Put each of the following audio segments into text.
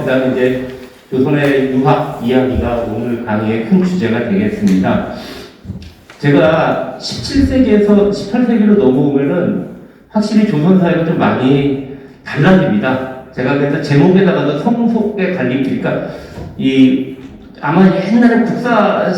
그다음에 이제 조선의 유학 이야기가 오늘 강의의 큰 주제가 되겠습니다. 제가 17세기에서 18세기로 넘어오면은 확실히 조선 사회가 좀 많이 달라집니다. 제가 그래서 제목에다가도 성속의 갈림, 그러니까 아마 옛날에 국사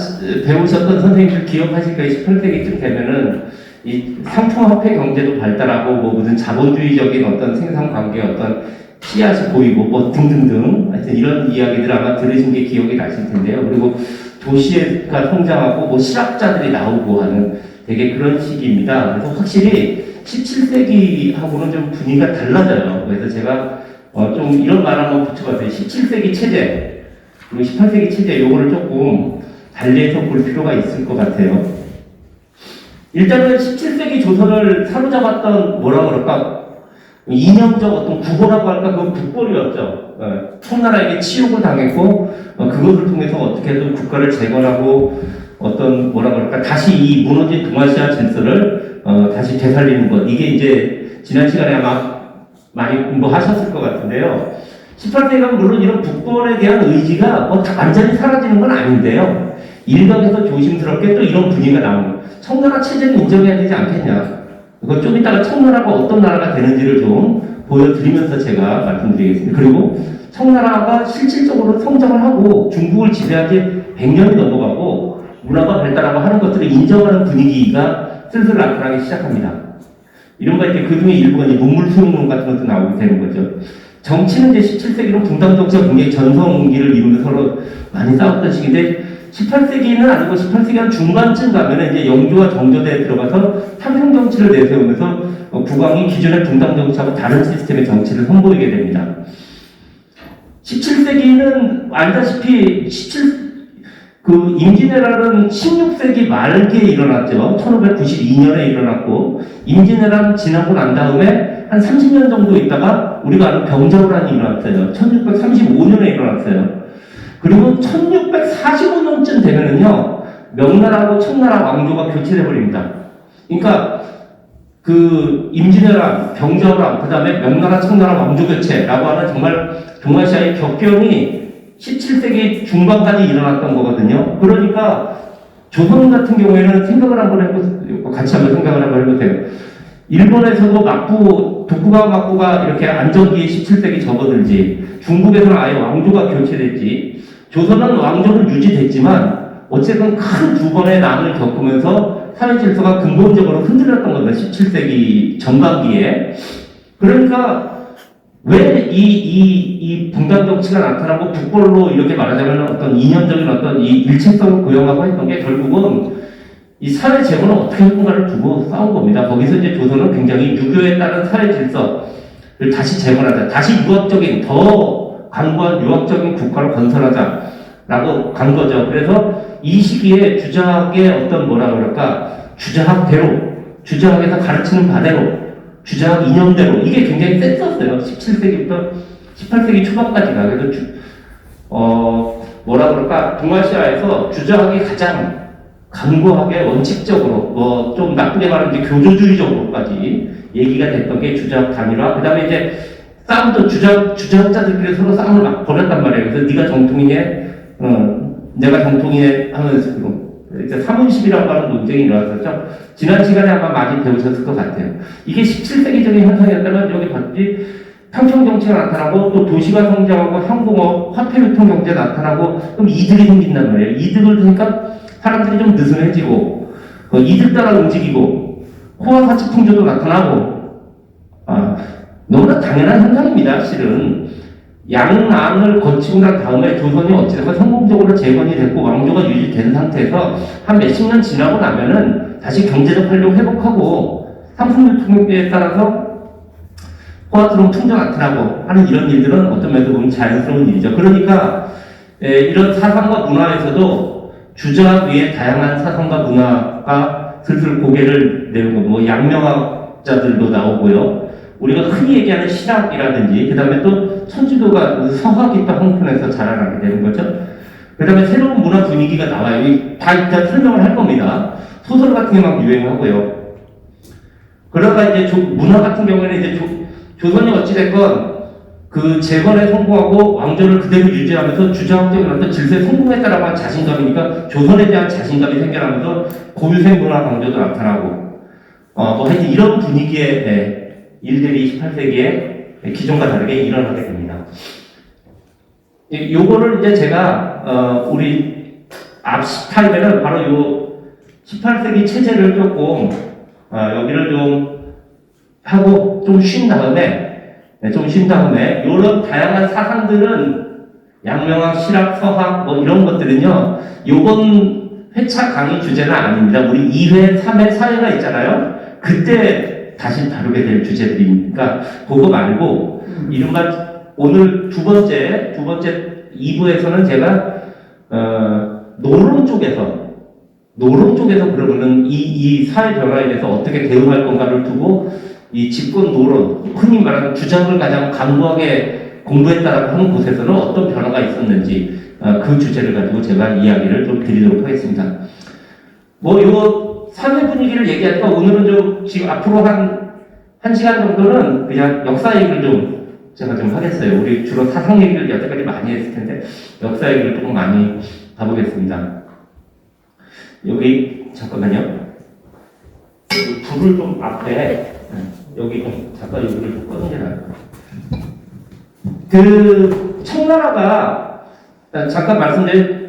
배우셨던 선생님들 기억하실 거예요. 18세기쯤 되면은 이 상품화폐 경제도 발달하고 뭐 무슨 자본주의적인 어떤 생산 관계 어떤 씨앗이 보이고 뭐 등등등 하여튼 이런 이야기들 아마 들으신 게 기억이 나실 텐데요. 그리고 도시가 성장하고 뭐 실학자들이 나오고 하는 되게 그런 시기입니다. 그래서 확실히 17세기하고는 좀 분위기가 달라져요. 그래서 제가 좀 이런 말 한번 붙여봤어요. 17세기 체제 그리고 18세기 체제 요거를 조금 달리해서 볼 필요가 있을 것 같아요. 일단은 17세기 조선을 사로잡았던 뭐라 그럴까 이념적 어떤 국어라고 할까 그건 북벌이었죠. 청나라에게 치욕을 당했고 그것을 통해서 어떻게든 국가를 재건하고 어떤 뭐라 그럴까 다시 이 무너진 동아시아 질서를 다시 되살리는 것 이게 이제 지난 시간에 아마 많이 공부하셨을 것 같은데요. 18세기가 물론 이런 북벌에 대한 의지가 완전히 사라지는 건 아닌데요. 일각에서 조심스럽게 또 이런 분위기가 나오는 청나라 체제는 인정해야 되지 않겠냐. 이거 좀 이따가 청나라가 어떤 나라가 되는지를 좀 보여드리면서 제가 말씀드리겠습니다. 그리고 청나라가 실질적으로 성장을 하고 중국을 지배한 지 100년이 넘어가고 문화가 발달하고 하는 것들을 인정하는 분위기가 슬슬 나타나기 시작합니다. 이른바 이제 그 중에 일부가 이제 문물수용론 같은 것도 나오게 되는 거죠. 정치는 이제 17세기로 분당 정치가 굉장히 전성기를 이루면서 서로 많이 싸웠던 시기인데 18세기는 아니고 18세기 한 중반쯤 가면 이제 영조와 정조대에 들어가서 상생 정치를 내세우면서 국왕이 기존의 분당 정치하고 다른 시스템의 정치를 선보이게 됩니다. 17세기는 알다시피 임진왜란은 16세기 말기에 일어났죠. 1592년에 일어났고 임진왜란 지나고 난 다음에 한 30년 정도 있다가 우리가 아는 병자호란이 일어났어요. 1635년에 일어났어요. 그리고 1645년쯤 되면은요, 명나라하고 청나라 왕조가 교체돼 버립니다. 그러니까 임진왜란, 병자호란, 그 다음에 명나라, 청나라 왕조 교체라고 하는 정말 동아시아의 격변이 17세기 중반까지 일어났던 거거든요. 그러니까 조선 같은 경우에는 생각을 한번 해보세요. 같이 한번 생각을 한번 해보세요. 일본에서도 도쿠가와 막부가 이렇게 안정기에 17세기 접어들지, 중국에서는 아예 왕조가 교체됐지, 조선은 왕조는 유지됐지만 어쨌든 큰 두 번의 난을 겪으면서 사회 질서가 근본적으로 흔들렸던 겁니다. 17세기 전반기에. 그러니까 왜 이 분단 정치가 나타나고 북벌로 이렇게 말하자면 어떤 이념적인 어떤 이 일체성을 고용하고 했던 게 결국은 이 사회 재건을 어떻게 할 건가를 두고 싸운 겁니다. 거기서 이제 조선은 굉장히 유교에 따른 사회 질서를 다시 재건하자, 다시 유학적인 더 강구한 유학적인 국가를 건설하자라고 간 거죠. 그래서 이 시기에 주자학의 어떤 뭐라 그럴까 주자학대로, 주자학에서 가르치는 바대로, 주자학 이념대로 이게 굉장히 셌었어요. 17세기부터 18세기 초반까지가. 그래서 뭐라 그럴까 동아시아에서 주자학이 가장 강고하게 원칙적으로 좀 나쁘게 말하면 이제 교조주의적으로까지 얘기가 됐던 게 주자학 단일화. 그 다음에 이제 싸움도 주자학자들끼리 서로 싸움을 막 벌였단 말이에요. 그래서 네가 정통이해, 내가 정통이해 하면서 이제 사문심이라고 하는 논쟁이 일어났었죠. 지난 시간에 아마 많이 배우셨을 것 같아요. 이게 17세기적인 현상이었다면 여기 봤지 평평 정치가 나타나고 또 도시가 성장하고 항공업, 화폐 유통 경제 나타나고 그럼 이득이 생긴단 말이에요. 이득을 그러니까 사람들이 좀 느슨해지고 이득 따라 움직이고 호화사치 풍조도 나타나고 너무나 당연한 현상입니다. 실은 양난을 거치고 난 다음에 조선이 어찌됐건 성공적으로 재건이 됐고 왕조가 유지된 상태에서 한 몇십 년 지나고 나면은 다시 경제적 활력 회복하고 상품 유통에 따라서 호화스러운 풍조 나타나고 하는 이런 일들은 어떤 면에서 보면 자연스러운 일이죠. 그러니까 이런 사상과 문화에서도 주자학 위에 다양한 사상과 문화가 슬슬 고개를 내리고 뭐 양명학자들도 나오고요. 우리가 흔히 얘기하는 신학이라든지 그 다음에 또 천주교가 서학이 또 한편에서 자라나게 되는 거죠. 그 다음에 새로운 문화 분위기가 나와요. 다 이따 설명을 할 겁니다. 소설 같은 게 막 유행하고요. 그러다가 이제 문화 같은 경우에는 이제 조선이 어찌됐건 그 재건에 성공하고 왕조를 그대로 유지하면서 주저앉은 어떤 질서에 성공했다라고 하는 자신감이니까 조선에 대한 자신감이 생겨나면서 고유생 문화 강조도 나타나고 뭐 하여튼 이런 분위기의 일들이 18세기에 기존과 다르게 일어나게 됩니다. 요거를 이제 제가 우리 앞 타임에는 바로 요 18세기 체제를 조금 여기를 좀 하고 좀 쉰 다음에 이런 다양한 사상들은 양명학, 실학, 서학 뭐 이런 것들은요 요번 회차 강의 주제는 아닙니다. 우리 2회, 3회, 4회가 있잖아요. 그때 다시 다루게 될 주제들이니까 그거 말고 이른바 오늘 두 번째 2부에서는 제가 노론 쪽에서 그러면은 이 사회 변화에 대해서 어떻게 대응할 건가를 두고 이 집권 노론, 흔히 말하는 주장을 가장 강도하게 공부했다라고 하는 곳에서는 어떤 변화가 있었는지 그 주제를 가지고 제가 이야기를 좀 드리도록 하겠습니다. 뭐 요 사회 분위기를 얘기하니까 오늘은 좀 지금 앞으로 한 시간 정도는 그냥 역사 얘기를 좀 제가 좀 하겠어요. 우리 주로 사상 얘기를 여태까지 많이 했을 텐데 역사 얘기를 조금 많이 가보겠습니다. 여기 잠깐만요. 불을 좀 앞에 여기 좀 잠깐 여기를 좀 꺼는 게 나을 것 같아요. 그 청나라가 잠깐 말씀드린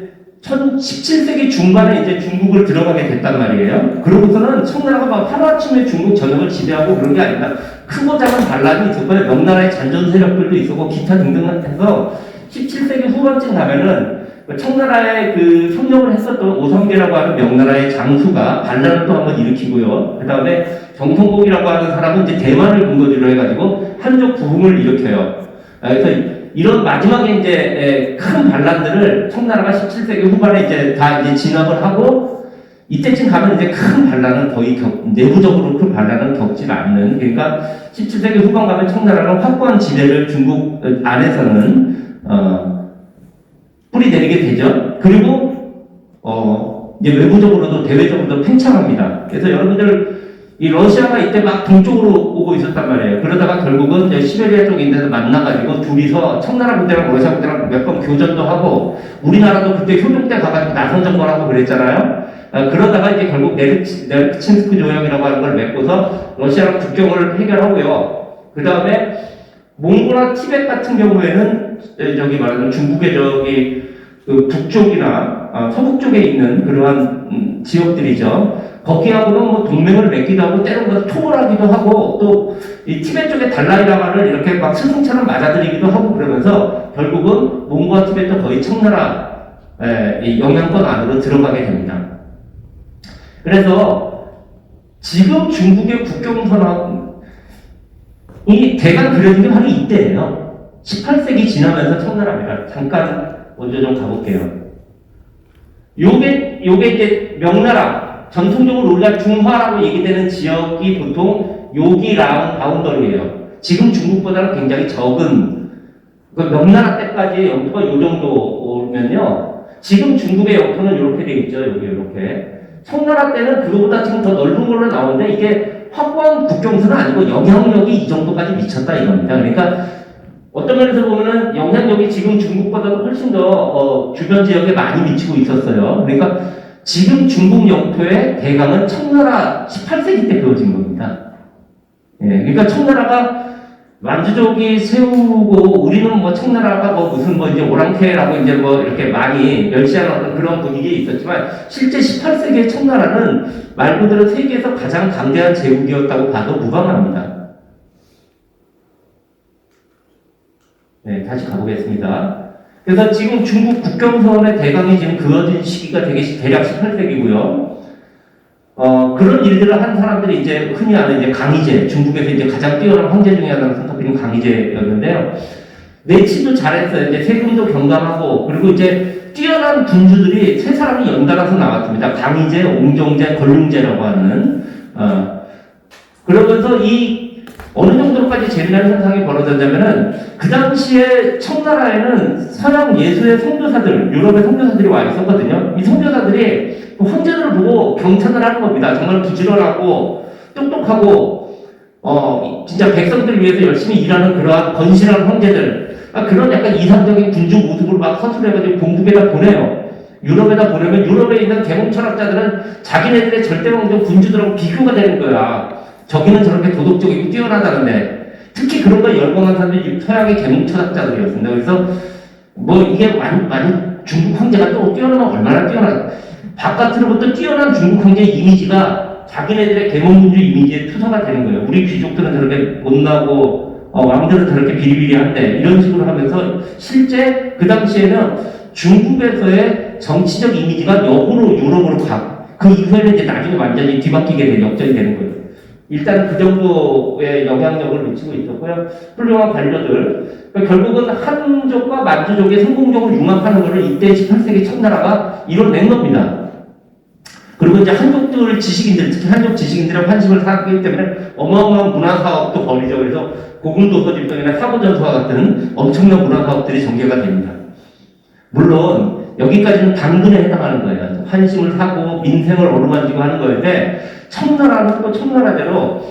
17세기 중반에 이제 중국을 들어가게 됐단 말이에요. 그러고서는 청나라가 막 하루아침에 중국 전역을 지배하고 그런 게 아니라 크고 작은 반란이 있었고요. 명나라의 잔존 세력들도 있었고 기타 등등 해서 17세기 후반쯤 가면은 청나라의 그 협력을 했었던 오성계라고 하는 명나라의 장수가 반란을 또 한번 일으키고요. 그 다음에 정통공이라고 하는 사람은 이제 대만을 근거지로 해가지고 한족 부흥을 일으켜요. 그래서 이런 마지막에 이제 큰 반란들을 청나라가 17세기 후반에 이제 다 이제 진압을 하고 이때쯤 가면 이제 큰 반란은 거의 내부적으로 큰 반란은 겪지 않는, 그러니까 17세기 후반 가면 청나라는 확고한 지배를 중국 안에서는 뿌리내리게 되죠. 그리고 이제 외부적으로도 대외적으로도 팽창합니다. 그래서 여러분들 이 러시아가 이때 막 동쪽으로 오고 있었단 말이에요. 그러다가 결국은 이제 시베리아 쪽에 있는 데서 만나가지고 둘이서 청나라 군대랑 러시아 군대랑 몇 번 교전도 하고 우리나라도 그때 효종 때 가가지고 나선정권하고 그랬잖아요. 그러다가 이제 결국 네르친스크 조약이라고 하는 걸 맺고서 러시아랑 국경을 해결하고요. 그 다음에 몽골과 티벳 같은 경우에는 저기 말하는 중국의 저기 그 북쪽이나 서북 쪽에 있는 그러한 지역들이죠. 거기하고는 뭐 동맹을 맺기도 하고 때로는 토벌하기도 하고 또 이 티벳 쪽의 달라이라마를 이렇게 막 스승처럼 맞아들이기도 하고 그러면서 결국은 몽골과 티벳도 거의 청나라 이 영향권 안으로 들어가게 됩니다. 그래서 지금 중국의 국경선언 이 대강 그려진 게 바로 이때예요. 18세기 지나면서 청나라입니다. 잠깐 먼저 좀 가볼게요. 요게 이제 명나라, 전통적으로 우리가 중화라고 얘기되는 지역이 보통 여기 라운 바운더리예요. 지금 중국보다는 굉장히 적은, 그 명나라 때까지 영토가 요 정도면요. 지금 중국의 영토는 이렇게 돼 있죠. 여기 이렇게. 청나라 때는 그거보다 지금 더 넓은 걸로 나오는데 이게 확고한 국경선은 아니고 영향력이 이 정도까지 미쳤다 이겁니다. 그러니까 어떤 면에서 보면은 영향력이 지금 중국보다도 훨씬 더 주변 지역에 많이 미치고 있었어요. 그러니까 지금 중국 영토의 대강은 청나라 18세기 때 그어진 겁니다. 예, 그러니까 청나라가 만주족이 세우고 우리는 뭐 청나라가 뭐 무슨 뭐 이제 오랑캐라고 이제 뭐 이렇게 많이 멸시하는 어떤 그런 분위기에 있었지만 실제 18세기의 청나라는 말 그대로 세계에서 가장 강대한 제국이었다고 봐도 무방합니다. 네, 다시 가보겠습니다. 그래서 지금 중국 국경선의 대강이 지금 그어진 시기가 대략 18세기고요. 그런 일들을 한 사람들이 이제 흔히 아는 이제 강희제, 중국에서 이제 가장 뛰어난 황제 중에 하나로 손꼽히는 강희제였는데요. 내치도 잘했어요. 이제 세금도 경감하고, 그리고 이제 뛰어난 군주들이 세 사람이 연달아서 나왔습니다. 강희제, 옹정제, 걸룽제라고 하는. 그러면서 어느 정도까지 재미난 현상이 벌어졌냐면은, 그 당시에 청나라에는 서양 예수의 선교사들, 유럽의 선교사들이 와 있었거든요. 이 선교사들이 황제들을 보고 경탄을 하는 겁니다. 정말 부지런하고, 똑똑하고, 진짜 백성들을 위해서 열심히 일하는 그러한 건실한 황제들, 그런 약간 이상적인 군중 모습으로 막 서술해가지고 본국에다 보내요. 유럽에다 보내면 유럽에 있는 계몽 철학자들은 자기네들의 절대왕정 군주들하고 비교가 되는 거야. 저기는 저렇게 도덕적이고 뛰어나다는데. 특히 그런 거 열광한 사람들이 서양의 계몽 철학자들이었습니다. 그래서 뭐 이게 많이 중국 황제가 또 뛰어나면 얼마나 뛰어나. 바깥으로부터 뛰어난 중국 황제의 이미지가 자기네들의 계몽군주 이미지에 투사가 되는 거예요. 우리 귀족들은 저렇게 못나고 왕들은 저렇게 비리비리한데 이런 식으로 하면서 실제 그 당시에는 중국에서의 정치적 이미지가 역으로 유럽으로 가. 그 이후에는 이제 나중에 완전히 뒤바뀌게 된 역전이 되는 거예요. 일단 그 정도의 영향력을 미치고 있었고요. 훌륭한 관료들. 그러니까 결국은 한족과 만주족이 성공적으로 융합하는 것을 이때 18세기 청나라가 이뤄낸 겁니다. 그리고 이제 한족들 지식인들, 특히 한족 지식인들의 환심을 사기 때문에 어마어마한 문화사업도 벌이죠. 그래서 고궁도서집성이나 사고전서와 같은 엄청난 문화사업들이 전개가 됩니다. 물론 여기까지는 당근에 해당하는 거예요. 환심을 사고 민생을 어루만지고 하는 거인데 청나라는 또 청나라대로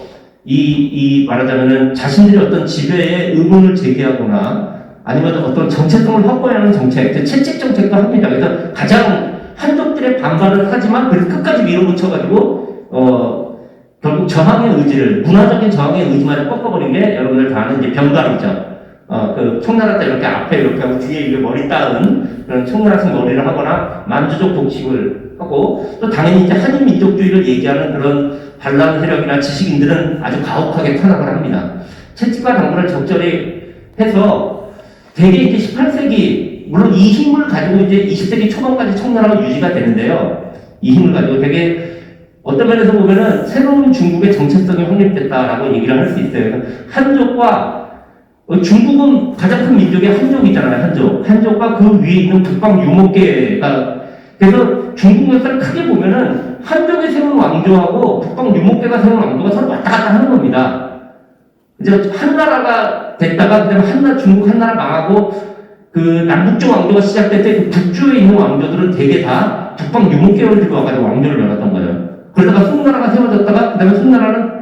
말하자면은 자신들이 어떤 지배에 의문을 제기하거나 아니면 어떤 정체성을 확보해야 하는 정책, 채찍 정책도 합니다. 그래서 가장 한족들의 반발을 하지만 그래서 끝까지 밀어붙여가지고 결국 저항의 의지를, 문화적인 저항의 의지만을 꺾어버린 게 여러분들 다 아는 이제 병감이죠. 그 청나라 때 이렇게 앞에 이렇게 하고 뒤에 이렇게 머리 따은 그런 청나라식 머리를 하거나 만주족 독식을 하고 또 당연히 이제 한인 민족주의를 얘기하는 그런 반란 세력이나 지식인들은 아주 가혹하게 탄압을 합니다. 채찍과 당근을 적절히 해서 대개 이제 18세기 물론 이 힘을 가지고 이제 20세기 초반까지 청나라가 유지가 되는데요. 이 힘을 가지고 되게 어떤 면에서 보면은 새로운 중국의 정체성이 확립됐다라고 얘기를 할 수 있어요. 한족과 중국은 가장 큰 민족이 한족이잖아요. 한족과 그 위에 있는 북방 유목계가 그래서 중국 역사를 크게 보면은 한족이 세운 왕조하고 북방 유목계가 세운 왕조가 서로 왔다 갔다 하는 겁니다. 이제 한나라가 됐다가 그다음에 중국 한나라 망하고 그 남북조 왕조가 시작될 때 그 북주에 있는 왕조들은 대개 다 북방 유목계열들이 와가지고 왕조를 열었던 거예요. 그러다가 송나라가 세워졌다가 그다음에 송나라는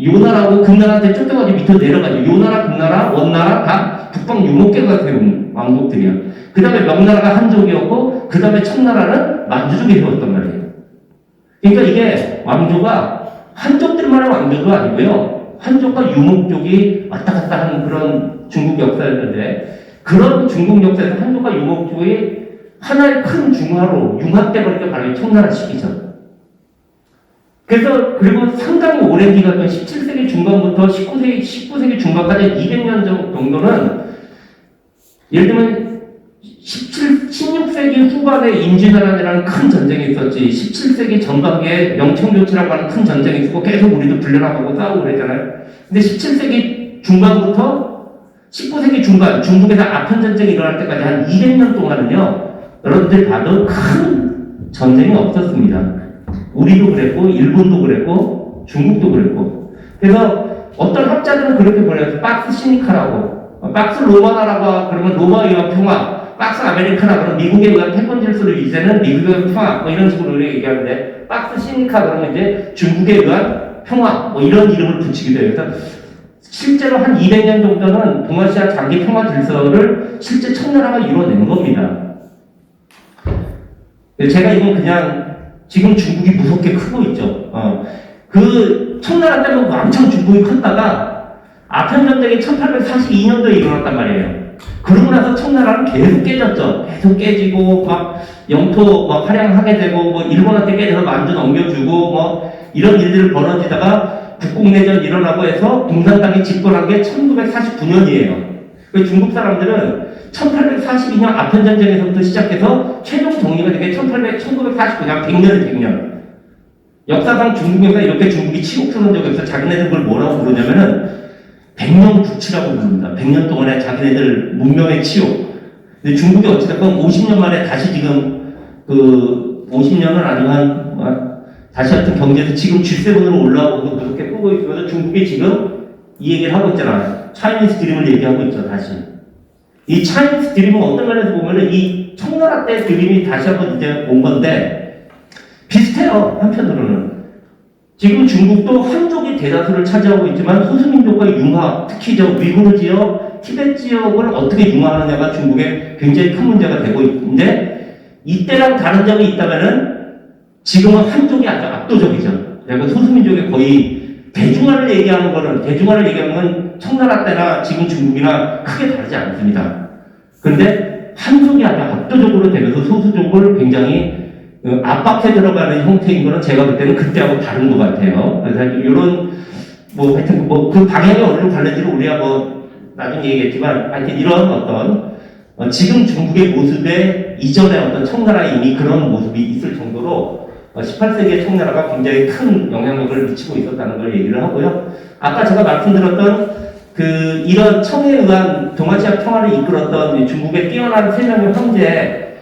요나라하고 금나라한테 쫓겨가지고 밑으로 내려가죠. 요나라, 금나라, 원나라 다 북방 유목계가 세운 왕족들이야. 그 다음에 명나라가 한족이었고 그 다음에 청나라는 만주족이 세웠단 말이에요. 그러니까 이게 왕조가 한족들만의 왕조도 아니고요. 한족과 유목족이 왔다 갔다 하는 그런 중국 역사였는데 그런 중국 역사에서 한족과 유목족이 하나의 큰 중화로 융합돼 버리니까 바로 청나라 시기죠. 그래서 그리고 상당히 오랜 기간 17세기 중반부터 19세기 중반까지 200년 정도는 예를 들면 16세기 후반에 임진왜란이라는 큰 전쟁이 있었지 17세기 전반기에 명청교체라고 하는 큰 전쟁이 있었고 계속 우리도 불려나가고 싸우고 그랬잖아요. 근데 17세기 중반부터 19세기 중반 중국에서 아편전쟁이 일어날 때까지 한 200년 동안은요 여러분들 봐도 큰 전쟁이 없었습니다. 우리도 그랬고 일본도 그랬고 중국도 그랬고 그래서 어떤 학자들은 그렇게 보내요. 박스 시니카라고 박스 로마나라고 그러면 로마에 의한 평화 박스 아메리카나 그러면 미국에 의한 패권 질서를 이제는 미국에 의한 평화 뭐 이런 식으로 얘기하는데 박스 시니카 그러면 이제 중국에 의한 평화 뭐 이런 이름을 붙이기도 해요. 그래서 실제로 한 200년 정도는 동아시아 장기 평화 질서를 실제 청나라가 이뤄낸 겁니다. 제가 이건 그냥 지금 중국이 무섭게 크고 있죠. 그 청나라 때문에 왕창 중국이 컸다가 아편전쟁이 1842년도에 일어났단 말이에요. 그러고 나서 청나라는 계속 깨졌죠. 계속 깨지고 막 영토 막 할양하게 되고 뭐 일본한테 깨져서 만주 넘겨주고 뭐 이런 일들을 벌어지다가 국공내전 일어나고 해서 공산당이 집권한 게 1949년이에요. 중국 사람들은 1842년 아편전쟁에서부터 시작해서 최종 정리가 되게 1949년, 100년은 100년. 역사상 중국 역사 이렇게 중국이 치욕스러운 적이 없어. 자기네들 그걸 뭐라고 부르냐면은 100년 부치라고 부릅니다. 100년 동안에 자기네들 문명의 치욕. 근데 중국이 어찌됐건 50년 만에 다시 지금 그 50년은 아니면 다시 하여튼 경제에서 지금 G7으로 올라오고 그렇게 끄고 있으면서 중국이 지금 이 얘기를 하고 있잖아. 차이니스 드림을 얘기하고 있죠, 다시. 이 차이니스 드림은 어떤 면에서 보면은 이 청나라 때 드림이 다시 한번 이제 온 건데, 비슷해요, 한편으로는. 지금 중국도 한족이 대다수를 차지하고 있지만 소수민족과의 융화, 특히 저 위구르 지역, 티베트 지역을 어떻게 융화하느냐가 중국의 굉장히 큰 문제가 되고 있는데 이때랑 다른 점이 있다면은 지금은 한쪽이 아주 압도적이죠. 그리고 소수민족의 거의 대중화를 얘기하는 건 청나라 때나 지금 중국이나 크게 다르지 않습니다. 그런데 한쪽이 아주 압도적으로 되면서 소수족을 굉장히 압박해 들어가는 형태인 거는 제가 볼 때는 그때하고 다른 것 같아요. 그래서 이런 하여튼 그 방향이 어디로 갈는지는 우리가 나중에 얘기했지만 하여튼 이런 어떤 지금 중국의 모습에 이전에 어떤 청나라에 이미 그런 모습이 있을 정도로 18세기의 청나라가 굉장히 큰 영향력을 미치고 있었다는 걸 얘기를 하고요. 아까 제가 말씀드렸던 이런 청에 의한 동아시아 평화를 이끌었던 중국의 뛰어난 세 명의 황제,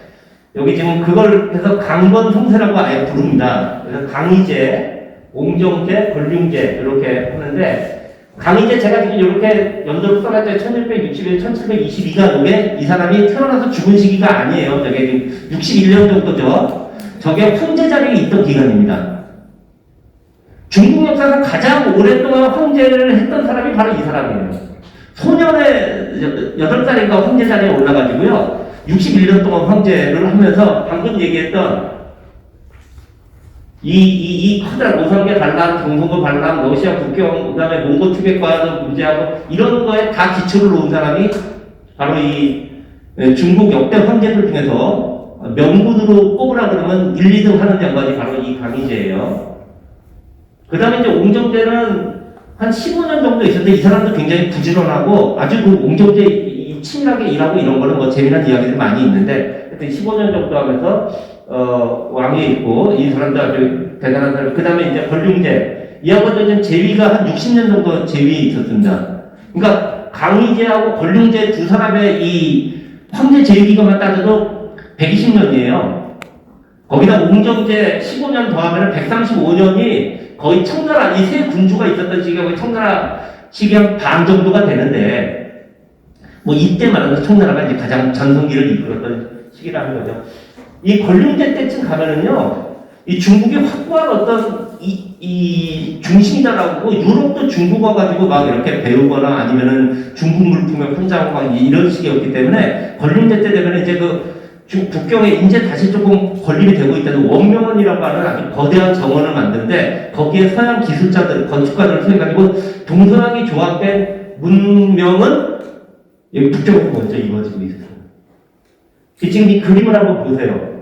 여기 지금 그걸 해서 강건성세라고 아예 부릅니다. 그래서 강희제, 옹정제, 권륭제 이렇게 하는데, 강희제 제가 지금 이렇게 연도를 써놨죠. 1661, 1722가 이게 이 사람이 태어나서 죽은 시기가 아니에요. 저게 지금 61년 정도죠. 저게 황제 자리에 있던 기간입니다. 중국 역사상 가장 오랫동안 황제를 했던 사람이 바로 이 사람이에요. 소년의 8살인가 황제 자리에 올라가지고요. 61년 동안 황제를 하면서 방금 얘기했던 이 커다란 오성계 반란, 경성도 반란, 러시아 국경, 그 다음에 몽고 티벳과의 문제하고 이런 거에 다 기초를 놓은 사람이 바로 이 중국 역대 황제들 중에서 명군으로 꼽으라 그러면 1, 2등 하는 장관이 바로 이 강희제예요. 그 다음에 이제 옹정제는 한 15년 정도 있었는데 이 사람도 굉장히 부지런하고 아주 옹정제 치밀하게 일하고 이런 거는 재미난 이야기들이 많이 있는데 하여튼 15년 정도 하면서 왕위에 있고 이 사람도 아주 대단한 사람. 그 다음에 이제 권륭제 이 양반도 재위가 한 60년 정도 재위에 있었습니다. 그러니까 강희제하고 권륭제 두 사람의 이 황제 재위 기간만 따져도 120년이에요. 거기다 옹정제 15년 더하면 135년이 거의 청나라 이 세 군주가 있었던 시기가 거의 청나라 시기 한 반 정도가 되는데 이때 말하는 청나라가 이제 가장 전성기를 이끌었던 시기라는 거죠. 이 권륭제 때쯤 가면은요, 이 중국이 확고한 어떤 이 중심이다라고 유럽도 중국어 가지고 막 이렇게 배우거나 아니면은 중국 물품에 혼자하고 막 이런 식이었기 때문에 권륭제 때 되면 이제 북경에 이제 다시 조금 건립이 되고 있다는 원명원이라고 하는 아주 거대한 정원을 만드는데 거기에 서양 기술자들, 건축가들을 통해가지고 동서양이 조합된 문명은 여기 북쪽으로 먼저 이루어지고 있어요. 지금 이 그림을 한번 보세요.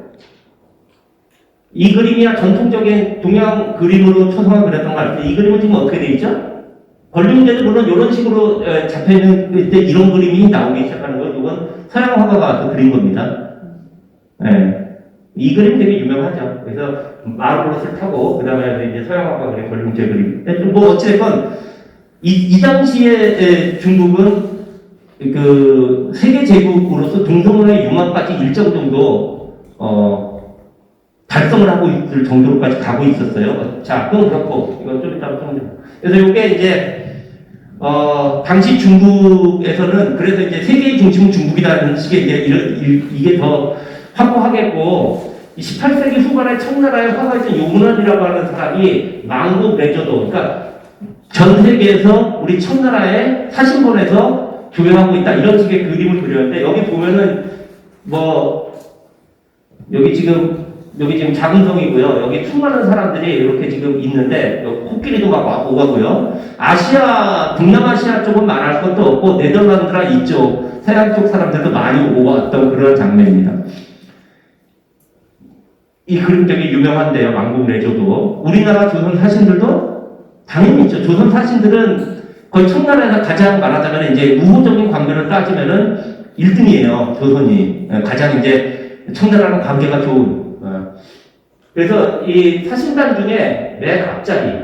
이 그림이야 전통적인 동양 그림으로 초성화 그렸던 거 같아요. 이 그림은 지금 어떻게 돼 있죠? 권륭제도 물론 이런 식으로 잡혀있는 때 이런 그림이 나오기 시작하는 거, 이건 서양 화가가 그린 겁니다. 네. 이 그림 되게 유명하죠. 그래서 마르블러스를 타고 그 다음에 이제 서양 화가가 그린 권륭제 그림. 어찌됐건 이 당시에 중국은 세계 제국으로서 동서문의 융합까지 일정 정도 달성을 하고 있을 정도로까지 가고 있었어요. 자, 그건 그렇고 이건 좀 이따가 좀. 그래서 이게 이제 당시 중국에서는 그래서 이제 세계의 중심은 중국이라는 식의 이제 이게 더 확고하겠고 18세기 후반에 청나라의 화가이던 요문환이라고 하는 사람이 망국 레저도, 그러니까 전 세계에서 우리 청나라의 사신본에서 조명하고 있다 이런 식의 그림을 그렸는데 여기 보면은 여기 지금 작은 성이고요. 여기 수많은 사람들이 이렇게 지금 있는데 코끼리도 막 오가고요. 동남아시아 쪽은 말할 것도 없고 네덜란드나 이쪽 서양 쪽 사람들도 많이 오갔던 그런 장면입니다. 이 그림 되게 유명한데요. 망국 레저도. 우리나라 조선 사신들도 당연히 있죠. 조선 사신들은 거의 청나라에서 가장 말하자면 이제 우호적인 관계를 따지면은 1등이에요. 조선이 가장 이제 청나라랑 관계가 좋은. 그래서 이 사신단 중에 맨 앞자리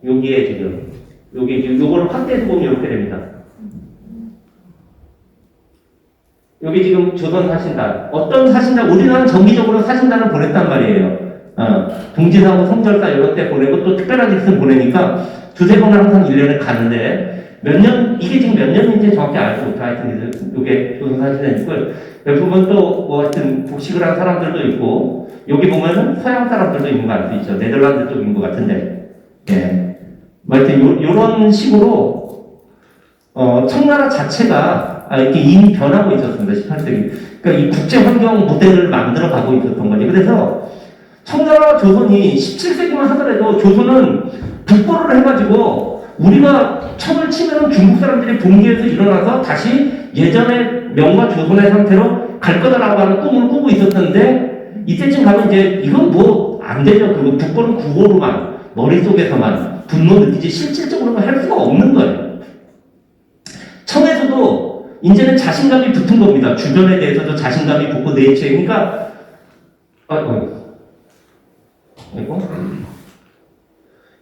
여기에 지금 요거를 확대해서 보면 이렇게 됩니다. 여기 지금 조선 사신단. 어떤 사신단, 우리나라는 정기적으로 사신단을 보냈단 말이에요. 동지사하고 성절사 이런 때 보내고 또 특별한 일을 보내니까 두세 번을 항상 1년에 가는데 이게 지금 몇 년인지 정확히 알지 못해. 하여튼 이게 조선 사신단이 있고 대부분 또 하여튼 복식을 한 사람들도 있고 여기 보면은 서양 사람들도 있는 거 알 수 있죠. 네덜란드 쪽인 것 같은데. 예. 하여튼 요런 식으로 청나라 자체가 이렇게 이미 변하고 있었습니다. 18세기. 그러니까 이 국제 환경 모델을 만들어 가고 있었던 거죠. 그래서 청나라와 조선이 17세기만 하더라도 조선은 북벌을 해가지고 우리가 청을 치면 중국 사람들이 봉기에서 일어나서 다시 예전의 명과 조선의 상태로 갈 거다라고 하는 꿈을 꾸고 있었는데 이때쯤 가면 이제 이건 뭐 안 되죠. 그거 북벌은 국어로만 머릿속에서만 분노 느끼지 실질적으로는 할 수가 없는 거예요. 청에서도 이제는 자신감이 붙은 겁니다. 주변에 대해서도 자신감이 붙고 내치에 그러니까 아이고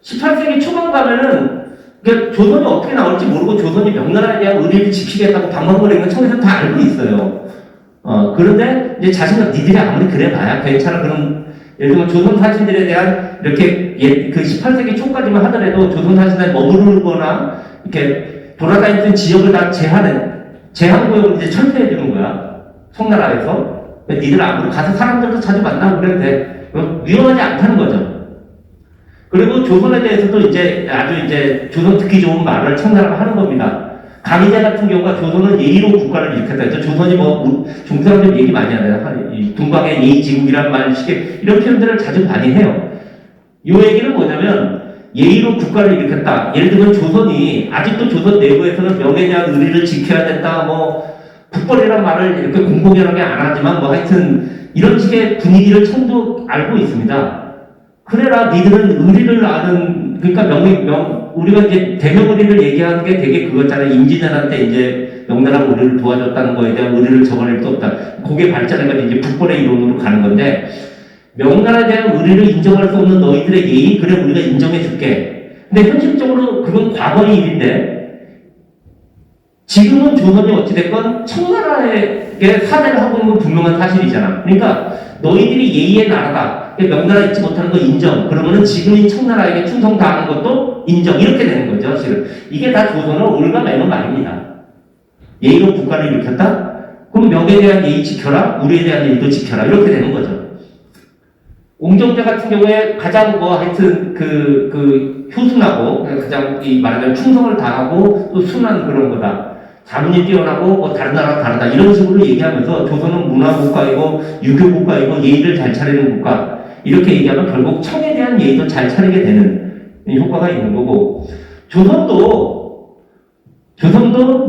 18세기 초반 가면은 그러니까 조선이 어떻게 나올지 모르고 조선이 명나라에 대한 의리를 지키겠다고 방방거리는 청에서 다 알고 있어요. 그런데 이제 자신감 니들이 아무리 그래봐야 괜찮아. 그럼 예를 들면 조선 사신들에 대한 이렇게 그 18세기 초까지만 하더라도 조선 사신들에 머무르거나 이렇게 돌아다니는 지역을 다 제한구역을 이제 철폐해 주는 거야. 청나라에서. 니들 아무리 가서 사람들도 자주 만나고 그래도 돼. 위험하지 않다는 거죠. 그리고 조선에 대해서도 이제 아주 이제 조선 듣기 좋은 말을 청나라가 하는 겁니다. 강희제 같은 경우가 조선은 예의로 국가를 일으켰다 했죠. 조선이 뭐 중국 사람들 얘기 많이 하잖아요. 동방의 예의지국이란 말식의 이런 표현들을 자주 많이 해요. 이 얘기는 뭐냐면 예의로 국가를 일으켰다. 예를 들면 조선이 아직도 조선 내부에서는 명예에 대한 의리를 지켜야 된다. 뭐 북벌이란 말을 이렇게 공공연하게 안 하지만 뭐 하여튼 이런 식의 분위기를 청도 알고 있습니다. 그래라 니들은 의리를 아는 그러니까 우리가 이제 대명 의리를 얘기하는 게 되게 그거잖아요. 임진왜란 때 이제 명나라가 우리를 도와줬다는 거에 대한 의리를 적어낼 수 없다. 그게 발전해가지고 이제 북벌의 이론으로 가는 건데 명나라에 대한 의리를 인정할 수 없는 너희들의 예의 그래 우리가 인정해줄게. 근데 현실적으로 그건 과거의 일인데 지금은 조선이 어찌됐건 청나라에게 사대를 하고 있는 건 분명한 사실이잖아. 그러니까 너희들이 예의의 나라다. 명나라 잊지 못하는 거 인정. 그러면은 지금인 청나라에게 충성다하는 것도 인정. 이렇게 되는 거죠, 지금. 이게 다 조선을 올가매는 말입니다. 예의로 국가를 일으켰다? 그럼 명에 대한 예의 지켜라. 우리에 대한 예의도 지켜라. 이렇게 되는 거죠. 옹정제 같은 경우에 가장 뭐 하여튼 효순하고 가장 말하자면 충성을 다하고 또 순한 그런 거다. 자문이 뛰어나고 뭐 다른 나라 다르다 이런 식으로 얘기하면서 조선은 문화국가이고 유교국가이고 예의를 잘 차리는 국가 이렇게 얘기하면 결국 청에 대한 예의도 잘 차리게 되는 효과가 있는 거고 조선도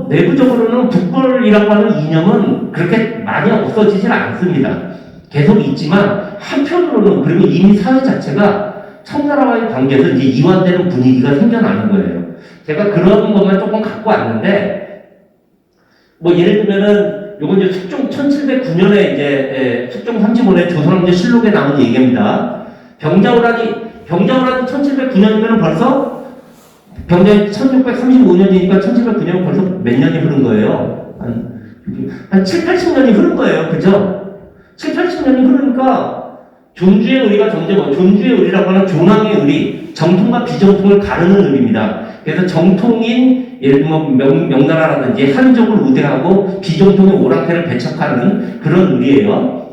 내부적으로는 북벌이라고 하는 이념은 그렇게 많이 없어지질 않습니다. 계속 있지만 한편으로는 그리고 이미 사회 자체가 청나라와의 관계에서 이제 이완되는 분위기가 생겨나는 거예요. 제가 그런 것만 조금 갖고 왔는데 뭐 예를 들면은 요건 이제 숙종 1709년에 이제 숙종 35년에 조선왕조 실록에 나온 얘기입니다. 병자호란이 1709년이면 벌써 병자호란이 1635년이니까 1709년은 벌써 몇 년이 흐른 거예요. 한 7, 80년이 흐른 거예요. 그죠? 7, 80년이 흐르니까 존주의 의리가 점점 존주의 의리라고 하는 존왕의 의리, 정통과 비정통을 가르는 의리입니다. 그래서 정통인 예를 들면 명나라라든지 한족을 우대하고 비정통의 오랑캐를 배척하는 그런 의리예요.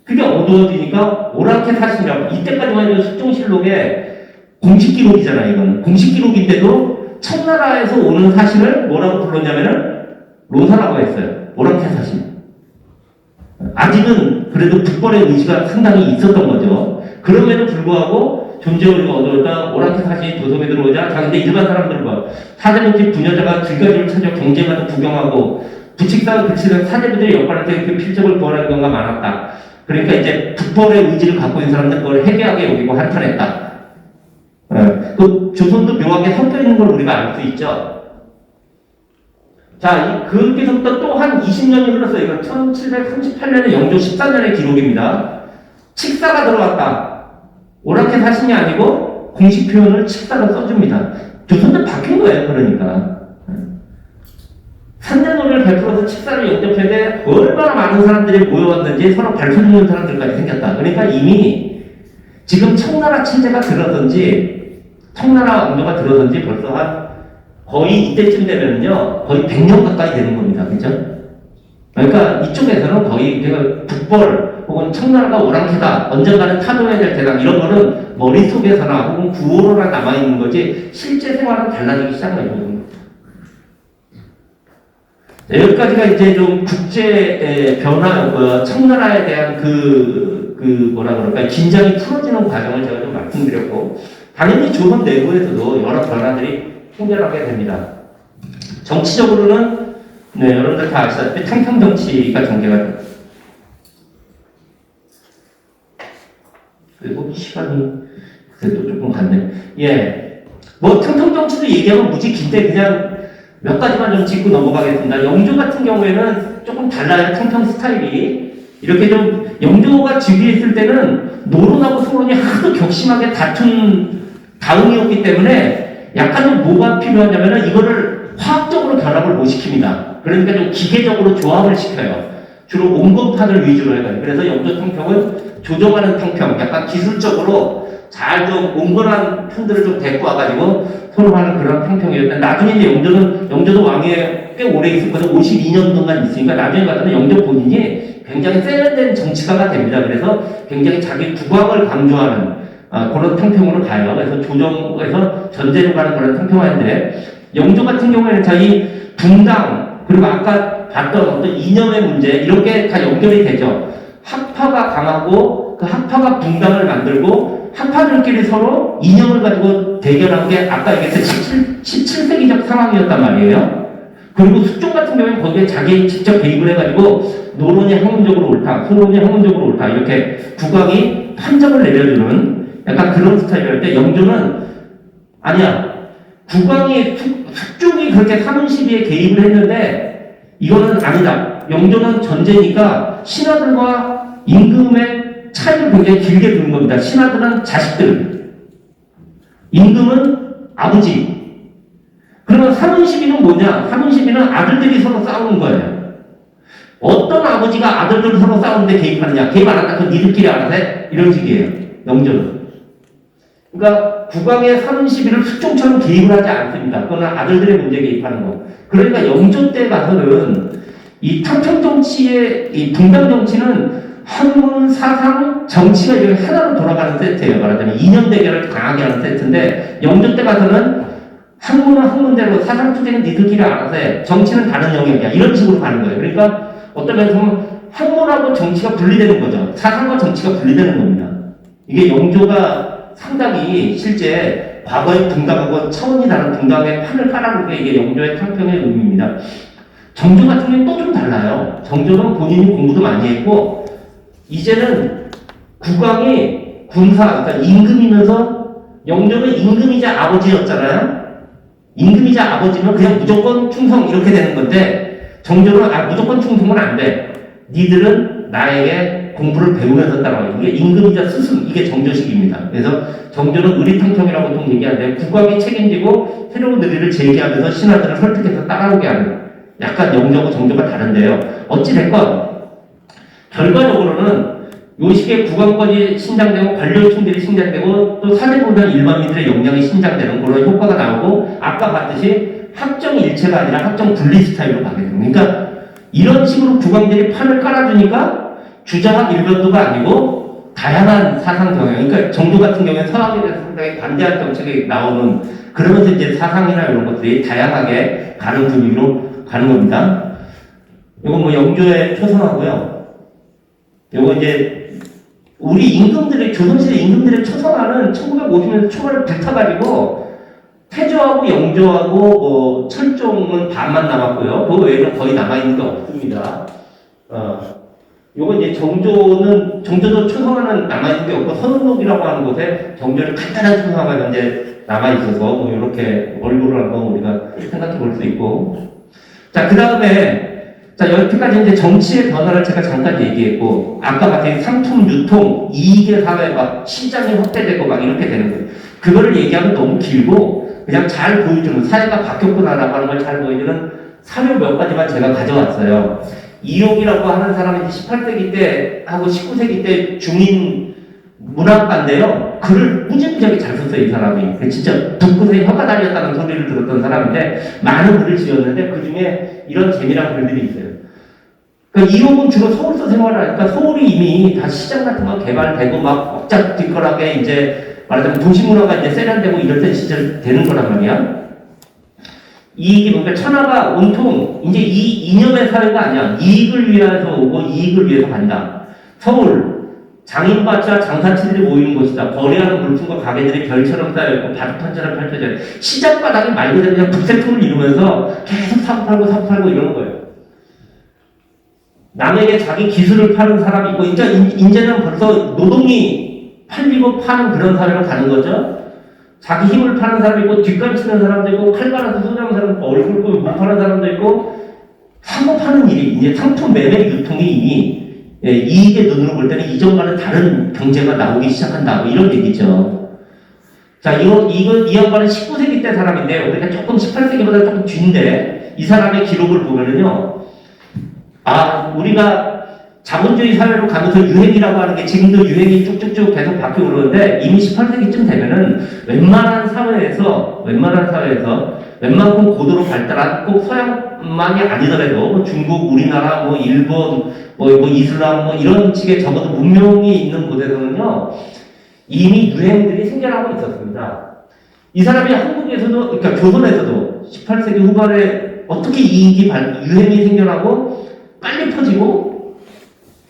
그게 어두워지니까 오랑캐 사신이라고 이때까지만 해도 숙종실록에 공식 기록이잖아요. 이건 공식 기록인데도 청나라에서 오는 사신을 뭐라고 불렀냐면은 로사라고 했어요. 오랑캐 사신. 아직은 그래도 북벌의 의지가 상당히 있었던 거죠. 그럼에도 불구하고 존재의리가 어두웠다. 오랑캐 사신이 도성에 들어오자 자기네 일반 사람들과 사제목집 부녀자가 길가지를 찾아 경쟁하고 구경하고 부칙사가 그치는 사제부들의 역할한테 그 필적을 구하는 경우가 많았다. 그러니까 이제 북벌의 의지를 갖고 있는 사람들 그걸 해괴하게 여기고 한탄했다. 그 조선도 묘하게 섞여 있는 걸 우리가 알 수 있죠. 자, 그때부터 또 한 20년이 흘렀어요. 이건 1738년에 영조 14년의 기록입니다. 칙사가 들어왔다. 오랑캐 사신이 아니고 공식 표현을 칙사로 써줍니다. 조선도 바뀐 거예요. 그러니까 산자놀이를 베풀어서 칙사를 영접했는데 얼마나 많은 사람들이 모여왔는지 서로 발표주는 사람들까지 생겼다. 그러니까 이미 지금 청나라 체제가 들어선지 청나라 왕조가 들어선지 벌써 한 거의 이때쯤 되면요 거의 100년 가까이 되는 겁니다. 그죠? 그러니까 이쪽에서는 거의 북벌 혹은 청나라가 오랑캐다, 언젠가는 타도해야 될 테다, 이런 거는 머릿속에서나 혹은 구호로나 남아있는 거지, 실제 생활은 달라지기 시작하거든요. 여기까지가 이제 좀 국제 변화, 청나라에 대한 뭐라 그럴까요? 긴장이 풀어지는 과정을 제가 좀 말씀드렸고, 당연히 조선 내부에서도 여러 변화들이 생겨나게 됩니다. 정치적으로는, 네, 여러분들 다 아시다시피 탕평 정치가 전개가 됩니다. 그리고 시간이 그래도 조금 갔네. 예. 뭐 탕평 정치도 얘기하면 무지 긴데 그냥 몇 가지만 좀 짚고 넘어가겠습니다. 영조 같은 경우에는 조금 달라요. 탕평 스타일이. 이렇게 좀 영조가 즉위했을 때는 노론하고 소론이 하도 격심하게 다툰 다음이었기 때문에 약간 좀 뭐가 필요하냐면은 이거를 화학적으로 결합을 못 시킵니다. 그러니까 좀 기계적으로 조합을 시켜요. 주로 온건판을 위주로 해가지고. 그래서 영조 탕평은 조정하는 탕평, 약간 기술적으로 잘 좀 온건한 편들을 좀 데리고 와가지고 서로 하는 그런 탕평이었는데, 나중에 이제 영조도 왕에 꽤 오래 있었거든요. 52년 동안 있으니까 나중에 가서는 영조 본인이 굉장히 세련된 정치가가 됩니다. 그래서 굉장히 자기 국왕을 강조하는 그런 탕평으로 가요. 그래서 조정에서 전제로 가는 그런 탕평하는데, 영조 같은 경우에는 자기 붕당, 그리고 아까 봤던 어떤 이념의 문제, 이렇게 다 연결이 되죠. 학파가 강하고 그 학파가 붕당을 만들고 학파들끼리 서로 이념을 가지고 대결한 게 아까 얘기했던 17세기적 상황이었단 말이에요. 그리고 숙종 같은 경우에는 거기에 자기 직접 개입을 해가지고 노론이 학문적으로 옳다, 소론이 학문적으로 옳다, 이렇게 국왕이 판정을 내려주는 약간 그런 스타일일 때, 영조는 아니야. 국왕이 숙종이 그렇게 사문 시비에 개입을 했는데 이거는 아니다. 영조는 전제니까 신하들과 임금의 차이를 굉장히 길게 두는 겁니다. 신하들은 자식들, 임금은 아버지. 그러면 사문 시비는 뭐냐? 사문 시비는 아들들이 서로 싸우는 거예요. 어떤 아버지가 아들들 서로 싸우는데 개입하느냐? 개입 안 한다. 그럼 니들끼리 알아서 해. 이런 식이에요. 영조는. 그러니까 국왕의 사문 시비를 숙종처럼 개입을 하지 않습니다. 그거는 아들들의 문제에 개입하는 거. 그러니까 영조 때 가서는 이 탕평 정치의 이 붕당 정치는 학문, 사상, 정치가 이렇게 하나로 돌아가는 세트예요. 말하자면 이념 대결을 강하게 하는 세트인데, 영조 때 가서는 학문은 학문대로, 사상 투쟁은 니들끼리 알아서 해. 정치는 다른 영역이야. 이런 식으로 가는 거예요. 그러니까 어떤 면에서 보면 학문하고 정치가 분리되는 거죠. 사상과 정치가 분리되는 겁니다. 이게 영조가 상당히 실제 과거의 붕당하고 차원이 다른 붕당의 판을 깔아놓은 게 이게 영조의 탕평의 의미입니다. 정조 같은 경우는 또 좀 달라요. 정조는 본인이 공부도 많이 했고, 이제는 국왕이 군사, 그러니까 임금이면서, 영조는 임금이자 아버지였잖아요. 임금이자 아버지면 그냥 무조건 충성 이렇게 되는 건데, 정조는 무조건 충성은 안 돼. 니들은 나에게 공부를 배우면서 따라와요. 이게 임금이자 스승, 이게 정조식입니다. 그래서 정조는 의리탕평이라고 보통 얘기하는데, 국왕이 책임지고 새로운 의리를 제기하면서 신하들을 설득해서 따라오게 하는, 약간 영조하고 정조가 다른데요. 어찌됐건 결과적으로는 요 시기에 국왕권이 신장되고 관료층들이 신장되고 또 사대보다 일반민들의 역량이 신장되는 그런 효과가 나오고, 아까 봤듯이 학정 일체가 아니라 학정 분리 스타일로 가게 됩니다. 그러니까 이런 식으로 국왕들이 판을 깔아주니까 주장학 일변도가 아니고 다양한 사상 경향, 그러니까 정조 같은 경우에 서학에 대해서 상당히 반대한 정책이 나오는, 그러면서 이제 사상이나 이런 것들이 다양하게 가는 분위기로 가는 겁니다. 이건 뭐 영조의 초성하고요. 요거 이제 우리 임금들의, 조선시대 임금들의 초성화는 1950년대 초반에 불타가지고 태조하고 영조하고 철종은 반만 남았고요. 그 외에는 거의 남아있는 게 없습니다. 요거 이제 정조도 초성화는 남아있는 게 없고, 선운록이라고 하는 곳에 정조의 간단한 초성화가 현재 남아있어서 뭐 이렇게 얼굴을 한번 우리가 생각해 볼 수 있고. 자, 그 다음에 자, 여기까지 이제 정치의 변화를 제가 잠깐 얘기했고, 아까 같은 상품, 유통, 이익의 사회, 막 시장이 확대되고 막 이렇게 되는 거예요. 그거를 얘기하면 너무 길고, 그냥 잘 보여주는, 사회가 바뀌었구나라고 하는 걸 잘 보여주는 사료 몇 가지만 제가 가져왔어요. 이용이라고 하는 사람이 18세기 때 하고 19세기 때 중인 문학가인데요. 글을 무지무지하게 잘 썼어요, 이 사람이. 진짜 붓끝에 혀가 달렸다는 소리를 들었던 사람인데, 많은 글을 지었는데, 그 중에 이런 재미난 글들이 있어요. 그러니까 이용은 주로 서울서 생활을 하니까 서울이 이미 다 시장 같은 거 개발되고 막 옥작뒷거락에 이제 말하자면 도시문화가 이제 세련되고 이럴 때 시절 되는 거란 말이야. 이익이 뭔가 천하가 온통 이제 이 이념의 사회가 아니야. 이익을 위해서 오고 이익을 위해서 간다. 서울 장인밭과 장사치들이 모이는 곳이다. 거래하는 물품과 가게들이 별처럼 쌓여있고 바둑판처럼 펼쳐져요. 시장 바닥이 말 그대로 그냥 북새통을 이루면서 계속 사고 팔고 이러는 거예요. 남에게 자기 기술을 파는 사람이 있고 이제는 벌써 노동이 팔리고 파는 그런 사회로 가는 거죠. 자기 힘을 파는 사람이 있고 뒷감 치는 사람도 있고 칼 갈아서 소장하는 사람도 있고 얼굴 꾸며 못 파는 사람도 있고 사고 파는 일이 이제 상품 매매 유통이 이미 이익의 눈으로 볼 때는 이전과는 다른 경제가 나오기 시작한다 뭐 이런 얘기죠. 자, 이 양반은 19세기 때 사람인데 우리가 조금 18세기보다 조금 뒤인데 이 사람의 기록을 보면은요. 우리가 자본주의 사회로 가면서 유행이라고 하는 게 지금도 유행이 쭉쭉쭉 계속 바뀌고 그러는데 이미 18세기쯤 되면은 웬만한 사회에서 웬만큼 고도로 발달한 꼭 서양만이 아니더라도 뭐 중국, 우리나라, 뭐 일본, 뭐 이슬람 뭐 이런 식의 적어도 문명이 있는 곳에서는요 이미 유행들이 생겨나고 있었습니다. 이 사람이 한국에서도 그러니까 조선에서도 18세기 후반에 어떻게 유행이 생겨나고 빨리 퍼지고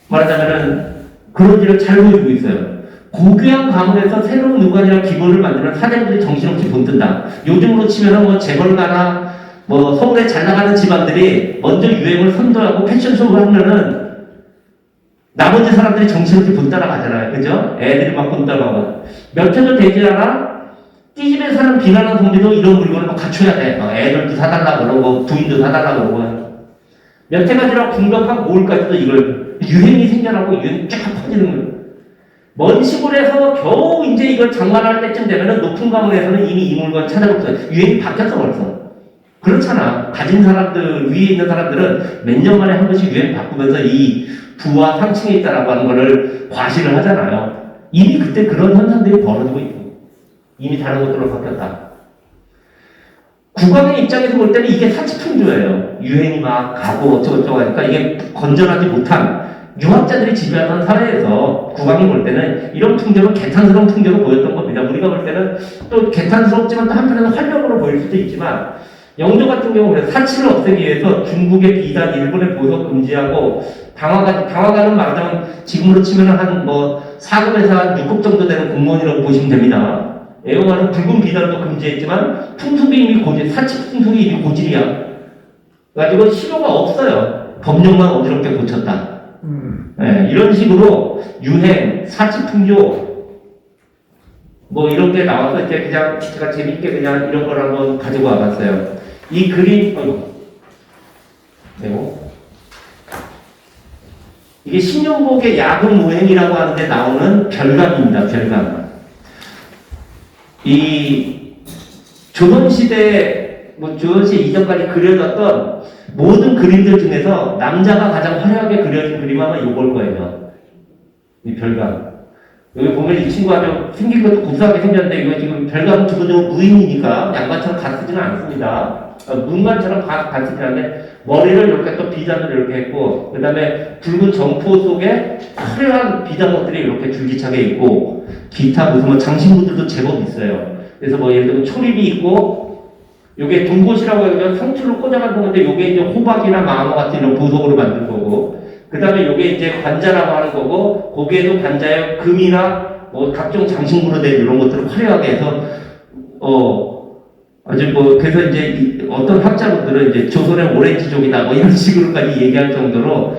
말하자면은 그런 일을 잘 보여주고 있어요. 고귀한 가문에서 새로운 누관이나 기본을 만드는 사장들이 정신없이 본뜬다. 요즘으로 치면은 뭐 재벌가나 뭐 서울에 잘 나가는 집안들이 먼저 유행을 선도하고 패션쇼를 하면은 나머지 사람들이 정신없이 본 따라가잖아요. 그죠? 애들이 막 본 따라가고. 몇 해도 되지 않아? 띠집에 사는 비난한 동네도 이런 물건을 막 갖춰야 돼. 애들도 사달라고 그러고 부인도 사달라고 그러고. 몇 해가 지나 궁벽한 고을까지도 이걸 유행이 생겨나고 유행이 쫙 퍼지는 거예요. 먼 시골에서 겨우 이제 이걸 장만할 때쯤 되면은 높은 가문에서는 이미 이 물건 찾아봤어요. 유행이 바뀌었어 벌써. 그렇잖아. 가진 사람들, 위에 있는 사람들은 몇 년 만에 한 번씩 유행 바꾸면서 이 부와 상층에 있다라고 하는 거를 과시를 하잖아요. 이미 그때 그런 현상들이 벌어지고 있고 이미 다른 것들로 바뀌었다. 국왕의 입장에서 볼 때는 이게 사치풍조예요. 유행이 막 가고 어쩌고저쩌고 하니까 이게 건전하지 못한 유학자들이 지배하던 사회에서 국왕이 볼 때는 이런 풍조는 개탄스러운 풍조로 보였던 겁니다. 우리가 볼 때는 또 개탄스럽지만 또 한편에는 활력으로 보일 수도 있지만 영조 같은 경우는 사치를 없애기 위해서 중국의 비단, 일본의 보석 금지하고 당화가는 말하자면 지금으로 치면 한 뭐 4급에서 한 6급 정도 되는 공무원이라고 보시면 됩니다. 애용하는 붉은 비단도 금지했지만 풍속이 이미 고질, 사치 풍속이 이미 고질이야. 그래가지고 실효가 없어요. 법령만 어지럽게 고쳤다. 네, 이런 식으로 유행, 사치 풍조 뭐 이런 게 나와서 이제 그냥 제가 재밌게 그냥 이런 걸 한번 가지고 와봤어요. 이 그림, 이게 신용복의 야금 무행이라고 하는데 나오는 별감입니다. 별감. 이 조선시대, 조선시대 이전까지 그려졌던 모든 그림들 중에서 남자가 가장 화려하게 그려진 그림은 아마 요걸 거예요. 이 별감. 여기 보면 이 친구가 좀 생긴 것도 곱상하게 생겼는데 이거 지금 별감은 기본적으로 무인이니까 양반처럼 가 쓰지는 않습니다. 문관처럼 가 쓰진 않는데 머리를 이렇게 또 비단으로 이렇게 했고 그 다음에 붉은 점포 속에 화려한 비단옷들이 이렇게 줄기차게 있고 기타 무슨 뭐 장신구들도 제법 있어요. 그래서 뭐 예를 들면 초립이 있고 요게 동곳이라고 해서 상추를 꽂아가는 건데 요게 이제 호박이나 망어 같은 이런 보석으로 만든 거고 그 다음에 요게 이제 관자라고 하는 거고 거기에도 관자에 금이나 뭐 각종 장신구로 된 이런 것들을 화려하게 해서 아주 뭐 그래서 이제 어떤 학자분들은 이제 조선의 오렌지족이다 뭐 이런 식으로까지 얘기할 정도로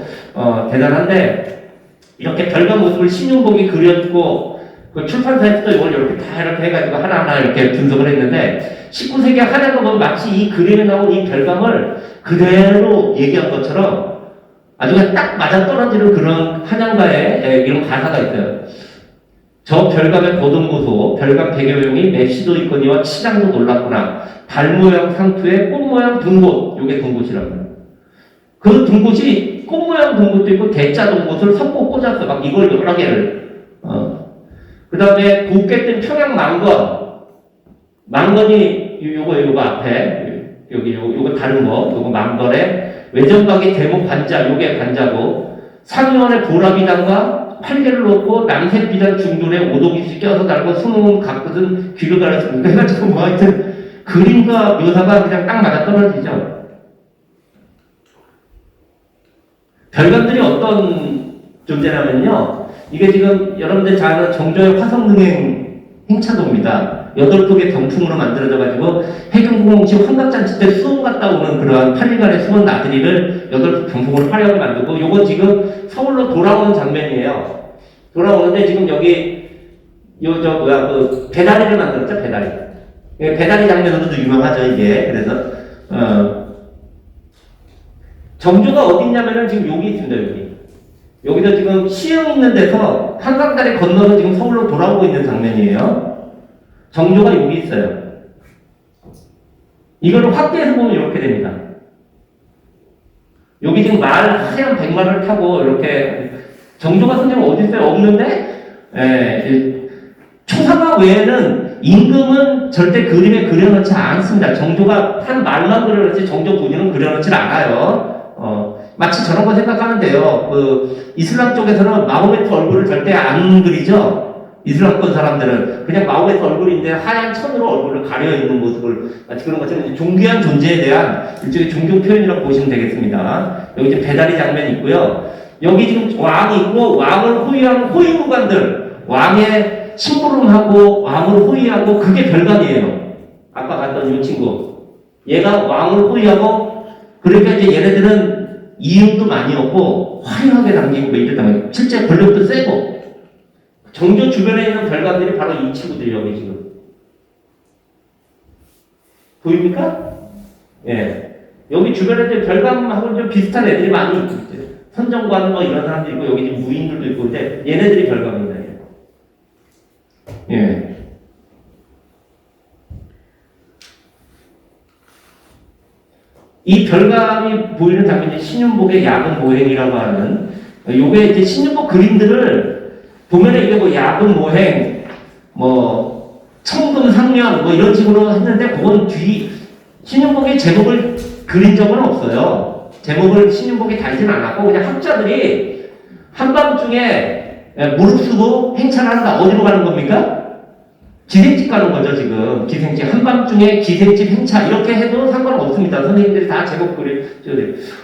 대단한데 이렇게 별감 모습을 신용복이 그렸고 그 출판사에서도 이걸 이렇게 다 이렇게 해가지고 하나하나 이렇게 분석을 했는데 19세기 한양가 보면 마치 이 그림에 나온 이 별감을 그대로 얘기한 것처럼 아주 그냥 딱 맞아떨어지는 그런 한양가에 이런 가사가 있어요. 저 별감의 고등고소, 별감 배경용이 맵시도 있거니와 치장도 놀랐구나. 달 모양 상투에 꽃 모양 둥곳, 요게 둥곳이라고 해요. 그 둥곳이 꽃 모양 둥곳도 있고 대자 둥곳을 섞고 꽂았어. 막 이걸 여러 개를. 그 다음에 곱게 뜬 평양 망건이 요거 앞에 요거 다른 거, 요거 망건에 외전각이 대목 관자, 요게 관자고, 상위원의 보라비단과 팔개를 놓고 남색비단 중돌에 오도깃이 껴서 달고 수능은 가꾸든 귀를 가려서 해가지고 뭐 하여튼 그림과 묘사가 그냥 딱 맞아떨어지죠. 별관들이 어떤 존재라면요, 이게 지금 여러분들 잘 아는 정조의 화성능행 행차도입니다. 8폭의 병풍으로 만들어져가지고 해경공식 환갑잔치 때 수원 갔다 오는 그러한 8일간의 수원 나들이를 8폭 병풍으로 화려하게 만들고, 요거 지금 서울로 돌아오는 장면이에요. 돌아오는데 지금 여기 그 배다리를 만들었죠, 배다리. 배다리 장면으로도 유명하죠, 이게. 그래서 정조가 어디 있냐면은 지금 여기 있습니다, 여기. 여기도 지금 시흥 있는 데서 한강다리 건너서 지금 서울로 돌아오고 있는 장면이에요. 정조가 여기 있어요. 이거를 확대해서 보면 이렇게 됩니다. 여기 지금 하얀 백마를 타고 이렇게, 정조가 선생님 어디 있어요? 없는데, 초사가 외에는 임금은 절대 그림에 그려놓지 않습니다. 정조가 한 말만 그려놓지 정조 본인은 그려놓지 않아요. 마치 저런 거 생각하면 돼요. 이슬람 쪽에서는 마호메트 얼굴을 절대 안 그리죠. 이슬람권 사람들은 그냥 마호메트 얼굴인데 하얀 천으로 얼굴을 가려있는 모습을, 마치 그런 것처럼 존귀한 존재에 대한 일종의 존경 표현이라고 보시면 되겠습니다. 여기 지금 배다리 장면이 있고요. 여기 지금 왕이 있고, 왕을 호위하는 호위무관들, 왕의 심부름하고 왕을 호위하고, 그게 별관이에요. 아까 봤던 이 친구, 얘가 왕을 호위하고, 그러니까 이제 얘네들은 이윤도 많이 얻고 화려하게 남기고 뭐 이랬다면 실제 권력도 세고. 정조 주변에 있는 별관들이 바로 이 친구들이에요. 여기 지금 보입니까? 예, 여기 주변에 별관하고 좀 비슷한 애들이 많이 있죠. 선정관 뭐 이런 사람들이 있고, 여기 지금 무인들도 있고, 근데 얘네들이 별관입니다. 예. 이 별감이 보이는 장면이 신윤복의 야근 모행이라고 하는, 요게 이제 신윤복 그림들을 보면은 이게 뭐 야근 모행, 뭐 청금 상련 뭐 이런 식으로 했는데, 그건 신윤복의 제목을 그린 적은 없어요. 제목을 신윤복이 달진 않았고, 그냥 학자들이 한밤중에 무릎 쓰고 행차를 한다. 어디로 가는 겁니까? 기생집 가는 거죠, 지금. 기생집. 한밤중에 기생집 행차. 이렇게 해도 상관없습니다. 선생님들이 다 제목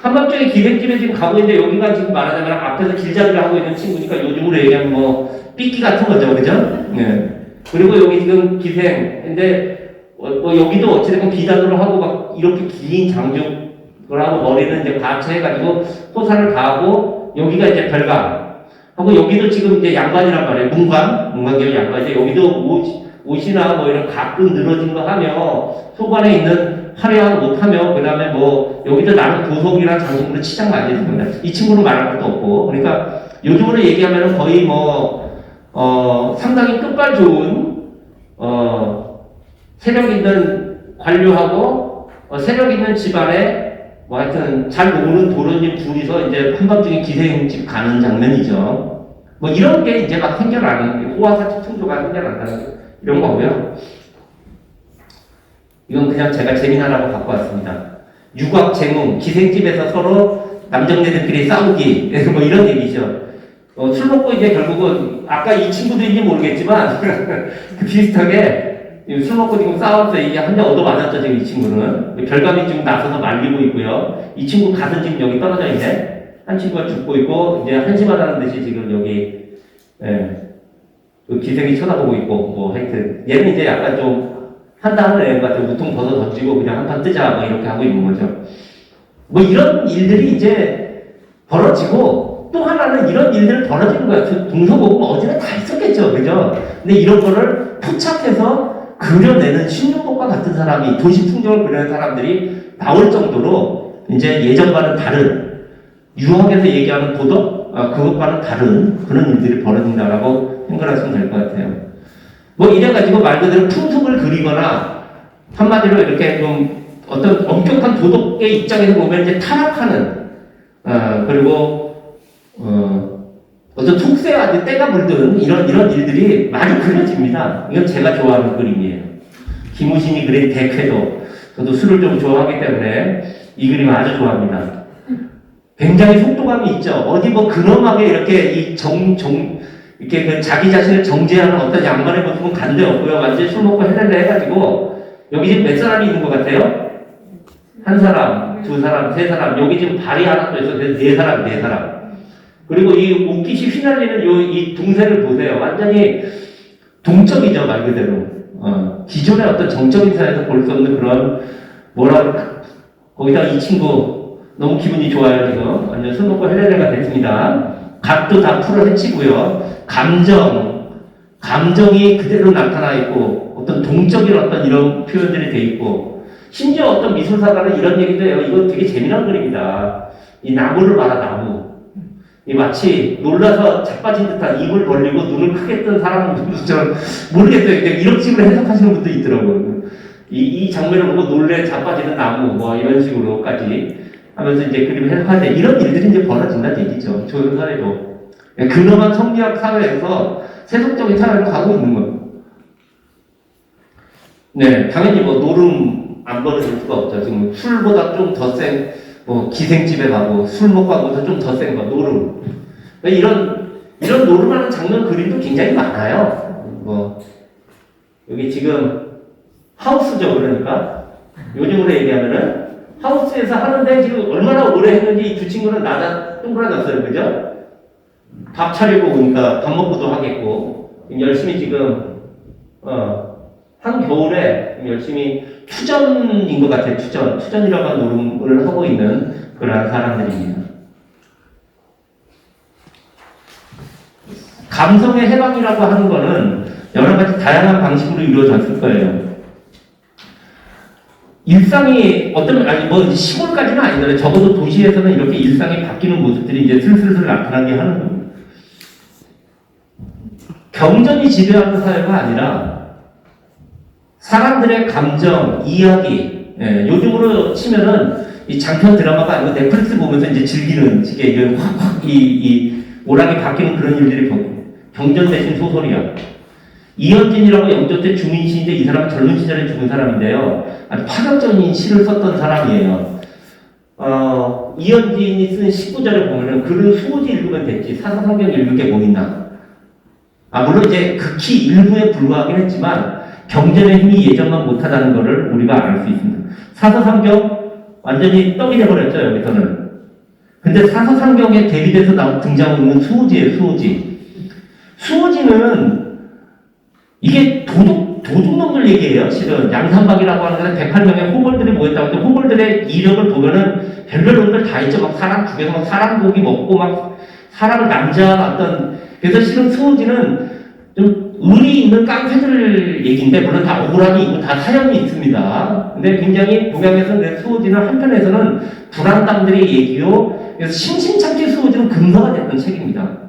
한밤중에 기생집에 지금 가고 있는데, 여기가 지금 말하자면 앞에서 길잡이를 하고 있는 친구니까 요즘으로 얘기하면 뭐, 삐끼 같은 거죠, 그죠? 예. 그리고 여기 지금 기생. 근데, 여기도 어찌됐건 비단으로 하고 막 이렇게 긴 장죽을 하고 머리는 이제 가채해가지고 호사를 가하고, 여기가 이제 별감. 하고 여기도 지금 이제 양반이란 말이에요. 문관계열 양반인데, 여기도 옷이나 뭐 이런 가끔 늘어진 거 하며, 소관에 있는 화려한 옷 하며, 그 다음에 뭐, 여기도 나름 도석이랑 장식으로 치장 많이 했습니다. 이 친구는 말할 것도 없고. 그러니까 요즘으로 얘기하면 거의 뭐, 상당히 끝발 좋은, 세력 있는 관료하고, 세력 있는 집안에 뭐 하여튼 잘 노는 도련님 둘이서 이제 한밤중에 기생집 가는 장면이죠. 뭐 이런 게 이제 막 생겨나는, 호화사적 풍조가 생겨난다는 이런 거고요. 이건 그냥 제가 재미나라고 갖고 왔습니다. 유곽 제문, 기생집에서 서로 남정네들끼리 싸우기, 뭐 이런 얘기죠. 술 먹고 이제 결국은 아까 이 친구들인지 모르겠지만 비슷하게 술 먹고 지금 싸워서 이게 한 대 얻어 맞았죠, 지금 이 친구는. 별감이 지금 나서서 말리고 있고요. 이 친구 가슴 지금 여기 떨어져 있네. 한 친구가 죽고 있고, 이제 한심하다는 듯이 지금 여기, 그 기생이 쳐다보고 있고, 뭐 하여튼. 얘는 이제 약간 좀 한다 하는 애 같은 우통 벗어 던지고 그냥 한판 뜨자, 뭐 이렇게 하고 있는 거죠. 뭐 이런 일들이 이제 벌어지고, 또 하나는 이런 일들이 벌어지는 거야. 동서고금 어디나 다 있었겠죠, 그죠? 근데 이런 거를 포착해서 그려내는 신윤복과 같은 사람이, 도시 풍경을 그려낸 사람들이 나올 정도로 이제 예전과는 다른, 유학에서 얘기하는 도덕, 그것과는 다른 그런 일들이 벌어진다라고 생각하시면 될 것 같아요. 뭐 이래가지고 말 그대로 풍습을 그리거나, 한마디로 이렇게 좀 어떤 엄격한 도덕의 입장에서 보면 이제 타락하는, 그리고 어떤 속세와 때가 물든 이런 일들이 많이 그려집니다. 이건 제가 좋아하는 그림이에요. 김우신이 그린 대쾌도, 저도 술을 좀 좋아하기 때문에 이 그림을 아주 좋아합니다. 굉장히 속도감이 있죠. 어디 뭐 근엄하게 이렇게 이렇게 그 자기 자신을 정죄하는 어떤 양반의 모습은 간데 없고요. 완전히 술 먹고 해달래 해가지고, 여기 지금 몇 사람이 있는 것 같아요? 한 사람, 두 사람, 세 사람. 여기 지금 발이 하나 더 있어. 그래서 네 사람, 네 사람. 그리고 이 옷깃이 휘날리는 이 동세를 보세요. 완전히 동적이죠, 말 그대로. 기존의 어떤 정적인 사회에서 볼 수 없는 그런, 거기다 이 친구, 너무 기분이 좋아요, 지금. 완전 술 먹고 헬레레가 됐습니다. 각도 다 풀어헤치고요. 감정이 그대로 나타나 있고, 어떤 동적인 어떤 이런 표현들이 돼 있고, 심지어 어떤 미술사가는 이런 얘기도 해요. 이거 되게 재미난 그림이다. 이 나무를 봐라, 나무. 이 마치 놀라서 자빠진 듯한 입을 벌리고 눈을 크게 뜬 사람처럼 모르겠어요. 이런 식으로 해석하시는 분도 있더라고요. 이 장면을 보고 놀래 자빠지는 나무 뭐 이런 식으로까지 하면서 이제 그림을 해석하는데 이런 일들이 이제 벌어진다는 얘기죠. 조선 사회도 근엄한 성리학 사회에서 세속적인 사회로 가고 있는 거예요. 네, 당연히 뭐 노름 안 벌어질 수가 없죠. 지금 술보다 좀 더 센 기생집에 가고 술 먹고 하고서 좀 더 센 거, 노름. 이런 노름하는 장면 그림도 굉장히 많아요. 여기 지금 하우스죠, 그러니까. 요즘으로 얘기하면은 하우스에서 하는데 지금 얼마나 오래 했는지 이 두 친구는 동그라졌어요, 그죠? 밥 차리고 오니까 밥 먹고도 하겠고, 열심히 지금, 한겨울에 열심히 투전인 것 같아요. 투전이라고 하는 노름을 하고 있는 그러한 사람들입니다. 감성의 해방이라고 하는 거는 여러 가지 다양한 방식으로 이루어졌을 거예요. 일상이 시골까지는 아니더라도 적어도 도시에서는 이렇게 일상이 바뀌는 모습들이 이제 슬슬 나타나게 하는 겁니다. 경전이 지배하는 사회가 아니라 사람들의 감정, 이야기, 요즘으로 치면은 이 장편 드라마가 아니고 넷플릭스 보면서 이제 즐기는 식의 이런 확 오락이 바뀌는 그런 일들이 경전 대신 소설이야. 이현진이라고 영조때 중인 시인데 이 사람은 젊은 시절에 죽은 사람인데요. 아주 파격적인 시를 썼던 사람이에요. 이현진이 쓴 19절에 보면은 글은 수호지 읽으면 됐지 사사성경 읽을 게 뭐 있나. 물론 이제 극히 일부에 불과하긴 했지만 경전의 힘이 예전만 못하다는 것을 우리가 알 수 있습니다. 사서상경 완전히 떡이 돼버렸죠, 여기서는. 근데 사서상경에 대비돼서 등장하고 있는 수호지예요, 수호지. 수호지는 이게 도둑놈들 얘기예요, 실은. 양산박이라고 하는 것은 108명의 호걸들이 모였다고 했는데 호걸들의 이력을 보면은 별별 놈들 다 있죠. 막 사람 죽여서 막 사람 고기 먹고 막 사람을 남자왔던. 그래서 실은 수호지는 좀 의리 있는 깡패들 얘기인데 물론 다 억울함이 있고 다 사연이 있습니다. 근데 굉장히 동양에서는 수호지는 한편에서는 불안당들의 얘기요. 그래서 심심찮게 수호지는 근거가 됐던 책입니다.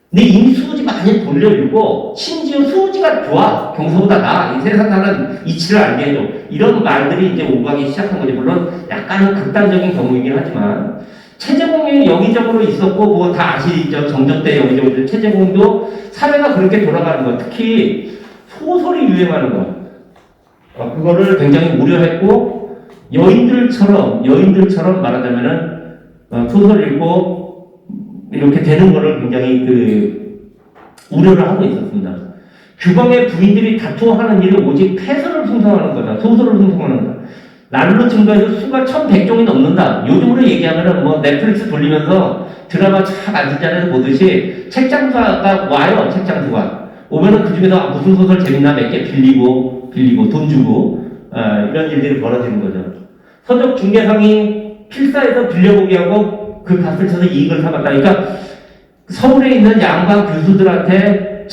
근데 이미 수호지 많이 돌려 읽고 심지어 수호지가 좋아. 경서보다 나아. 이 세상 사는 이치를 알게 해줘. 이런 말들이 이제 오가기 시작한 거지. 물론 약간은 극단적인 경우이긴 하지만 체제공이 여기저기로 있었고 뭐 다 아시죠? 정전 때 여기저기 체제공도 사회가 그렇게 돌아가는 거. 특히 소설이 유행하는 거. 그거를 굉장히 우려했고 여인들처럼 말하자면은 소설 읽고 이렇게 되는 거를 굉장히 우려를 하고 있었습니다. 규범의 부인들이 다투어하는 일이 오직 패선을 풍성하는 거다. 소설을 풍성하는 거다. 날로 증가해서 수가 1100종이 넘는다. 요즘으로 얘기하면은 뭐 넷플릭스 돌리면서 드라마 착 앉은 자리에서 보듯이 책장수가 와요. 책장수가 오면은 그 중에서 무슨 소설 재밌나 몇 개 빌리고 돈 주고 이런 일들이 벌어지는 거죠. 서적 중개상이 필사에서 빌려보기 하고 그 값을 쳐서 이익을 삼았다. 그러니까 서울에 있는 양반 교수들한테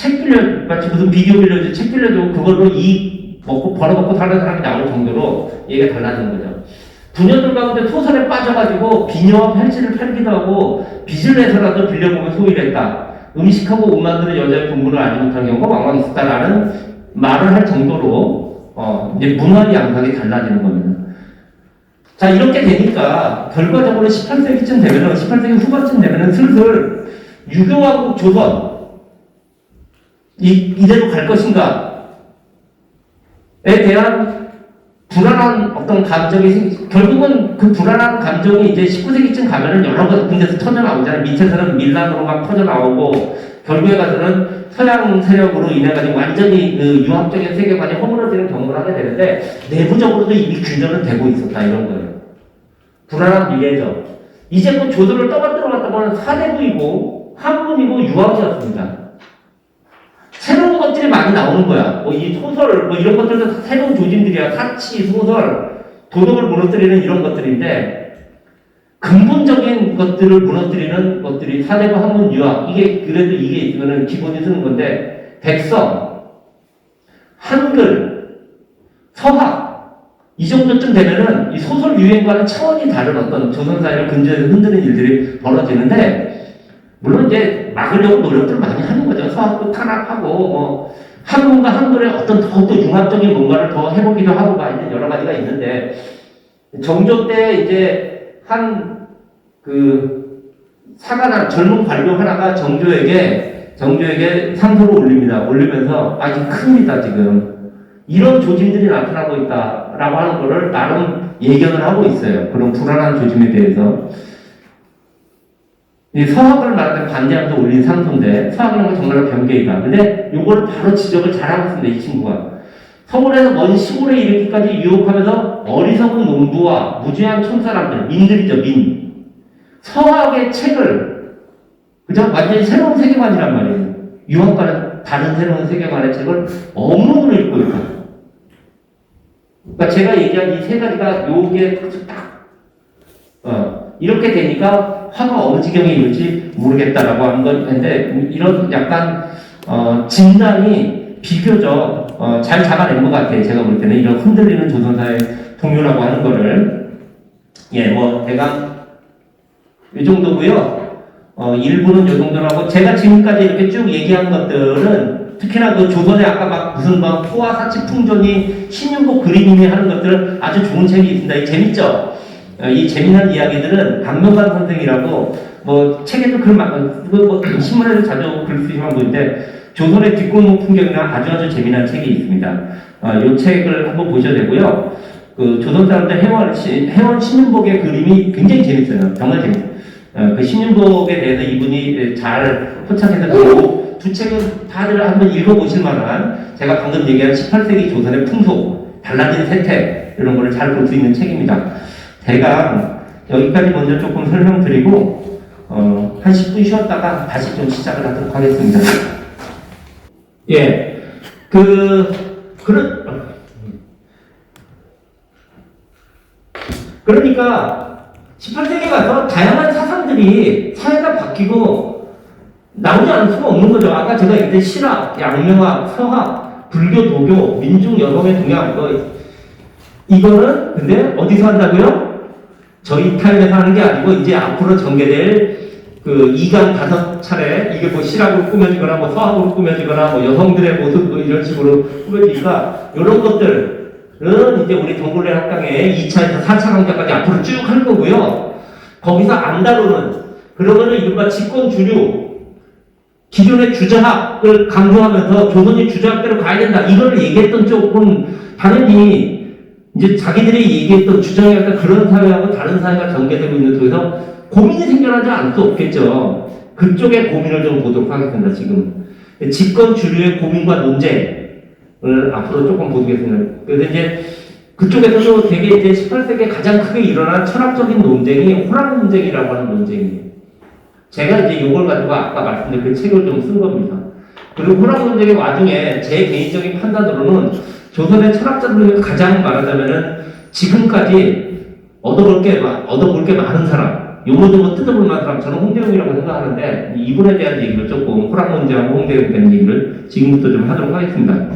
마치 무슨 비디오 빌려주고 책 빌려주고 그걸로 이익 벌어먹고 사는 사람이 나올 정도로 얘기가 달라지는 거죠. 부녀들 가운데 소설에 빠져가지고 비녀와 팔찌를 팔기도 하고 빚을 내서라도 빌려보면 소위를 했다. 음식하고 옷 만드는 여자의 공부를 알지 못하는 경우가 왕왕 있었다라는 말을 할 정도로 이제 문화의 양상이 달라지는 겁니다. 자, 이렇게 되니까 결과적으로 18세기쯤 되면은 18세기 후반쯤 되면은 슬슬 유교왕국 조선 이대로 갈 것인가에 대한 불안한 어떤 감정이 결국은 그 불안한 감정이 이제 19세기쯤 가면은 여러 군데서 터져 나오잖아요. 밑에서는 밀란으로 막 터져 나오고 결국에 가서는 서양 세력으로 인해 가지고 완전히 그 유학적인 세계관이 허물어지는 경험을 하게 되는데 내부적으로도 이미 균전은 되고 있었다 이런 거예요. 불안한 미래죠. 이제 그 조선을 떠받들어 갔다 보면 사대부이고 한문이고 유학이었습니다. 새로운 것들이 많이 나오는 거야. 뭐 이 소설, 뭐 이런 것들도 새로운 조짐들이야. 사치, 소설, 도덕을 무너뜨리는 이런 것들인데, 근본적인 것들을 무너뜨리는 것들이 사대부, 한문, 유학. 그래도 이게 있으면은 기본이 쓰는 건데, 백성, 한글, 서학, 이 정도쯤 되면은 이 소설 유행과는 차원이 다른 어떤 조선사회를 근저에서 흔드는 일들이 벌어지는데, 물론 이제 막으려고 노력들을 많이 하는 거죠. 서학도 탄압하고, 뭐, 한문과 한글의 어떤 더욱더 융합적인 뭔가를 더 해보기도 하고, 이제 여러 가지가 있는데, 정조 때 이제 사관한 젊은 관료 하나가 정조에게 상소를 올립니다. 올리면서, 이게 큰일이다, 지금. 이런 조짐들이 나타나고 있다라고 하는 거를 나름 예견을 하고 있어요. 그런 불안한 조짐에 대해서. 이 서학을 말하는 반대하면서 올린 상소인데 서학이라는 건 정말로 변개이다. 근데 이걸 바로 지적을 잘하고 있습니다. 이 친구가. 서울에서 먼 시골에 이르기까지 유혹하면서 어리석은 농부와 무지한 촌사람들, 민들이죠, 민. 서학의 책을 그저 완전히 새로운 세계관이란 말이에요. 유학과는 다른 새로운 세계관의 책을 업문으로 읽고 있다. 그러니까 제가 얘기한 이 세 가지가 요게 딱 이렇게 되니까 화가 어느 지경에 이를지 모르겠다라고 하는 건데 이런 약간 진단이 비교적 잘 잡아낸 것 같아요. 제가 볼 때는 이런 흔들리는 조선사의 동요라고 하는 거를 대강 이 정도고요. 일부는 이 정도로 하고 제가 지금까지 이렇게 쭉 얘기한 것들은 특히나 그 조선의 아까 막 무슨 포화 사치 풍전이 신윤복 그림이 하는 것들 아주 좋은 책이 있습니다. 이 재밌죠? 이 재미난 이야기들은 박명관 선생이라고 책에도 신문에도 자주 글 쓰시는 분인데 조선의 뒷골목 풍경이나 아주 재미난 책이 있습니다. 이 책을 한번 보셔야 되고요. 그 조선 사람들 해원 신윤복의 그림이 굉장히 재밌어요. 정말 재밌어요. 그 신윤복에 대해서 이분이 잘 포착해서 그리고 두 책은 다들 한번 읽어보실 만한 제가 방금 얘기한 18세기 조선의 풍속, 달라진 세태 이런 거를 잘 볼 수 있는 책입니다. 대강 여기까지 먼저 조금 설명드리고 한 10분 쉬었다가 다시 좀 시작을 하도록 하겠습니다. 그러니까 18세기에 가서 다양한 사상들이 사회가 바뀌고 나오지 않을 수가 없는 거죠. 아까 제가 얘기했던 실학, 양명학, 서학, 불교, 도교, 민중, 여성의 동양 이거는 근데 어디서 한다고요? 저희 타임에서 하는 게 아니고 이제 앞으로 전개될 그 2강 5차례 이게 실학으로 꾸며지거나 서학으로 꾸며지거나 여성들의 모습 이런 식으로 꾸며지니까 이런 것들은 이제 우리 동굴레 학당의 2차에서 4차 강좌까지 앞으로 쭉 할 거고요. 거기서 안 다루는 그러면은 이른바 집권주류 기존의 주자학을 강조하면서 조선이 주자학대로 가야 된다 이걸 얘기했던 쪽은 당연히 이제 자기들이 얘기했던 주장했던 그런 사회하고 다른 사회가 전개되고 있는 속에서 고민이 생겨나지 않을 수 없겠죠. 그쪽의 고민을 좀 보도록 하겠습니다. 지금 집권 주류의 고민과 논쟁을 앞으로 조금 보겠습니다. 그래서 이제 그쪽에서도 되게 이제 18세기에 가장 크게 일어난 철학적인 논쟁이 호락 논쟁이라고 하는 논쟁이에요. 제가 이제 이걸 가지고 아까 말씀드린 그 책을 좀 쓴 겁니다. 그리고 호락 논쟁의 와중에 제 개인적인 판단으로는 조선의 철학자들이 가장 말하자면은 지금까지 얻어볼 게 많은 사람, 요거저거 뜯어볼 만한 사람, 저는 홍대웅이라고 생각하는데 이분에 대한 얘기를 조금 호락 논쟁하고 홍대웅에 대한 얘기를 지금부터 좀 하도록 하겠습니다.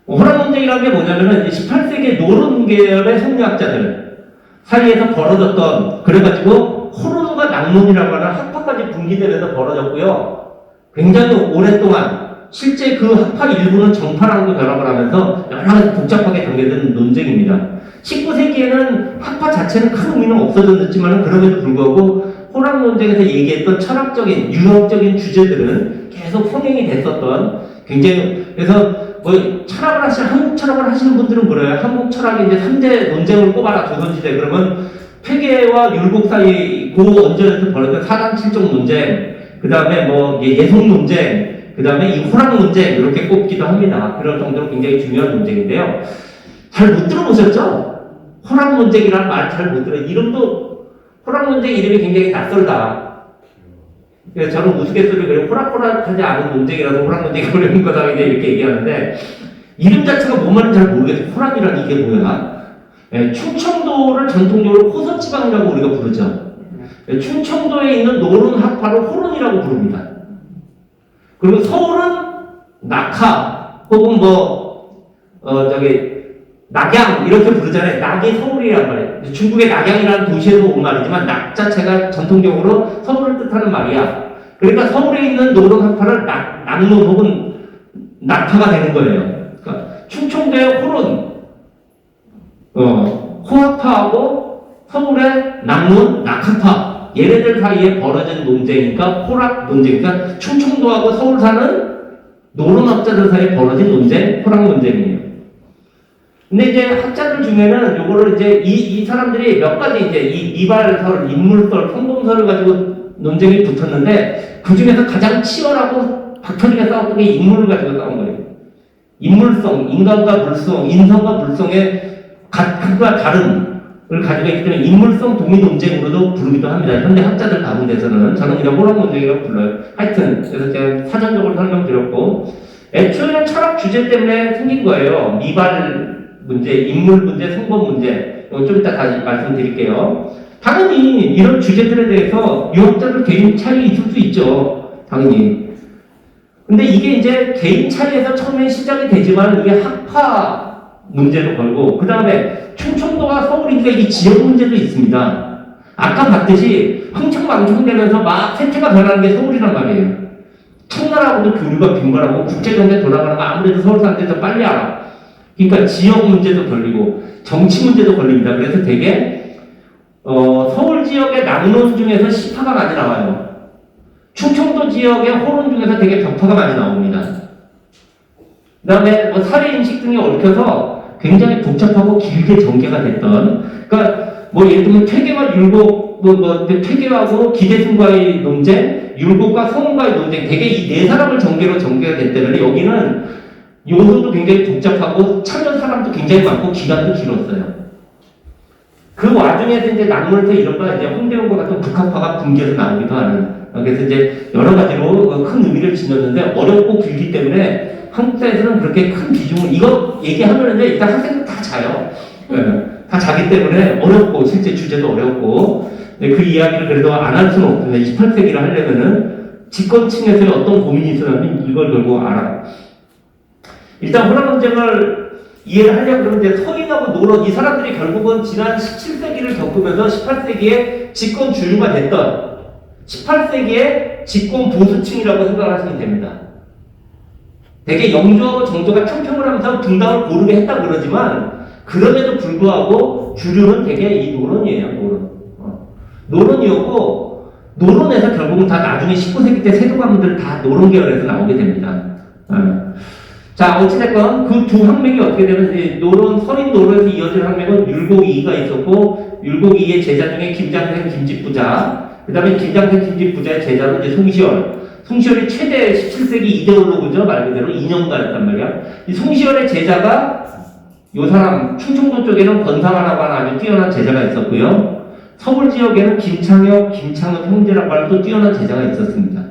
호락 논쟁이라는 게 뭐냐면은 18세기 노론계열의 성리학자들 사이에서 벌어졌던 그래가지고 호론과 낭론이라고 하는 학파까지 분기되면서 벌어졌고요. 굉장히 오랫동안 실제 그 학파 일부는 정파랑도 결합을 하면서 여러 가지 복잡하게 전개된 논쟁입니다. 19세기에는 학파 자체는 큰 의미는 없어졌지만 그럼에도 불구하고 호락 논쟁에서 얘기했던 철학적인, 유학적인 주제들은 계속 성행이 됐었던 굉장히 그래서 뭐 철학을 한국 철학을 하시는 분들은 그래요. 한국 철학이 이제 3대 논쟁을 꼽아라 조선시대 그러면 폐계와 율곡 사이 고 언저리에서 벌어진 사람 칠종 논쟁, 그 다음에 뭐 예속 논쟁, 그 다음에 이 호랑 논쟁 이렇게 꼽기도 합니다. 그럴 정도로 굉장히 중요한 논쟁인데요. 잘 못 들어보셨죠? 호랑 논쟁이라는 말 잘 못 들어요. 이름도 호랑 논쟁 이름이 굉장히 낯설다. 그래서 저는 우스갯소리로 호락호락하지 않은 논쟁이라서 호랑 논쟁이 어려운 거다 이렇게 얘기하는데 이름 자체가 뭔 말인지 잘 모르겠어요. 호랑이라는 이게 뭐야? 예, 충청도를 전통적으로 호서지방이라고 우리가 부르죠. 예, 충청도에 있는 노론 학파를 호론이라고 부릅니다. 그리고 서울은 낙하 혹은 낙양 이렇게 부르잖아요. 낙이 서울이란 말이에요. 중국의 낙양이라는 도시에서 온 말이지만 낙 자체가 전통적으로 서울을 뜻하는 말이야. 그러니까 서울에 있는 노론 학파를 낙론 혹은 낙파가 되는 거예요. 그러니까 충청도의 호론 호학파하고 서울의 낙론, 낙학파 얘네들 사이에 벌어진 논쟁이니까 호락 논쟁이니까 충청도하고 서울 사는 노론학자들 사이에 벌어진 논쟁, 호락 논쟁이에요. 근데 이제 학자들 중에는 요거를 이제 이 사람들이 몇 가지 이제 이발설, 인물설, 성범설을 가지고 논쟁이 붙었는데 그 중에서 가장 치열하고 박터지게 싸웠던 게 인물을 가지고 싸운 거예요. 인물성, 인간과 물성, 인성과 물성의 각과 다름을 가지고 있기 때문에 인물성 동의 논쟁으로도 부르기도 합니다. 현대 학자들 가운데서는 저는 그냥 호락 논쟁이라고 불러요. 하여튼 그래서 제가 사전적으로 설명드렸고 애초에는 철학 주제 때문에 생긴 거예요. 미발 문제, 인물 문제, 성범 문제. 이거 좀 이따 다시 말씀드릴게요. 당연히 이런 주제들에 대해서 유학자들 개인 차이 있을 수 있죠. 당연히. 근데 이게 이제 개인 차이에서 처음에 시작이 되지만 이게 학파 문제로 걸고 그 다음에 충청도와 서울이니까 이 지역 문제도 있습니다. 아까 봤듯이 흥청망청되면서 막 세태가 변하는 게 서울이란 말이에요. 청나라하고도 교류가 빈번하고 국제경제 돌아가는 거 아무래도 서울 사람들이 더 빨리 알아. 그러니까 지역 문제도 걸리고 정치 문제도 걸립니다. 그래서 되게 서울 지역의 낙론 중에서 시파가 많이 나와요. 충청도 지역의 호론 중에서 되게 격파가 많이 나옵니다. 그 다음에 뭐 살해인식 등이 얽혀서 굉장히 복잡하고 길게 전개가 됐던, 그러니까 뭐 예를 들면 퇴계와 율곡, 퇴계하고 기대승과의 논쟁, 율곡과 성운과의 논쟁, 되게 이 네 사람을 전개가 됐다면 여기는 요소도 굉장히 복잡하고 참여 사람도 굉장히 많고 기간도 길었어요. 그 와중에서 이제 낙물에서 이른바 이제 홍대원과 같은 북학파가 붕괴해서 나오기도 하는. 그래서 이제 여러 가지로 큰 의미를 지녔는데 어렵고 길기 때문에 한국사에서는 그렇게 큰 비중을 이거 얘기하면 이제 일단 학생들 다 자요. 다 자기 때문에 어렵고 실제 주제도 어렵고 그 이야기를 그래도 안 할 수는 없는데 28세기를 하려면은 집권층에서의 어떤 고민이 있으면 이걸 결국 알아. 일단 호락 논쟁을 이해를 하려고 그러면 이제 서인하고 노론 이 사람들이 결국은 지난 17세기를 겪으면서 18세기에 집권 주류가 됐던 18세기의 집권 보수층이라고 생각하시면 됩니다. 되게 영조하고 정조가 평평을 하면서 분당을 고르게 했다 그러지만 그럼에도 불구하고 주류는 되게 이 노론이에요. 노론이었고 노론에서 결국은 다 나중에 19세기 때 세도가문들 다 노론 계열에서 나오게 됩니다. 자, 어찌됐건 그 두 학맥이 어떻게 되면 노론, 서린 노론에서 이어진 학맥은 율곡이가 있었고 율곡이의 제자 중에 김장생 김집부자, 그 다음에 김장생 김집부자의 제자로 이제 송시열이 최대 17세기 이데올로그죠. 말 그대로 인형가였단 말이야. 이 송시열의 제자가 요 사람 충청도 쪽에는 권상하라고 하는 아주 뛰어난 제자가 있었고요. 서울 지역에는 김창엽 형제라고 하는 또 뛰어난 제자가 있었습니다.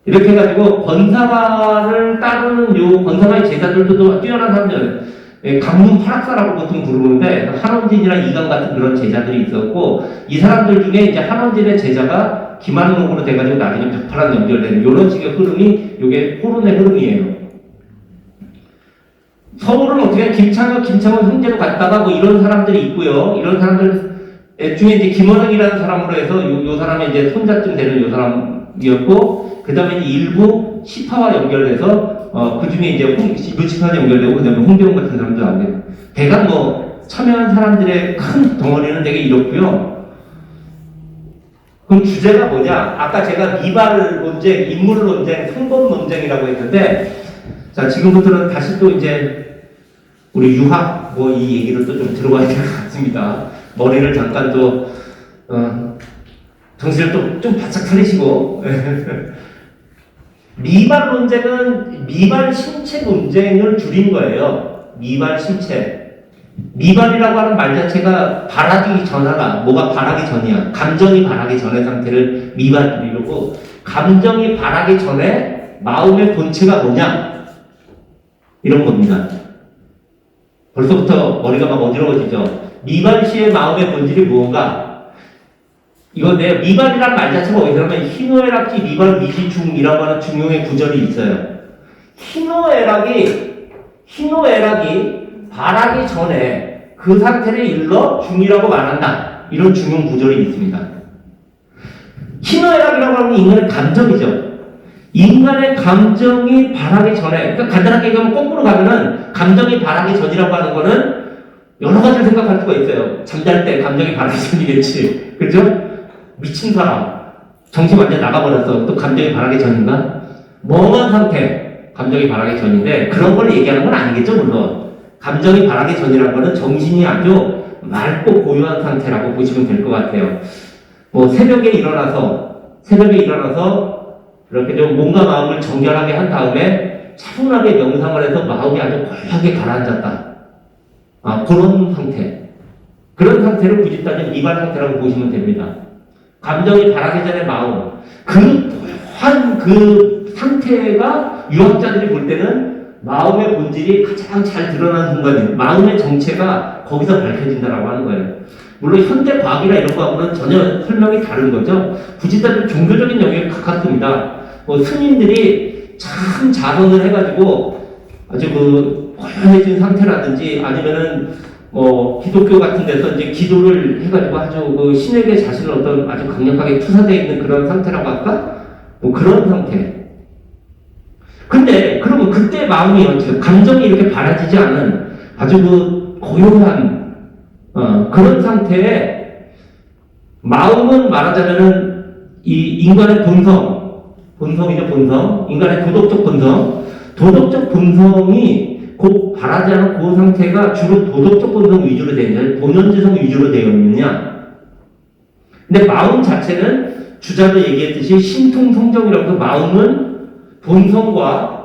이렇게 해가지고 권사화를 따르는 요 권사화의 제자들도 뛰어난 사람들, 강문 파락사라고 보통 부르는데 한원진이랑 이강 같은 그런 제자들이 있었고 이 사람들 중에 이제 한원진의 제자가 김한록으로 돼가지고 나중에 벽파랑 연결되는 이런 식의 흐름이 요게 호론의 흐름이에요. 서울은 어떻게 김창원 형제로 갔다가 뭐 이런 사람들이 있고요. 이런 사람들 중에 이제 김원흥이라는 사람으로 해서 요 사람의 이제 손자쯤 되는 요 사람이었고 그 다음에 일부 시파와 연결돼서 그 중에 이제 루치파와 연결되고 그 다음에 홍대원 같은 사람도 나오게 돼요. 대강 뭐 참여한 사람들의 큰 덩어리는 되게 이렇고요. 그럼 주제가 뭐냐? 아까 제가 미발 논쟁, 인물 논쟁, 성범 논쟁이라고 했는데 자, 지금부터는 다시 또 이제 우리 유학 뭐 이 얘기를 또 좀 들어봐야 될 것 같습니다. 머리를 잠깐 또 정신을 또 좀 바짝 차리시고 미발 논쟁은 미발 신체 논쟁을 줄인 거예요. 미발 신체. 미발이라고 하는 말 자체가 발하기 전하다. 뭐가 발하기 전이야. 감정이 발하기 전의 상태를 미발이라고. 감정이 발하기 전에 마음의 본체가 뭐냐? 이런 겁니다. 벌써부터 머리가 막 어지러워지죠. 미발 시의 마음의 본질이 무언가? 이건데요. 미발이란 말 자체가 어디서 하면 희노애락지 미발 위지중이라고 하는 중용의 구절이 있어요. 희노애락이 발하기 전에 그 상태를 일러 중이라고 말한다. 이런 중용 구절이 있습니다. 희노애락이라고 하는 인간의 감정이죠. 인간의 감정이 발하기 전에, 그러니까 간단하게 얘기하면 거꾸로 가면은 감정이 발하기 전이라고 하는 거는 여러 가지를 생각할 수가 있어요. 잠잘 때 감정이 발하기 전이겠지. 그죠? 미친 사람. 정신 완전 나가버렸어. 또 감정이 발하기 전인가? 멍한 상태. 감정이 발하기 전인데 그런 걸 얘기하는 건 아니겠죠, 물론. 감정이 발하기 전이라는 거는 정신이 아주 맑고 고요한 상태라고 보시면 될 것 같아요. 뭐 새벽에 일어나서 이렇게 좀 몸과 마음을 정결하게 한 다음에 차분하게 명상을 해서 마음이 아주 고요하게 가라앉았다. 그런 상태. 그런 상태를 굳이 따지면 미발 상태라고 보시면 됩니다. 감정이 발하기 전의 마음. 고요한 그 상태가 유학자들이 볼 때는 마음의 본질이 가장 잘 드러나는 순간이에요. 마음의 정체가 거기서 밝혀진다라고 하는 거예요. 물론 현대 과학이나 이런 거하고는 전혀 설명이 다른 거죠. 굳이 따지면 종교적인 영역에 가깝습니다. 스님들이 참 자선을 해가지고 아주 고요해진 상태라든지 아니면은 기독교 같은 데서 이제 기도를 해가지고 아주 신에게 자신을 어떤 아주 강력하게 투사되어 있는 그런 상태라고 할까? 그런 상태. 근데 그러면 그때 마음이 감정이 이렇게 발아지지 않은 아주 고요한 그런 상태에 마음은 말하자면은 이 인간의 본성이죠, 본성. 인간의 도덕적 본성이 곧 발하지 않은 그 상태가 주로 도덕적 본성 위주로 되어 있냐, 본연지성 위주로 되어 있느냐. 근데 마음 자체는 주자도 얘기했듯이 신통성정이라고 해서 마음은 본성과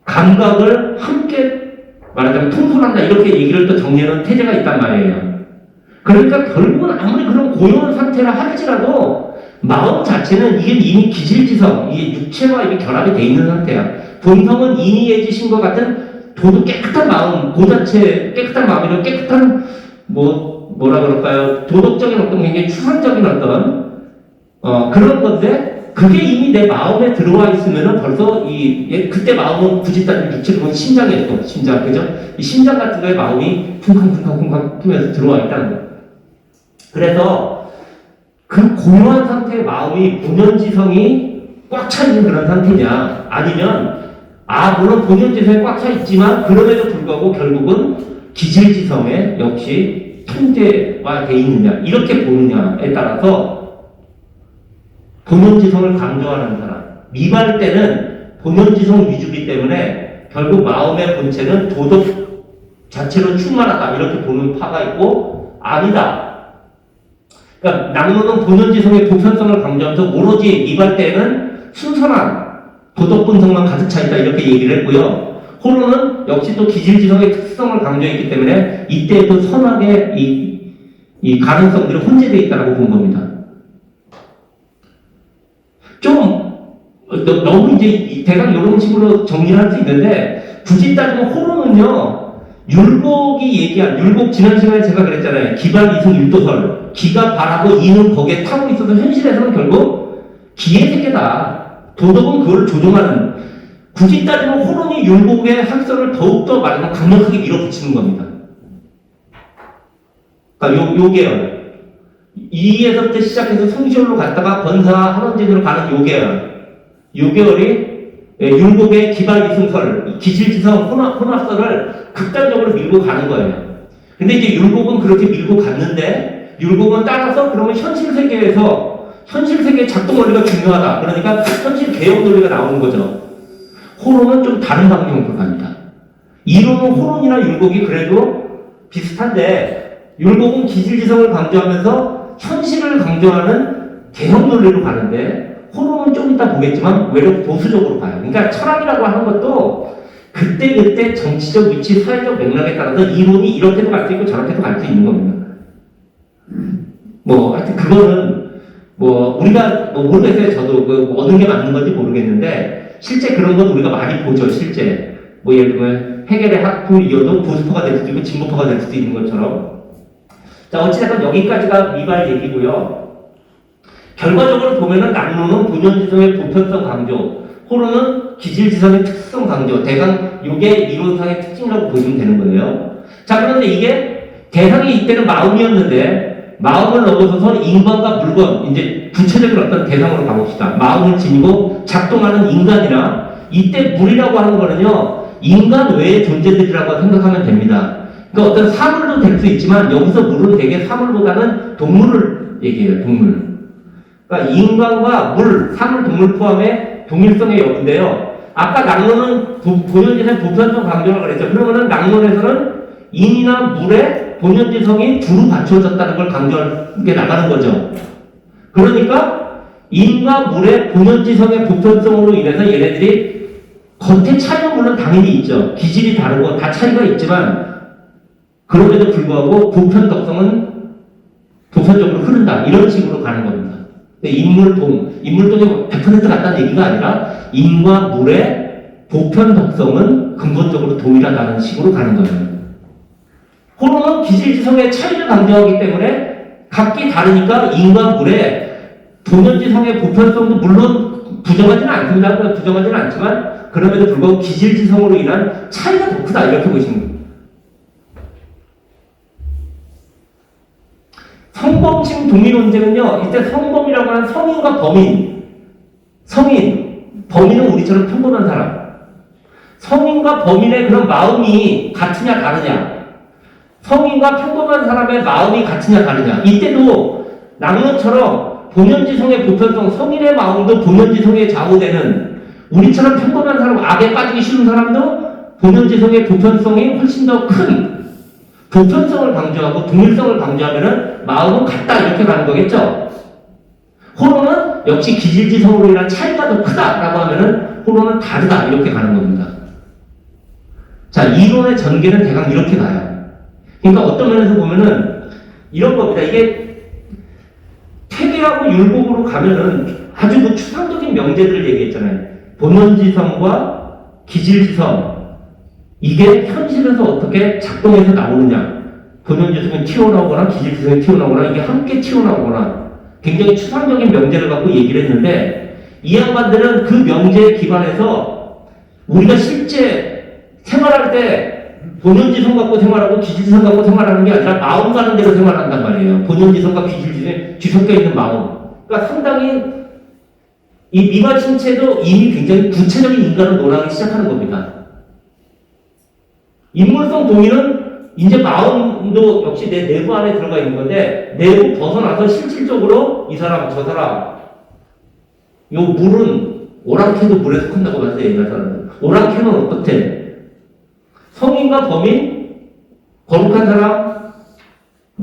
감각을 함께 말하자면 통솔한다. 이렇게 얘기를 또 정리하는 태제가 있단 말이에요. 그러니까 결국은 아무리 그런 고요한 상태라 할지라도 마음 자체는 이게 이미 기질지성, 이게 육체와 이게 결합이 돼 있는 상태야. 본성은 인이해지신 것 같은 깨끗한 마음, 그 자체 깨끗한 마음이고 깨끗한 뭐라 그럴까요? 도덕적인 어떤 굉장히 추상적인 어떤 그런 건데 그게 이미 내 마음에 들어와 있으면은 벌써 그때 마음은 굳이 따지면 육체를 보면 심장이었고 심장 그죠? 이 심장 같은 거에 마음이 쿵쾅쿵쾅쿵쾅 뛰면서 들어와 있다는 거예요. 그래서 그 고요한 상태의 마음이 본연지성이 꽉 차 있는 그런 상태냐 아니면 물론 본연지성이 꽉 차 있지만 그럼에도 불구하고 결국은 기질지성에 역시 통제가 돼 있느냐 이렇게 보느냐에 따라서 본연지성을 강조하는 사람 미발 때는 본연지성 위주이기 때문에 결국 마음의 본체는 도덕 자체로 충만하다 이렇게 보는 파가 있고 아니다. 그러니까 낙론은 본연지성의 보편성을 강조하면서 오로지 미발 때는 순선한 도덕 본성만 가득 차 있다 이렇게 얘기를 했고요. 호로는 역시 또 기질지성의 특성을 강조했기 때문에 이때도 선하게 이 가능성들이 혼재되어 있다고 본 겁니다. 너무 이제 대강 이런 식으로 정리를 할 수 있는데 굳이 따지면 호로는요 율곡 지난 시간에 제가 그랬잖아요. 기발 이승 율도설 기가 발하고 이는 거기에 타고 있어서 현실에서는 결국 기의 세계다. 도덕은 그걸 조종하는 굳이 따지면 호론이 율곡의 학설을 더욱더 말하면 강력하게 밀어붙이는 겁니다. 그러니까 요 계열 이에서부터 시작해서 성시열로 갔다가 번사 한원진으로 가는 요 계열이 율곡의 기발 이승설 기질지성 혼합설을 극단적으로 밀고 가는 거예요. 근데 이제 율곡은 그렇게 밀고 갔는데 율곡은 따라서 그러면 현실 세계의 작동 원리가 중요하다. 그러니까 현실 개혁 논리가 나오는 거죠. 호론은 좀 다른 방향으로 갑니다. 이론은 호론이나 율곡이 그래도 비슷한데 율곡은 기질지성을 강조하면서 현실을 강조하는 개혁 논리로 가는데 호론은 좀 이따 보겠지만 외려 보수적으로 가요. 그러니까 철학이라고 하는 것도 그때그때 정치적 위치, 사회적 맥락에 따라서 이론이 이렇게도 갈 수 있고 저렇게도 갈 수 있는 겁니다. 하여튼 그거는 우리가 모르겠어요. 저도 어느 게 맞는 건지 모르겠는데 실제 그런 건 우리가 많이 보죠. 실제 예를 들면 해겔의 학풍이어도 보수파가 될 수도 있고 진보파가 될 수도 있는 것처럼. 자, 어찌됐건 여기까지가 미발 얘기고요. 결과적으로 보면은 낙론은 본연지성의 보편성 강조, 호론은 기질지성의 특성 강조, 대강 요게 이론상의 특징이라고 보시면 되는 거예요. 자, 그런데 이게 대상이 이때는 마음이었는데 마음을 넘어서서 인간과 물건, 이제 구체적인 어떤 대상으로 가봅시다. 마음을 지니고 작동하는 인간이나 이때 물이라고 하는 거는요, 인간 외의 존재들이라고 생각하면 됩니다. 그러니까 어떤 사물도 될 수 있지만 여기서 물은 되게 사물보다는 동물을 얘기해요. 동물. 그러니까 인간과 물, 사물, 동물 포함의 동일성의 여부인데요. 아까 낙론은 본연지성의 보편성 강조라고 그랬죠. 그러면은 낙론에서는 인이나 물의 본연지성이 두루 갖추어졌다는 걸 강조하게 나가는 거죠. 그러니까 인과 물의 본연지성의 보편성으로 인해서 얘네들이 겉에 차이는 물론 당연히 있죠. 기질이 다르고 다 차이가 있지만 그럼에도 불구하고 보편덕성은 보편적으로 흐른다. 이런 식으로 가는 겁니다. 인물동이 100% 같다는 얘기가 아니라 인과 물의 보편덕성은 근본적으로 동일하다는 식으로 가는 거예요. 호론은 기질지성의 차이를 강조하기 때문에 각기 다르니까 인과 물의 본연지성의 보편성도 물론 부정하지는 않습니다. 부정하지는 않지만 그럼에도 불구하고 기질지성으로 인한 차이가 더 크다 이렇게 보시는 겁니다. 성범심 동의 논쟁은요, 이때 성범이라고 하는 성인과 범인, 범인은 우리처럼 평범한 사람, 성인과 범인의 그런 마음이 같으냐 다르냐, 성인과 평범한 사람의 마음이 같으냐 다르냐, 이때도 낙론처럼 본연지성의 보편성, 성인의 마음도 본연지성에 좌우되는 우리처럼 평범한 사람, 악에 빠지기 쉬운 사람도 본연지성의 보편성이 훨씬 더 큰 보편성을 강조하고 동일성을 강조하면은 마음은 같다 이렇게 가는 거겠죠. 호론은 역시 기질지성으로 인한 차이가 더 크다라고 하면은 호론은 다르다 이렇게 가는 겁니다. 자, 이론의 전개는 대강 이렇게 가요. 그러니까 어떤 면에서 보면은 이런 겁니다. 이게 퇴계하고 율곡으로 가면은 아주 추상적인 명제들을 얘기했잖아요. 본연지성과 기질지성, 이게 현실에서 어떻게 작동해서 나오느냐, 본연지성이 튀어나오거나 기질지성이 튀어나오거나 이게 함께 튀어나오거나 굉장히 추상적인 명제를 갖고 얘기를 했는데 이 양반들은 그 명제에 기반해서 우리가 실제 생활할 때 본연지성 갖고 생활하고 기질지성 갖고 생활하는 게 아니라 마음 가는 대로 생활한단 말이에요. 본연지성과 기질지성이 뒤섞여 있는 마음. 그러니까 상당히 이 미발 신체도 이미 굉장히 구체적인 인간을 논하기 시작하는 겁니다. 인물성 동의는 이제 마음도 역시 내 내부 안에 들어가 있는 건데 내부 벗어나서 실질적으로 이 사람 저 사람 요 물은 오랑캐도 물에서 큰다고 봤어요. 옛날 사람들. 오랑캐는 어떻대? 성인과 범인, 거룩한 사람,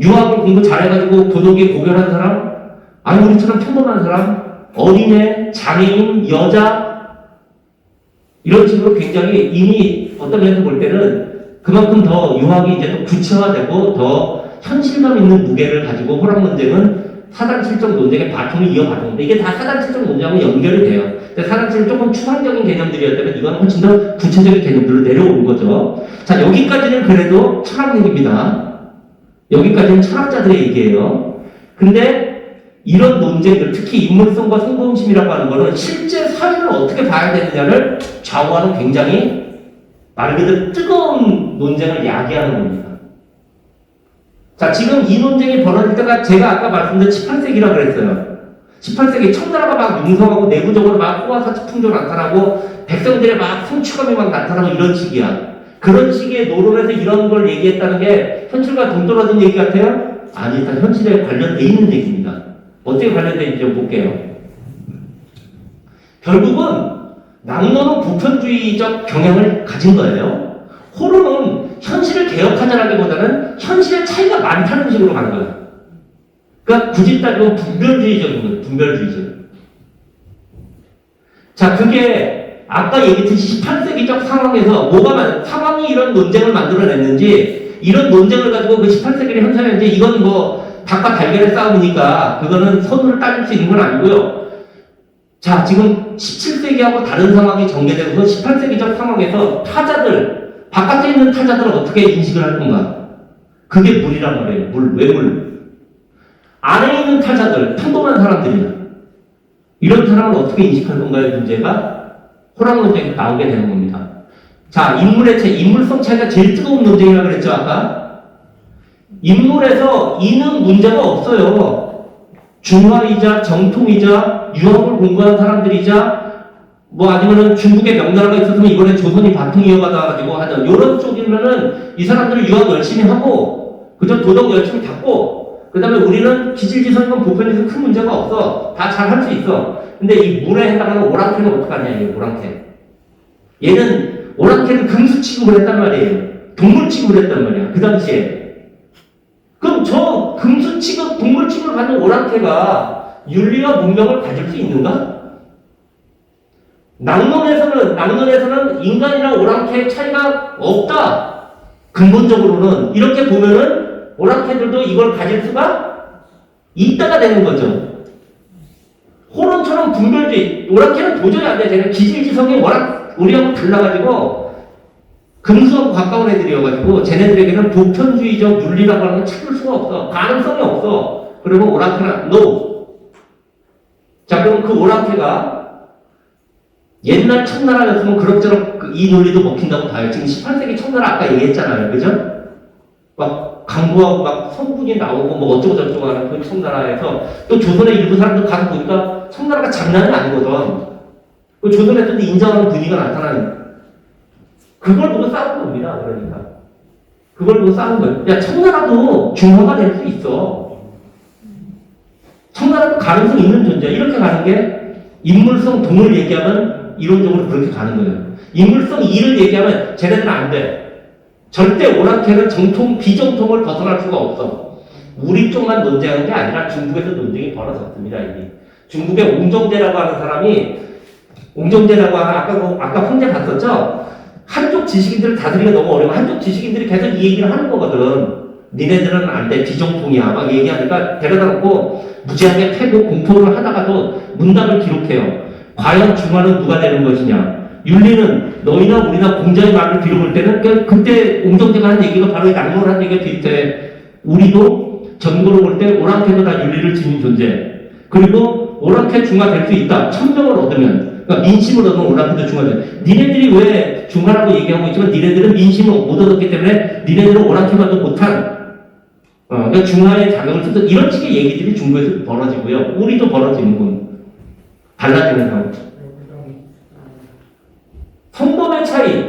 유학을 공부 잘해가지고 도덕에 고결한 사람, 아니 우리처럼 평범한 사람, 어린애, 장애인, 여자 이런 식으로 굉장히 이미 어떤 면에서 볼 때는 그만큼 더 유학이 이제 또 구체화되고 더 현실감 있는 무게를 가지고 호락 논쟁은 사단칠적 논쟁의 바통을 이어가는데 이게 다 사단칠적 논쟁하고 연결이 돼요. 근데 사단칠은 조금 추상적인 개념들이었다면 이건 훨씬 더 구체적인 개념들로 내려오는 거죠. 자, 여기까지는 그래도 철학 얘기입니다. 여기까지는 철학자들의 얘기예요. 근데 이런 논쟁들, 특히 인물성과 성범심이라고 하는 거는 실제 사회를 어떻게 봐야 되느냐를 좌우하는 굉장히 말 그대로 뜨거운 논쟁을 야기하는 겁니다. 자, 지금 이 논쟁이 벌어질 때가 제가 아까 말씀드린 18세기라고 그랬어요. 18세기 청나라가 막 융성하고 내부적으로 막 호화사치풍조 나타나고 백성들의 막 성취감이 막 나타나고 이런 시기야. 그런 시기에 노론에서 이런 걸 얘기했다는 게 현실과 동떨어진 얘기 같아요? 아니, 일단 현실에 관련돼 있는 얘기입니다. 어떻게 관련돼 있는지 좀 볼게요. 결국은 낙노는 보편주의적 경향을 가진 거예요. 호로는 현실을 개혁하자라기보다는 현실의 차이가 많다는 식으로 가는 거예요. 그러니까 굳이 따지면 분별주의적인 거예요. 분별주의적. 자, 그게 아까 얘기했듯이 18세기적 상황에서 상황이 이런 논쟁을 만들어냈는지, 이런 논쟁을 가지고 그 18세기를 현상했는지, 이건 뭐 닭과 달걀의 싸움이니까 그거는 선으로 따질 수 있는 건 아니고요. 자, 지금 17세기하고 다른 상황이 전개되고 18세기적 상황에서 타자들, 바깥에 있는 타자들을 어떻게 인식을 할 건가? 그게 물이란 말이에요. 왜 물? 안에 있는 타자들, 평범한 사람들이야. 이런 사람을 어떻게 인식할 건가의 문제가 호락 논쟁에서 나오게 되는 겁니다. 자, 인물성 차이가 제일 뜨거운 논쟁이라고 그랬죠, 아까? 인물에서 이는 문제가 없어요. 중화이자 정통이자 유학을 공부한 사람들이자 뭐 아니면은 중국의 명나라가 있었으면 이번에 조선이 바통 이어가가지고 하던 이런 쪽이면은 이 사람들은 유학 열심히 하고 그저 도덕 열심히 닦고 그 다음에 우리는 기질지성이건 보편지성 큰 문제가 없어. 다 잘 할 수 있어. 근데 이 물에 해당하는 오랑캐는 어떡하냐, 이 오랑캐. 얘는 오랑캐는 금수 취급을 했단 말이에요. 동물 취급을 했단 말이야. 그 당시에. 그럼 저 금수 취급, 동물 취급을 받는 오랑캐가 윤리와 문명을 가질 수 있는가? 낙론에서는 인간이랑 오랑캐의 차이가 없다. 근본적으로는. 이렇게 보면은 오랑캐들도 이걸 가질 수가 있다가 되는 거죠. 호론처럼 분별주의, 오랑캐는 도저히 안 돼. 쟤는 기질지성이 워낙 우리하고 달라가지고 금수하고 가까운 애들이어가지고 쟤네들에게는 보편주의적 윤리라고 하는 건 찾을 수가 없어. 가능성이 없어. 그러면 오랑캐는 NO. 자, 그럼 그 오랑캐가 옛날 청나라였으면 그럭저럭 이 논리도 먹힌다고 봐요. 지금 18세기 청나라 아까 얘기했잖아요. 그죠? 막 강부하고 막 성군이 나오고 뭐 어쩌고 저쩌고 하는 그 청나라에서 또 조선의 일부 사람들 가서 보니까 청나라가 장난이 아니거든. 그 조선에서도 인정하는 분위기가 나타나는 그걸 보고 싸운 겁니다. 그러니까. 그걸 보고 싸운 거예요. 야, 청나라도 중화가 될 수 있어. 청나라도 가능성 있는 존재야. 이렇게 가는 게 인물성 동을 얘기하면 이론적으로 그렇게 가는 거예요. 인물성 2를 얘기하면 쟤네들은 안 돼. 절대 오랑캐는 정통, 비정통을 벗어날 수가 없어. 우리 쪽만 논쟁한 게 아니라 중국에서 논쟁이 벌어졌습니다. 이게. 중국의 옹정제라고 하는 사람이, 옹정제라고 하는, 아까 황제 봤었죠? 한쪽 지식인들을 다스리기가 너무 어려워. 한쪽 지식인들이 계속 이 얘기를 하는 거거든. 니네들은 안 돼. 비정통이야. 막 얘기하니까 데려다 놓고 무지하게 패고 공포를 하다가도 문답을 기록해요. 과연 중화는 누가 되는 것이냐? 윤리는 너희나 우리나 공자의 말을 빌어볼 때는 그때 옹정제가 한 얘기가 바로 낙론을 한 얘기가 비슷해. 우리도 전거로 볼 때 오랑캐도 다 윤리를 지닌 존재. 그리고 오랑캐 중화 될 수 있다. 천명을 얻으면. 그러니까 민심을 얻으면 오랑캐도 중화돼. 니네들이 왜 중화라고 얘기하고 있지만 니네들은 민심을 못 얻었기 때문에 니네들은 오랑캐만도 못한 그러니까 중화의 작용을 쓰던 이런 식의 얘기들이 중국에서 벌어지고요. 우리도 벌어지는 건 달라지는 상황. 성범의 차이,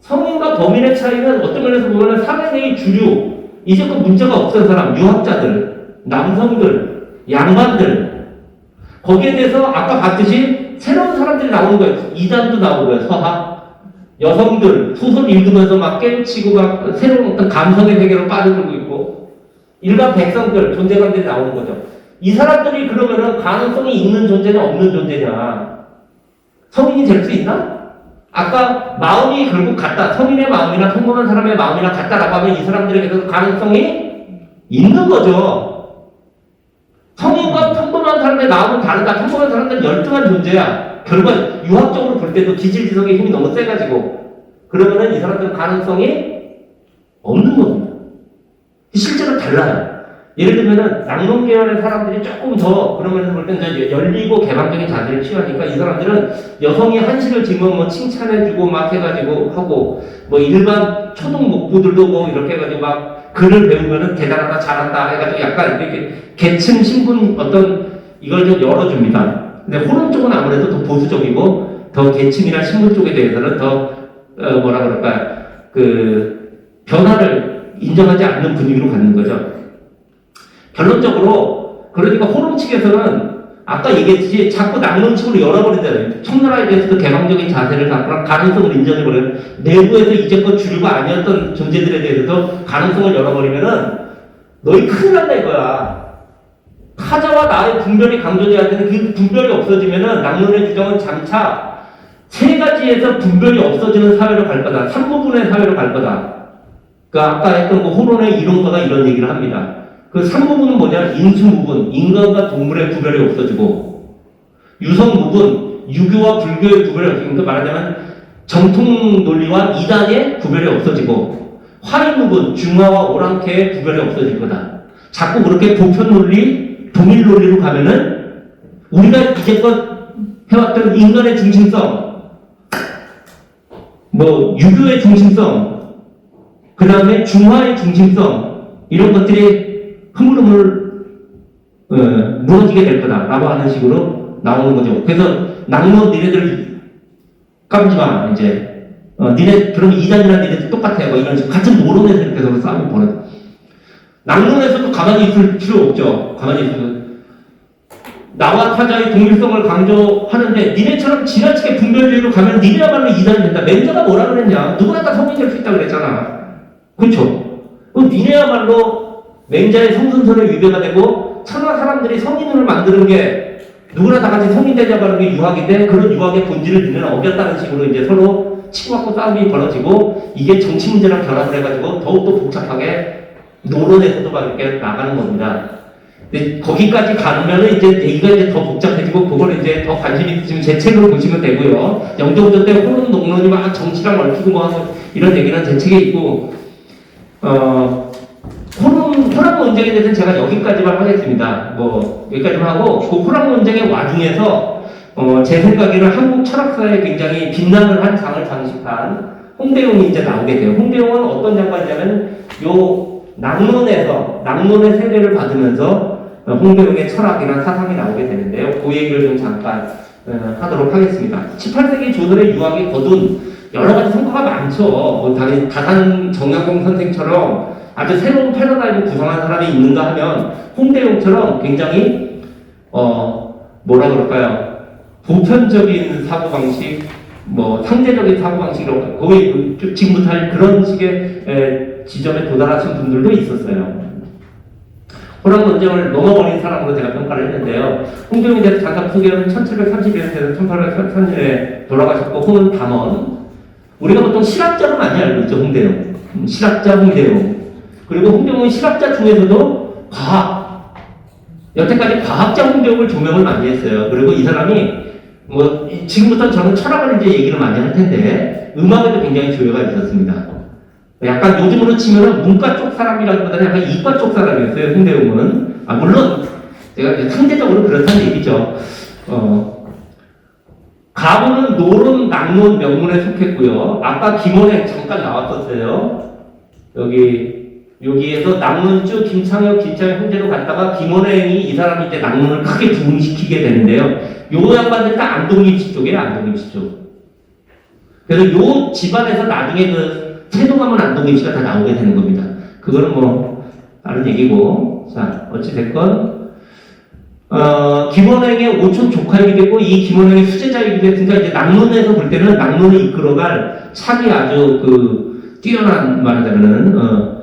성인과 범인의 차이는 어떤 면에서 보면 사회의 주류, 이제껏 문제가 없던 사람, 유학자들, 남성들, 양반들, 거기에 대해서 아까 봤듯이 새로운 사람들이 나오는 거예요. 이단도 나오고요, 서학. 여성들, 소설 읽으면서 막 깨우치고 막 새로운 어떤 감성의 세계로 빠져들고 있고, 일반 백성들, 존재감들이 나오는 거죠. 이 사람들이 그러면은 가능성이 있는 존재냐, 없는 존재냐. 성인이 될 수 있나? 아까 마음이 결국 같다. 성인의 마음이나 평범한 사람의 마음이나 같다라고 하면 이 사람들에게서 가능성이 있는 거죠. 성인과 평범한 사람의 마음은 다르다. 평범한 사람들은 열등한 존재야. 결국 유학적으로 볼 때도 기질지성의 힘이 너무 세가지고 그러면은 이 사람들은 가능성이 없는 겁니다. 실제로 달라요. 예를 들면은 낙론 계열의 사람들이 조금 더 그런 면에서 볼 때는 열리고 개방적인 자세를 취하니까 이 사람들은 여성이 한식을 지면 뭐 칭찬해주고 막 해가지고 하고 뭐 일반 초등 목부들도 뭐 이렇게 해가지고 막 글을 배우면은 대단하다 잘한다 해가지고 약간 이렇게 계층 신분 어떤 이걸 좀 열어줍니다. 근데 호론 쪽은 아무래도 더 보수적이고 더 계층이나 신분 쪽에 대해서는 더 뭐라 그럴까 그 변화를 인정하지 않는 분위기로 가는 거죠. 결론적으로 그러니까 호론 측에서는 아까 얘기했듯이 자꾸 낙론식으로 열어버린다는 청나라에 대해서도 개방적인 자세를 갖거나 가능성을 인정해버려요. 내부에서 이제껏 주류가 아니었던 존재들에 대해서도 가능성을 열어버리면은 너희 큰일 난다 이거야. 타자와 나의 분별이 강조돼야 되는 그 분별이 없어지면은 낙론의 규정은 장차 세 가지에서 분별이 없어지는 사회로 갈 거다. 3부분의 사회로 갈 거다. 그 아까 했던 그 호론의 이론가가 이런 얘기를 합니다. 그 3부분은 뭐냐? 인수무분, 인간과 동물의 구별이 없어지고, 유성무분, 유교와 불교의 구별이 없어지고, 그러니까 말하자면 정통 논리와 이단의 구별이 없어지고, 화인무분, 중화와 오랑캐의 구별이 없어질 거다. 자꾸 그렇게 보편 논리, 동일 논리로 가면은 우리가 이제껏 해왔던 인간의 중심성, 뭐 유교의 중심성, 그 다음에 중화의 중심성, 이런 것들이 흐물흐물 무너지게 될 거다라고 하는 식으로 나오는 거죠. 그래서 낙론 니네들 까불지 마 이제 니네 그럼 이단이랑 니네들 똑같아요. 뭐 이런 식으로 같은 노론에서 이렇게 서로 싸움이 벌어져. 낙론에서도 가만히 있을 필요 없죠. 가만히 있으면 나와 타자의 동일성을 강조하는데 니네처럼 지나치게 분별주의로 가면 니네야말로 이단이 된다. 맹자가 뭐라 그랬냐? 누구나 다 성인이 될 수 있다고 그랬잖아. 그렇죠? 그럼 니네야말로 맹자의 성선설의 위배가 되고 천하 사람들이 성인을 만드는 게 누구나 다 같이 성인 되자고 하는 게 유학인데 그런 유학의 본질을 니네는 어겼다는 식으로 이제 서로 치고받고 싸움이 벌어지고 이게 정치 문제랑 결합을 해가지고 더욱더 복잡하게 노론에서도 막 이렇게 나가는 겁니다. 근데 거기까지 가면은 이제 얘기가 이제 더 복잡해지고 그걸 이제 더 관심 있으시면 제 책으로 보시면 되고요. 영종전 때 호론 농론이 막 정치랑 얽히고 뭐 하고 이런 얘기는 제 책에 있고 호락 논쟁에 대해서는 제가 여기까지만 하겠습니다. 뭐 여기까지만 하고 그 호락 논쟁의 와중에서 제 생각에는 한국 철학사에 굉장히 빛나는 한 장을 장식한 홍대용이 이제 나오게 돼요. 홍대용은 어떤 장관이냐면 요 낙론의 세례를 받으면서 홍대용의 철학이나 사상이 나오게 되는데요. 그 얘기를 좀 잠깐 하도록 하겠습니다. 18세기 조선의 유학이 거둔 여러 가지 성과가 많죠. 뭐 다산 정약용 선생처럼 아주 새로운 패러다임을 구성한 사람이 있는가 하면 홍대용처럼 굉장히 뭐라 그럴까요? 보편적인 사고방식, 뭐 상대적인 사고방식이라고 거의 지금부터 할 그런 식의 지점에 도달하신 분들도 있었어요. 호락 논쟁을 넘어버린 사람으로 제가 평가를 했는데요. 홍대용에 대해서 잠깐 소개하면 1731년에서 1803년에 돌아가셨고 홍은 담원. 우리가 보통 실학자로 많이 알고 있죠. 홍대용. 실학자 홍대용. 그리고 홍대용은 실학자 중에서도 과학, 여태까지 과학자 홍대용을 조명을 많이 했어요. 그리고 이 사람이 뭐 지금부터 저는 철학을 이제 얘기를 많이 할 텐데 음악에도 굉장히 조예가 있었습니다. 약간 요즘으로 치면은 문과 쪽 사람이라기보다는 약간 이과 쪽 사람이었어요. 홍대용은. 물론 제가 이제 상대적으로 그렇다는 얘기죠. 가보는 노론, 낙론, 명문에 속했고요. 아까 김원행 잠깐 나왔었어요. 여기에서 낙론주 김창혁 형제로 갔다가 김원행이 이 사람이 이제 낙론을 크게 부흥시키게 되는데요. 요 양반들 다 안동립시 쪽이에요, 안동립시 쪽. 그래서 요 집안에서 나중에 세동하면 안동립시가 다 나오게 되는 겁니다. 그거는 뭐 다른 얘기고. 자, 어찌됐건 김원행의 오촌 조카이기도 했고 이 김원행의 수제자이기도 했으니까 이제 낙론에서 볼 때는 낙론을 이끌어갈 차기 아주 뛰어난 말하자면은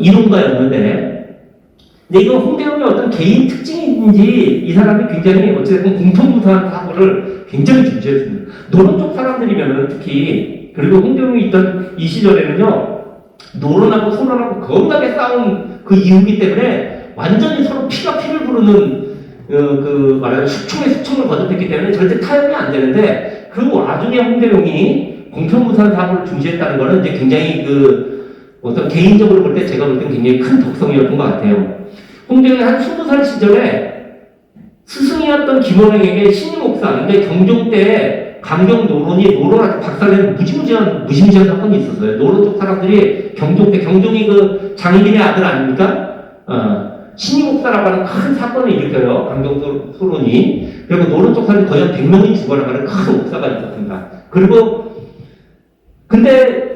이론가였는데, 근데 이거 홍대용의 어떤 개인 특징인지 이 사람이 굉장히 어쨌든 공통부사한 사고를 굉장히 중시했습니다. 노론 쪽 사람들이면은 특히, 그리고 홍대용이 있던 이 시절에는요, 노론하고 소론하고 겁나게 싸운 그 이유기 때문에 완전히 서로 피가 피를 부르는 말하자면 숙청의 숙청을 거듭했기 때문에 절대 타협이 안 되는데 그 와중에 홍대용이 공평무사한 사고를 중시했다는 거는 이제 굉장히 어떤 개인적으로 볼 때 제가 볼 때 굉장히 큰 덕성이었던 것 같아요. 홍대용이 한 20살 시절에 스승이었던 김원행에게 신임 옥사, 그러니까 경종 때 강경 노론한테 박살낸 무시무시한 사건이 있었어요. 노론 쪽 사람들이 경종 때, 경종이 장희빈의 아들 아닙니까? 신임 옥사라고 하는 큰 사건을 일으켜요. 강경 소론이. 그리고 노론 쪽 사람들이 거의 한 100명이 죽어나가는 큰 옥사가 있었습니다. 근데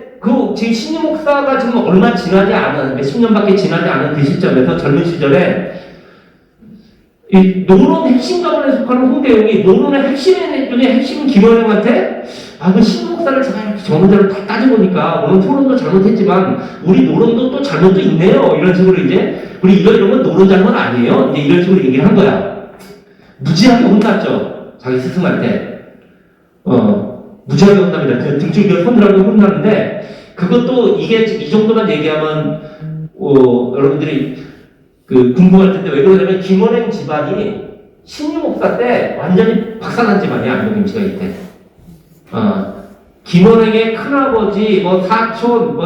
제 신임 목사가 지금 얼마 지나지 않은, 몇십 년밖에 지나지 않은 그 시점에서 젊은 시절에 이 노론 핵심 가문에 속하는 홍대영이 노론의 핵심 중에 핵심은 김원영한테 그 신부 목사를 제가 이렇게 전문자로 다 따져보니까 물론 토론도 잘못했지만 우리 노론도 또 잘못도 있네요. 이런 식으로 이제 우리 이런 건 노론 잘못 아니에요. 이제 이런 식으로 얘기를 한 거야. 무지하게 혼났죠. 자기 스승한테. 무지하게 혼납니다. 등줄기를 손들하고 혼나는데 그것도 이게 이 정도만 얘기하면 여러분들이 궁금할 텐데 왜 그러냐면 김원행 집안이 신유 목사 때 완전히 박살난 집안이야. 안동김 씨가 이때. 김원행의 큰아버지, 사촌,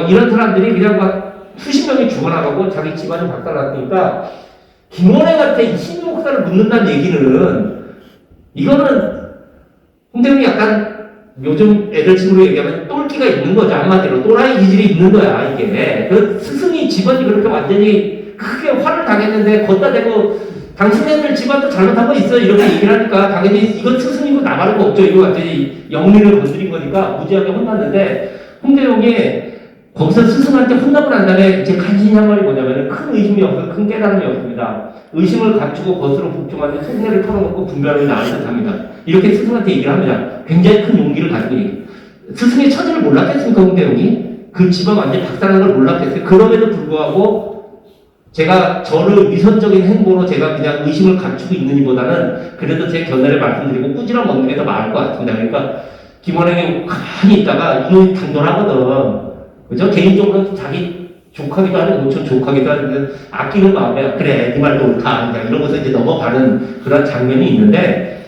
이런 사람들이 그냥 막 수십 명이 죽어나가고 자기 집안이 박살났으니까 김원행한테 신유 목사를 묻는다는 얘기는 이거는 홍대영이 약간 요즘 애들 친구로 얘기하면 똘끼가 있는 거죠. 한마디로 또라이 기질이 있는 거야 이게. 그 스승이 집안이 그렇게 완전히 크게 화를 당했는데 걷다 대고 당신네들 집안도 잘못한 거 있어 이렇게 얘기를 하니까 당연히 이건 스승이고 나발은 거 없죠. 이거 완전히 영리를 건드린 거니까 무지하게 혼났는데 홍대영이 거기서 스승한테 혼나고 난 다음에 이제 간신히 한 말이 뭐냐면 큰 의심이 없어 큰 깨달음이 없습니다. 의심을 갖추고 것으로 복종하는 속내를 털어놓고 분별을 나한테 합니다. 이렇게 스승한테 얘기를 합니다. 굉장히 큰 용기를 가지고 얘기해요. 스승의 처지를 몰랐겠습니까 홍대영이? 그 집안 완전히 박살난 걸 몰랐겠어요. 그럼에도 불구하고 제가 저를 위선적인 행보로 제가 그냥 의심을 갖추고 있느니보다는 그래도 제 견해를 말씀드리고 꾸지람 먹는 게 더 나을 것 같습니다. 그러니까 김원행이 가만히 있다가 이놈이 당돌하거든. 그죠? 개인적으로 자기 족하기도 하는, 저 족하기도 하는데 아끼는 마음에 그래 네 말도 옳다 이러면서 이제 넘어가는 그런 장면이 있는데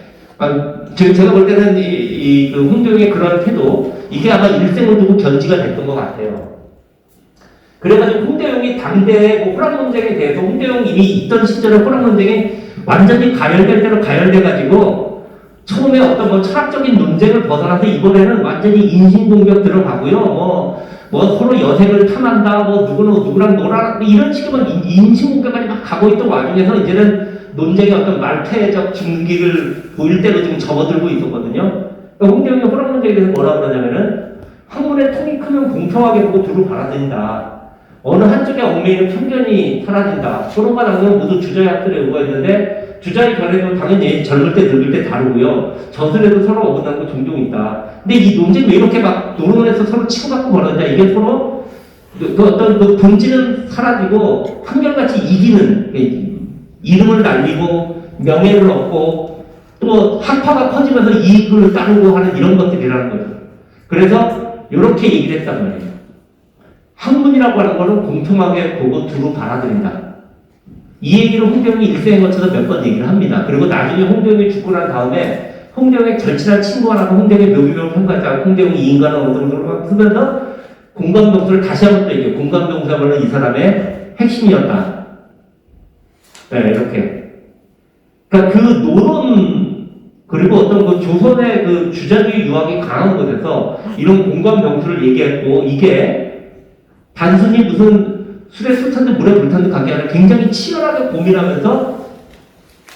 제가 볼 때는 그 홍대영의 그런 태도 이게 아마 일생을 두고 견지가 됐던 것 같아요. 그래가지고 홍대영이 당대의 호락 논쟁에 대해서 홍대영이 이미 있던 시절에 호락 논쟁이 완전히 가열될 대로 가열돼가지고 처음에 어떤 철학적인 논쟁을 벗어나서 이번에는 완전히 인신공격 들어가고요. 서로 여색을 탐한다, 누구랑 놀아, 이런 식으로 인신공격까지 막 가고 있던 와중에서 이제는 논쟁의 어떤 말태적 증기를 보일 대로 지금 접어들고 있었거든요. 그러니까 홍대영이 호락 논쟁에 대해서 뭐라 그러냐면은 학문의 통이 크면 공평하게 보고 두루 받아들인다. 어느 한쪽에 얽매이는 편견이 사라진다. 서로가 당근 모두 주자의 학설에 의거했는데 주자의 견해도 당연히 젊을 때 늙을 때 다르고요. 저술에도 서로 어긋나는 거 종종 있다. 근데 이 논쟁이 왜 이렇게 막 노론에서 서로 치고받고 벌어지냐. 이게 서로 어떤 본질은 사라지고 한결같이 이기는 이름을 날리고 명예를 얻고 또 학파가 커지면서 이익을 따르고 하는 이런 것들이라는 거죠. 그래서 이렇게 얘기를 했단 말이에요. 학문이라고 하는 거는 공평하게 보고 두루 받아들인다. 이 얘기를 홍대영이 일생에 거쳐서 몇 번 얘기를 합니다. 그리고 나중에 홍대영이 죽고 난 다음에 홍대영의 절친한 친구 하나가 홍대영의 묘기명을 평가했다가 홍대영이 이 인간은 어느 정도로 쓰면서 공감병수를 다시 한번 또 얘기해요. 공감병수야말로 이 사람의 핵심이었다. 네, 이렇게. 그러니까 그 노론 그리고 어떤 그 조선의 그 주자주의 유학이 강한 곳에서 이런 공감병수를 얘기했고 이게 단순히 무슨 술에 술 탄 듯 물에 불 탄 듯 관계 아니라 굉장히 치열하게 고민하면서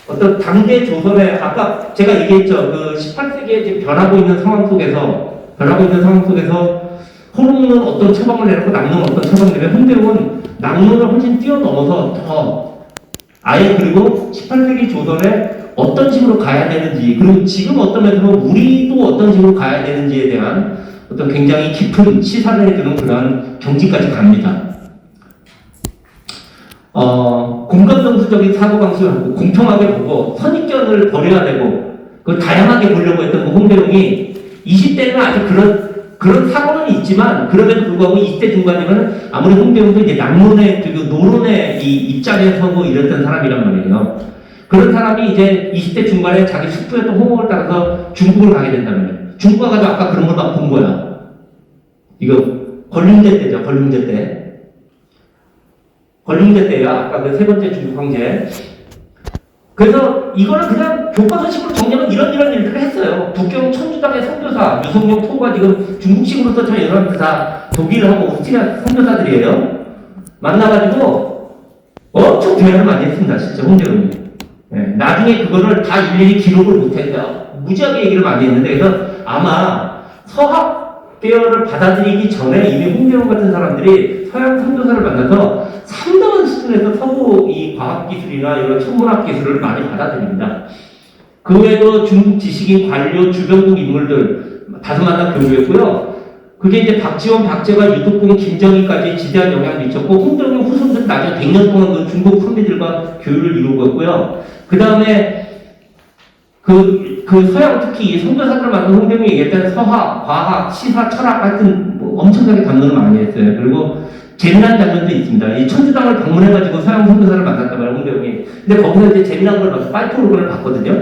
어떤 당대 조선의 아까 제가 얘기했죠. 그 18세기에 지금 변하고 있는 상황 속에서 호롱은 어떤 처방을 내놓고 낙론은 어떤 처방을 내면 홍대영은 낙론을 훨씬 뛰어넘어서 더 아예 그리고 18세기 조선에 어떤 식으로 가야 되는지 그리고 지금 어떤 면에서 우리도 어떤 식으로 가야 되는지에 대한 어떤 굉장히 깊은 시사를 해주는 그런 경지까지 갑니다. 공감정수적인 사고방식을 하고 공평하게 보고 선입견을 버려야 되고 그 다양하게 보려고 했던 그 홍대영이 20대는 아직 그런 사고는 있지만 그럼에도 불구하고 20대 중반이면 아무리 홍대영도 이제 낙론의 그리고 노론의 이 입장에 서고 이랬던 사람이란 말이에요. 그런 사람이 이제 20대 중반에 자기 숙부였던 호목을 따라서 중국을 가게 된다면 중국 가가지고 아까 그런 걸 막 본 거야. 이거 걸림제 때죠. 걸림제 때. 걸림제 때야. 아까 그 세 번째 중국 황제. 그래서 이거를 그냥 교과서식으로 정리하면 이런 일들을 했어요. 북경 천주당의 선교사 유성룡 토가 지금 중국식으로 썼지만 여러분들 다 독일하고 오스트리아 선교사들이에요. 만나가지고 엄청 대화를 많이 했습니다. 진짜 홍대영이. 네, 나중에 그거를 다 일일이 기록을 못했는데 무지하게 얘기를 많이 했는데 그래서 아마 서학 계열을 받아들이기 전에 이미 홍대영 같은 사람들이 서양 선교사를 만나서 상당한 수준의 측면에서 서구 이 과학기술이나 이런 천문학 기술을 많이 받아들입니다. 그 외에도 중국 지식인, 관료, 주변국 인물들 다수 만나 교류했고요. 그게 이제 박지원, 박재관, 유독군, 김정희까지 지대한 영향을 미쳤고, 홍정용 후손들 나중에 100년 동안 그 중국 선비들과 교류를 이루고 있고요. 그 다음에 그 서양 특히 선교사들을 만든 홍정용이 얘기했던 서학, 과학, 시사, 철학 같은 엄청나게 담론을 많이 했어요. 그리고 재미난 장면도 있습니다. 이 천주당을 방문해가지고 서양 선교사를 만났단 말이에요, 홍정용이. 근데 거기서 이제 재미난 걸 봐서 파이프 오르건을 봤거든요.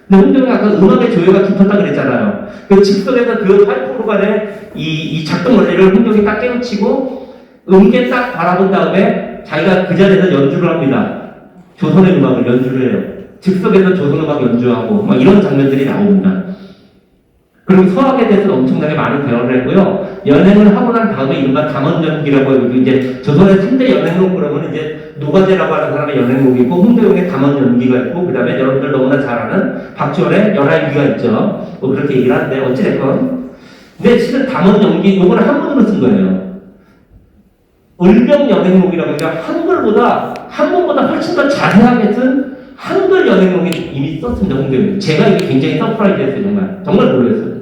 근데 홍정용이 아까 음악의 조예가 깊었다 그랬잖아요. 그 즉석에서 그 파이프 오르건의 이 작동 원리를 홍정용이 딱 깨우치고 음계 딱 바라본 다음에 자기가 그 자리에서 연주를 합니다. 조선의 음악을 연주를 해요. 즉석에서 조선음악 연주하고 막 이런 장면들이 나옵니다. 그리고 서학에 대해서 엄청나게 많은 대화를 했고요. 연행을 하고 난 다음에 이른바 담원연기라고 해서 이제 조선의 3대 연행록 그러면 이제 노가제라고 하는 사람의 연행록이 있고 홍대용의 담원연기가 있고 그 다음에 여러분들 너무나 잘 아는 박지원의 열하일기가 있죠. 뭐 그렇게 얘기를 하는데 어찌됐건 근데 실은 담원연기 요거는 한문으로 쓴 거예요. 을병연행록이라고 해서 한문보다 훨씬 더 자세하게 쓴 한글 연행록이 이미 썼습니다, 홍대용이. 제가 이게 굉장히 서프라이즈했어요, 정말 놀랐어요.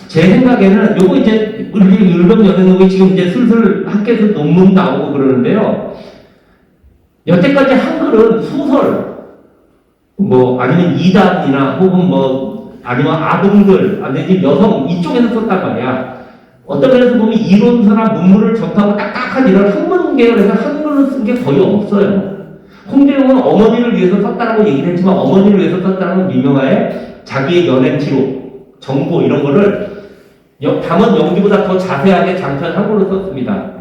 제 생각에는 요거 이제 을병 연행록이 지금 이제 슬슬 학계에서 논문 나오고 그러는데요. 여태까지 한글은 소설, 뭐 아니면 이단이나 혹은 뭐 아니면 아동들, 아니면 여성 이쪽에서 썼단 말이야. 어떤 면에서 보면 이론서나 문물을 접하고 딱딱한 이런 학문 계열에서 한글로 쓴 게 거의 없어요. 홍대용은 어머니를 위해서 썼다라고 얘기를 했지만 어머니를 위해서 썼다는 민명화에 자기의 연행 기록, 정보 이런 거를 담원 연기보다 더 자세하게 장편 한글로 썼습니다.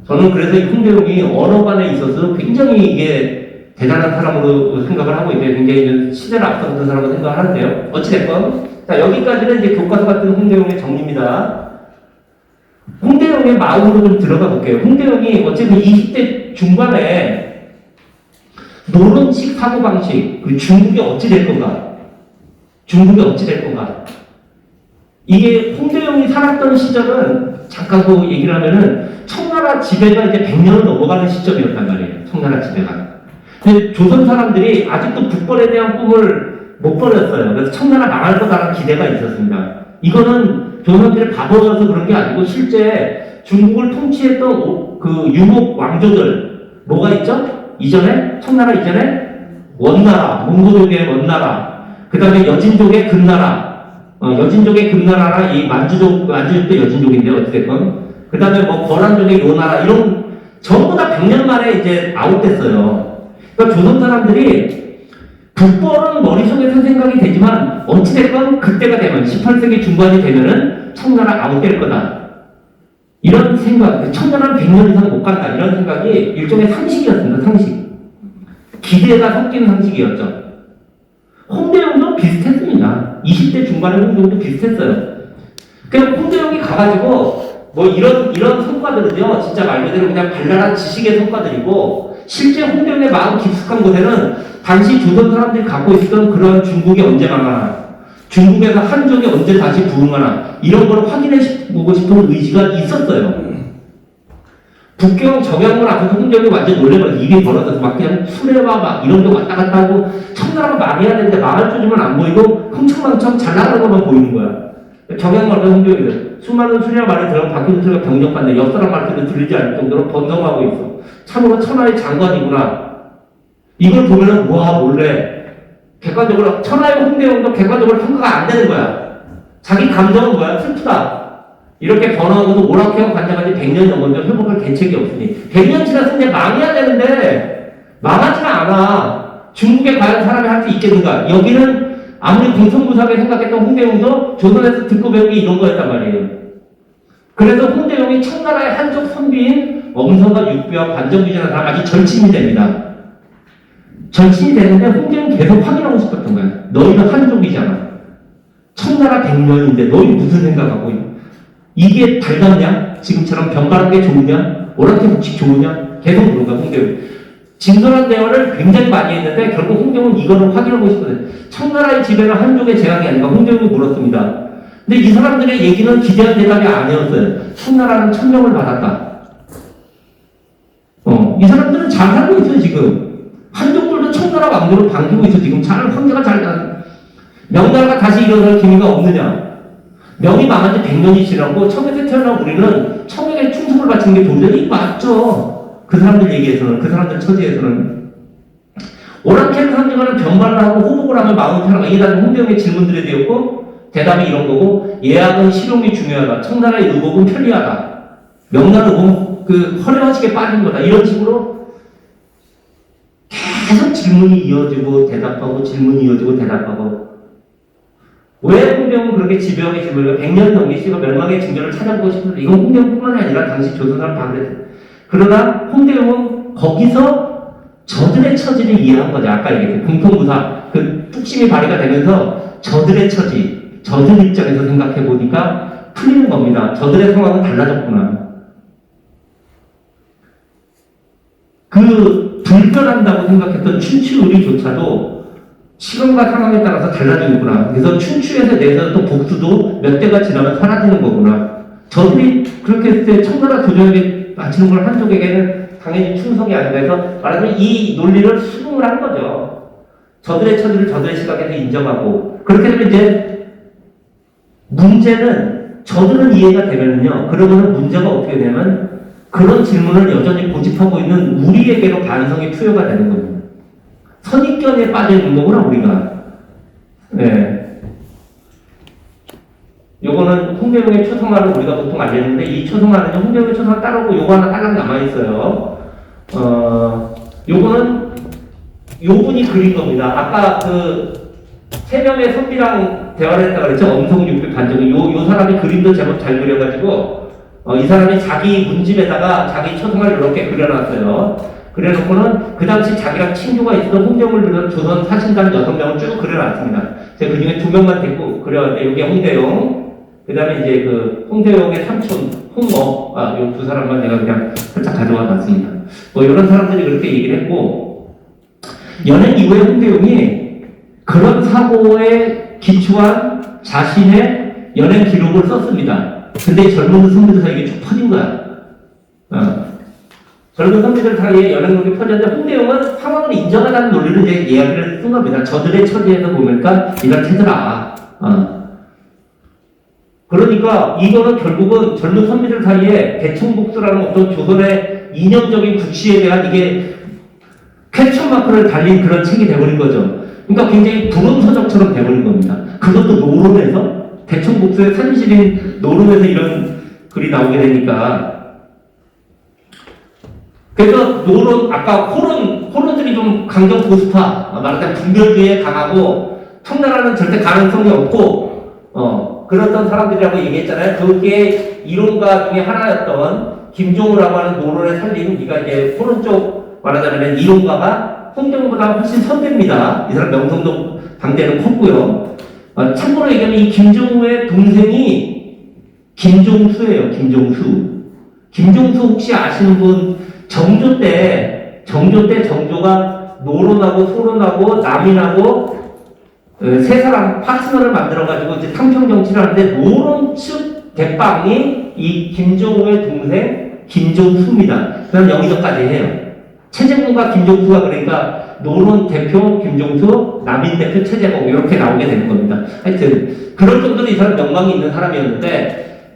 저는 그래서 이 홍대용이 언어관에 있어서 굉장히 이게 대단한 사람으로 생각을 하고 있는데 굉장히 시대를 앞서는 사람으로 생각을 하는데요. 어찌됐건 자 여기까지는 이제 교과서 같은 홍대용의 정리입니다. 홍대용의 마음으로 좀 들어가 볼게요. 홍대용이 어쨌든 20대 중반에 노론식 사고방식, 그 중국이 어찌 될 건가? 중국이 어찌 될 건가? 이게 홍대용이 살았던 시절은 잠깐 그 얘기를 하면은 청나라 지배가 이제 100년을 넘어가는 시점이었단 말이에요. 청나라 지배가. 근데 조선 사람들이 아직도 국벌에 대한 꿈을 못 버렸어요. 그래서 청나라 망할 거다라는 기대가 있었습니다. 이거는 조선들이 바보여서 그런 게 아니고 실제 중국을 통치했던 그 유목 왕조들 뭐가 있죠? 이전에 청나라 이전에 원나라, 몽고족의 원나라, 그 다음에 여진족의 금나라, 여진족의 금나라나 이 만주족도 여진족인데 어찌됐건 그 다음에 뭐 거란족의 요나라 이런 전부 다 100년 만에 이제 아웃됐어요. 그러니까 조선 사람들이 국벌은 머릿속에서 생각이 되지만 어찌됐건 그때가 되면 18세기 중반이 되면은 청나라 아웃될 거다. 이런 생각, 청나라는 100년 이상 못 간다. 이런 생각이 일종의 상식이었습니다. 상식. 기대가 섞인 상식이었죠. 홍대용도 비슷했습니다. 20대 중반에 홍대용도 비슷했어요. 그냥 홍대용이 가가지고 뭐 이런 성과들은요, 진짜 말 그대로 그냥 발랄한 지식의 성과들이고 실제 홍대용의 마음 깊숙한 곳에는 당시 조선 사람들이 갖고 있었던 그런 중국이 언제 망하나, 중국에서 한족이 언제 다시 부흥하나 이런 걸 확인해보고 싶은 의지가 있었어요. 북경 정양문 앞에서 홍대용이 완전 놀래버려서 입이 벌어져서 막 그냥 수레와 막 이런 데 왔다 갔다 하고 청나라가 망해야 되는데 망할 조짐은 안 보이고 흥청망청 잘 나가는 것만 보이는 거야. 정양문 앞에서 홍대용이 수많은 수레와 말을 들으면 박효준 소리가 경적받는데 옆사람 말투도 들리지 않을 정도로 번성하고 있어. 참으로 천하의 장관이구나. 이걸 보면은 와 몰래 객관적으로 천하의 홍대용도 객관적으로 평가가 안 되는 거야. 자기 감정은 뭐야? 슬프다. 이렇게 번화하고도 오락해하고 관장한지 100년 넘었는데 회복할 대책이 없으니 100년 지나서 이제 망해야 되는데 망하지가 않아. 중국에 과연 사람이 할 수 있겠는가? 여기는 아무리 공성무사하게 생각했던 홍대용도 조선에서 듣고 배운 게 이런 거였단 말이에요. 그래서 홍대용이 청나라의 한족 선비인 엄선과 육비와 관정비전한 사람 아주 절친이 됩니다. 절친이 되는데 홍대용은 계속 확인하고 싶었던 거야. 너희는 한족이잖아. 청나라 100년인데 너희 무슨 생각하고 있냐? 이게 달갑냐? 지금처럼 병가는 게 좋으냐? 오락해묵식 좋으냐? 계속 물은 거야, 홍대용. 진솔한 대화를 굉장히 많이 했는데 결국 홍대용은 이거를 확인하고 싶거든요. 청나라의 지배는 한족의 재앙이 아닌가 홍대용이 물었습니다. 근데 이 사람들의 얘기는 기대한 대답이 아니었어요. 청나라는 천명을 받았다. 이 사람들은 잘 살고 있어요, 지금. 한족들도 청나라 왕조로 반기고 있어, 지금. 황제가 잘 나. 명나라가 다시 일어날 기미가 없느냐? 명이 망한 지 100년이 지나고 청에서 태어난 우리는 청에게 충성을 바치는 게 도저히 맞죠. 그 사람들 얘기에서는, 그 사람들 처지에서는. 오랑캐는 상징하는 변발을 하고 호복을 하면 마음을 편하고 이게 다 홍대영의 질문들에 되었고 대답이 이런 거고 예약은 실용이 중요하다. 청나라의 의복은 편리하다. 명나라 의복은 그 허례허식에 빠진 거다. 이런 식으로 계속 질문이 이어지고 대답하고 질문이 이어지고 대답하고 왜 홍대영은 그렇게 집요하게 질문을 100년 넘게 씨가 멸망의 징조를 찾아보고 싶은데 이건 홍대영뿐만이 아니라 당시 조선사람 다 그랬어요. 그러나 홍대영은 거기서 저들의 처지를 이해한 거죠. 아까 얘기했던 공통부사 그 뚝심이 발휘가 되면서 저들의 처지, 저들 입장에서 생각해 보니까 풀리는 겁니다. 저들의 상황은 달라졌구나. 그 불변한다고 생각했던 춘추의리조차도 시간과 상황에 따라서 달라지는구나. 그래서 춘추에서 내세웠던 복수도 몇 대가 지나면 사라지는 거구나. 저들이 그렇게 했을 때 청나라 조정에게 바치는 걸 한쪽에게는 당연히 충성이 아닌가 해서 말하자면 이 논리를 수긍을 한 거죠. 저들의 처지를 저들의 시각에서 인정하고 그렇게 되면 이제 문제는 저들은 이해가 되면요. 그러고는 문제가 어떻게 되냐면 그런 질문을 여전히 고집하고 있는 우리에게로 반성이 투여가 되는 겁니다. 선입견에 빠져 있는 거구나 우리가. 네. 요거는 홍대영의 초성화를 우리가 보통 알려는데 이 초성화는 홍대영의 초성화 따르고 요거 하나 딸랑 남아있어요. 요거는 요 분이 그린 겁니다. 아까 그 세 명의 선비랑 대화를 했다고 그랬죠. 엄성육비 반정이 요 사람이 그림도 제법 잘 그려가지고 이 사람이 자기 문집에다가 자기 초성화를 이렇게 그려놨어요. 그래놓고는 그 당시 자기랑 친구가 있었던 홍대영을 비롯한 조선 사신단 6명을 쭉 그려놨습니다. 제가 그 중에 2명만 데리고 그려왔는데 여기 홍대영, 그 다음에 이제 그 홍대영의 삼촌 홍어, 요 두 사람만 내가 그냥 살짝 가져와 놨습니다. 뭐 이런 사람들이 그렇게 얘기를 했고 연행 이후에 홍대영이 그런 사고에 기초한 자신의 연행 기록을 썼습니다. 근데 젊은 선비들 사이에 쭉 퍼진 거야. 젊은 선비들 사이에 연행록이 퍼졌는데 홍대영은 상황을 인정하다는 논리를 이제 이야기를 쓴 겁니다. 저들의 처지에서 보니까 이렇게더라. 그러니까 이거는 결국은 젊은 선비들 사이에 대청복수라는 어떤 조선의 이념적인 국시에 대한 이게 캡처마크를 달린 그런 책이 돼버린 거죠. 그러니까 굉장히 불온서적처럼 돼버린 겁니다. 그것도 노론에서 대청복수의 산실인 노론에서 이런 글이 나오게 되니까 그래서 노론 아까 호론들이 좀 강경 보수파 말하자면 분별주의에 강하고 청나라는 절대 가능성이 없고 그랬던 사람들이라고 얘기했잖아요. 그게 이론가 중에 하나였던 김종우라고 하는 노론의 살림 네가 이제 호론 쪽 말하자면 이론가가 홍대영보다 훨씬 선배입니다. 이 사람 명성도 당대는 컸고요. 참고로 얘기하면 이 김종우의 동생이 김종수예요. 김종수 혹시 아시는 분 정조 때 정조가 노론하고 소론하고 남인하고 세 사람 파트너를 만들어가지고 이제 탕평 정치를 하는데 노론 측 대빵이 이 김종우의 동생 김종수입니다. 그럼 여기서까지 해요. 최재공과 김종수가 그러니까 노론 대표 김종수, 남인 대표 최재공 이렇게 나오게 되는 겁니다. 하여튼 그럴 정도로 이 사람 명망이 있는 사람이었는데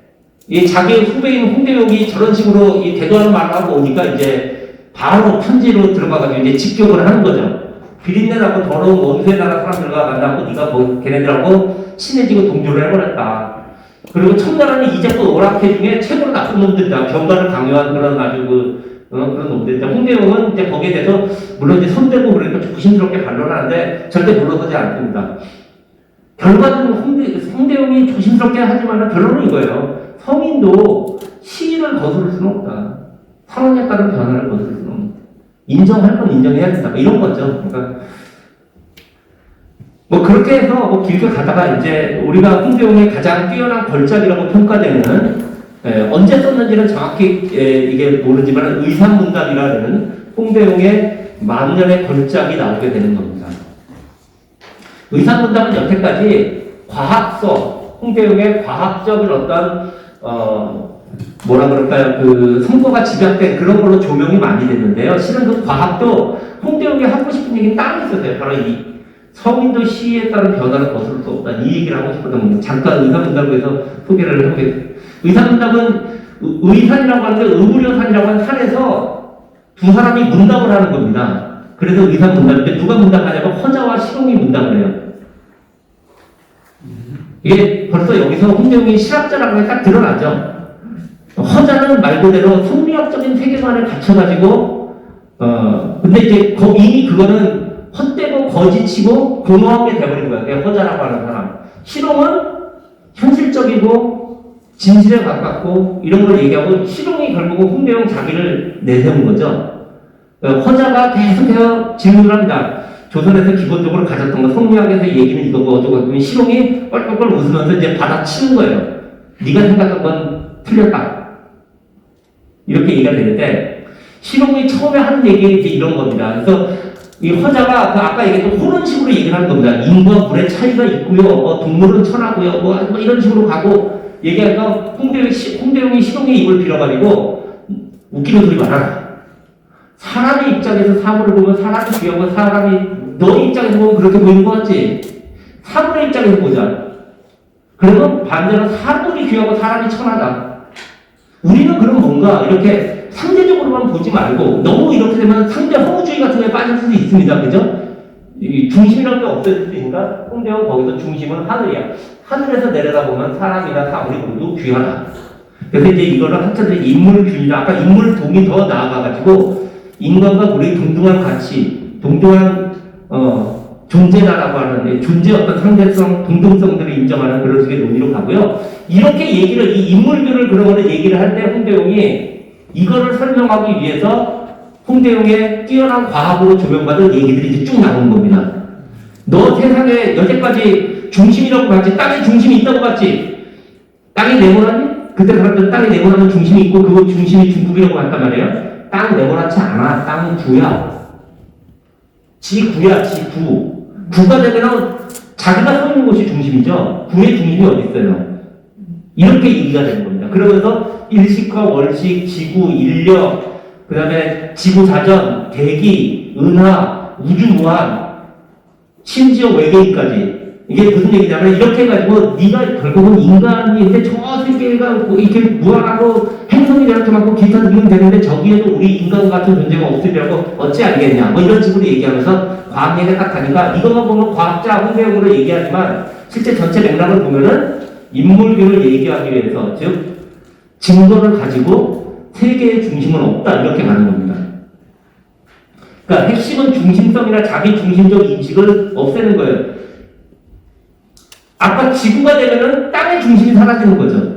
이 자기의 후배인 홍대영이 저런 식으로 이 대도하는 말을 하고 오니까 이제 바로 편지로 들어가가지고 이제 직격을 하는 거죠. 비린내나고 더러운 원수의 나라 사람들과 만나고 네가 뭐 걔네들하고 친해지고 동조를 해버렸다. 그리고 청나라는 이제껏 오락회 중에 최고로 나쁜 놈들이다. 병가를 강요한 그런 아주 그런 놈들인데 홍대영은 이제 거기에 대해서 물론 이제 손대고 그러니까 조심스럽게 반론하는데 절대 물러서지 않습니다. 결과는 홍대영이 조심스럽게 하지만 결론은 이거예요. 성인도 시위를 거스를 수는 없다. 상황에 따른 변화를 거스를 수는 없다. 인정할 건 인정해야 된다. 이런 거죠. 그러니까 뭐 그렇게 해서 뭐 길게 가다가 이제 우리가 홍대영의 가장 뛰어난 걸작이라고 평가되는 언제 썼는지는 정확히 이게 모르지만 의산문답이라는 홍대영의 만년의 걸작이 나오게 되는 겁니다. 의산문답은 여태까지 과학서, 홍대영의 과학적인 어떤 뭐라 그럴까요? 그 선거가 집약된 그런 걸로 조명이 많이 됐는데요. 실은 그 과학도 홍대웅이 하고 싶은 얘기는 따로 있었어요. 바로 이 성인도 시에 따른 변화를 거스를 수 없다. 이 얘기를 하고 싶었던 겁니다. 잠깐 의사문답에서 소개를 해보겠습니다. 의사문답은 의산이라고 하는데 의무료산이라고 하는 산에서 두 사람이 문답을 하는 겁니다. 그래서 의사문답인데 누가 문답하냐면 허자와 시롱이 문답을 해요. 이게 벌써 여기서 홍대웅이 실학자라고 해 딱 드러나죠. 허자는 말 그대로 성리학적인 세계관을 갖춰가지고 근데 이제 이미 그거는 헛되고 거짓이고 공허한 게 돼버린 거야. 허자라고 하는 사람. 시롱은 현실적이고 진실에 가깝고 이런 걸 얘기하고 시롱이 결국은 홍대웅 자기를 내세운 거죠. 허자가 계속해서 질문을 합니다. 조선에서 기본적으로 가졌던 거 성리학에서 얘기는 이거고 어쩌고 하면 시롱이 껄껄껄 웃으면서 이제 받아치는 거예요. 네가 생각한 건 틀렸다. 이렇게 얘기가 되는데 시롱이 처음에 하는 얘기가 이제 이런 겁니다. 그래서 이 허자가 아까 얘기했던 호론식으로 얘기를 하는 겁니다. 인과 물의 차이가 있고요. 동물은 천하고요. 뭐 이런 식으로 가고 얘기하니까 홍대웅이 시롱의 입을 빌어가지고 웃기는 소리 말아라. 사람의 입장에서 사물을 보면 사람이 귀하고 사람이 너 입장에서 보면 그렇게 보이는 거 같지? 사물의 입장에서 보자. 그러면 반대로 사물이 귀하고 사람이 천하다. 우리는 그럼 뭔가 이렇게 상대적으로만 보지 말고 너무 이렇게 되면 상대 허무주의 같은 거에 빠질 수도 있습니다. 그죠? 이 중심이라는 게 없어질 수 있으니까 홍대웅은 거기서 중심은 하늘이야. 하늘에서 내려다보면 사람이나 사물이 모두 귀하다. 그래서 이제 이거를 학자들이 인물균이다. 아까 인물동이 더 나아가가지고 인간과 우리 동등한 가치, 동등한 존재다라고 하는 존재 어떤 상대성, 동등성들을 인정하는 그런 식의 논의로 가고요. 이렇게 얘기를 이 인물들을 그런 거를 얘기를 할 때 홍대웅이 이거를 설명하기 위해서 홍대웅의 뛰어난 과학으로 조명받은 얘기들이 이제 쭉 나오는 겁니다. 너 세상에 여태까지 중심이라고 봤지? 땅에 중심이 있다고 봤지? 땅이 네모나니? 그때 사람들은 땅에 네모나는 중심이 있고 그 중심이 중국이라고 봤단 말이에요. 땅 네모나지 않아. 땅은 구야. 지구야, 지구. 구가 되면 자기가 서 있는 곳이 중심이죠. 구의 중심이 어디 있어요? 이렇게 얘기가 되는 겁니다. 그러면서 일식과 월식, 지구, 인력, 그 다음에 지구사전, 대기, 은하, 우주무한, 심지어 외계인까지. 이게 무슨 얘기냐면 이렇게 해가지고 네가 결국은 인간인데 저 세계가 이렇게 무한하고 행성이 이렇게 많고 기타 등등 되는데 저기에도 우리 인간 같은 존재가 없으리라고 어찌 알겠냐 뭐 이런 식으로 얘기하면서 과학 얘기가 딱 하니까 이것만 보면 과학자 홍대웅으로 얘기하지만 실제 전체 맥락을 보면은 인물균을 얘기하기 위해서 즉 증거를 가지고 세계의 중심은 없다 이렇게 가는 겁니다. 그러니까 핵심은 중심성이나 자기 중심적 인식을 없애는 거예요. 아까 지구가 되면은 땅의 중심이 사라지는 거죠.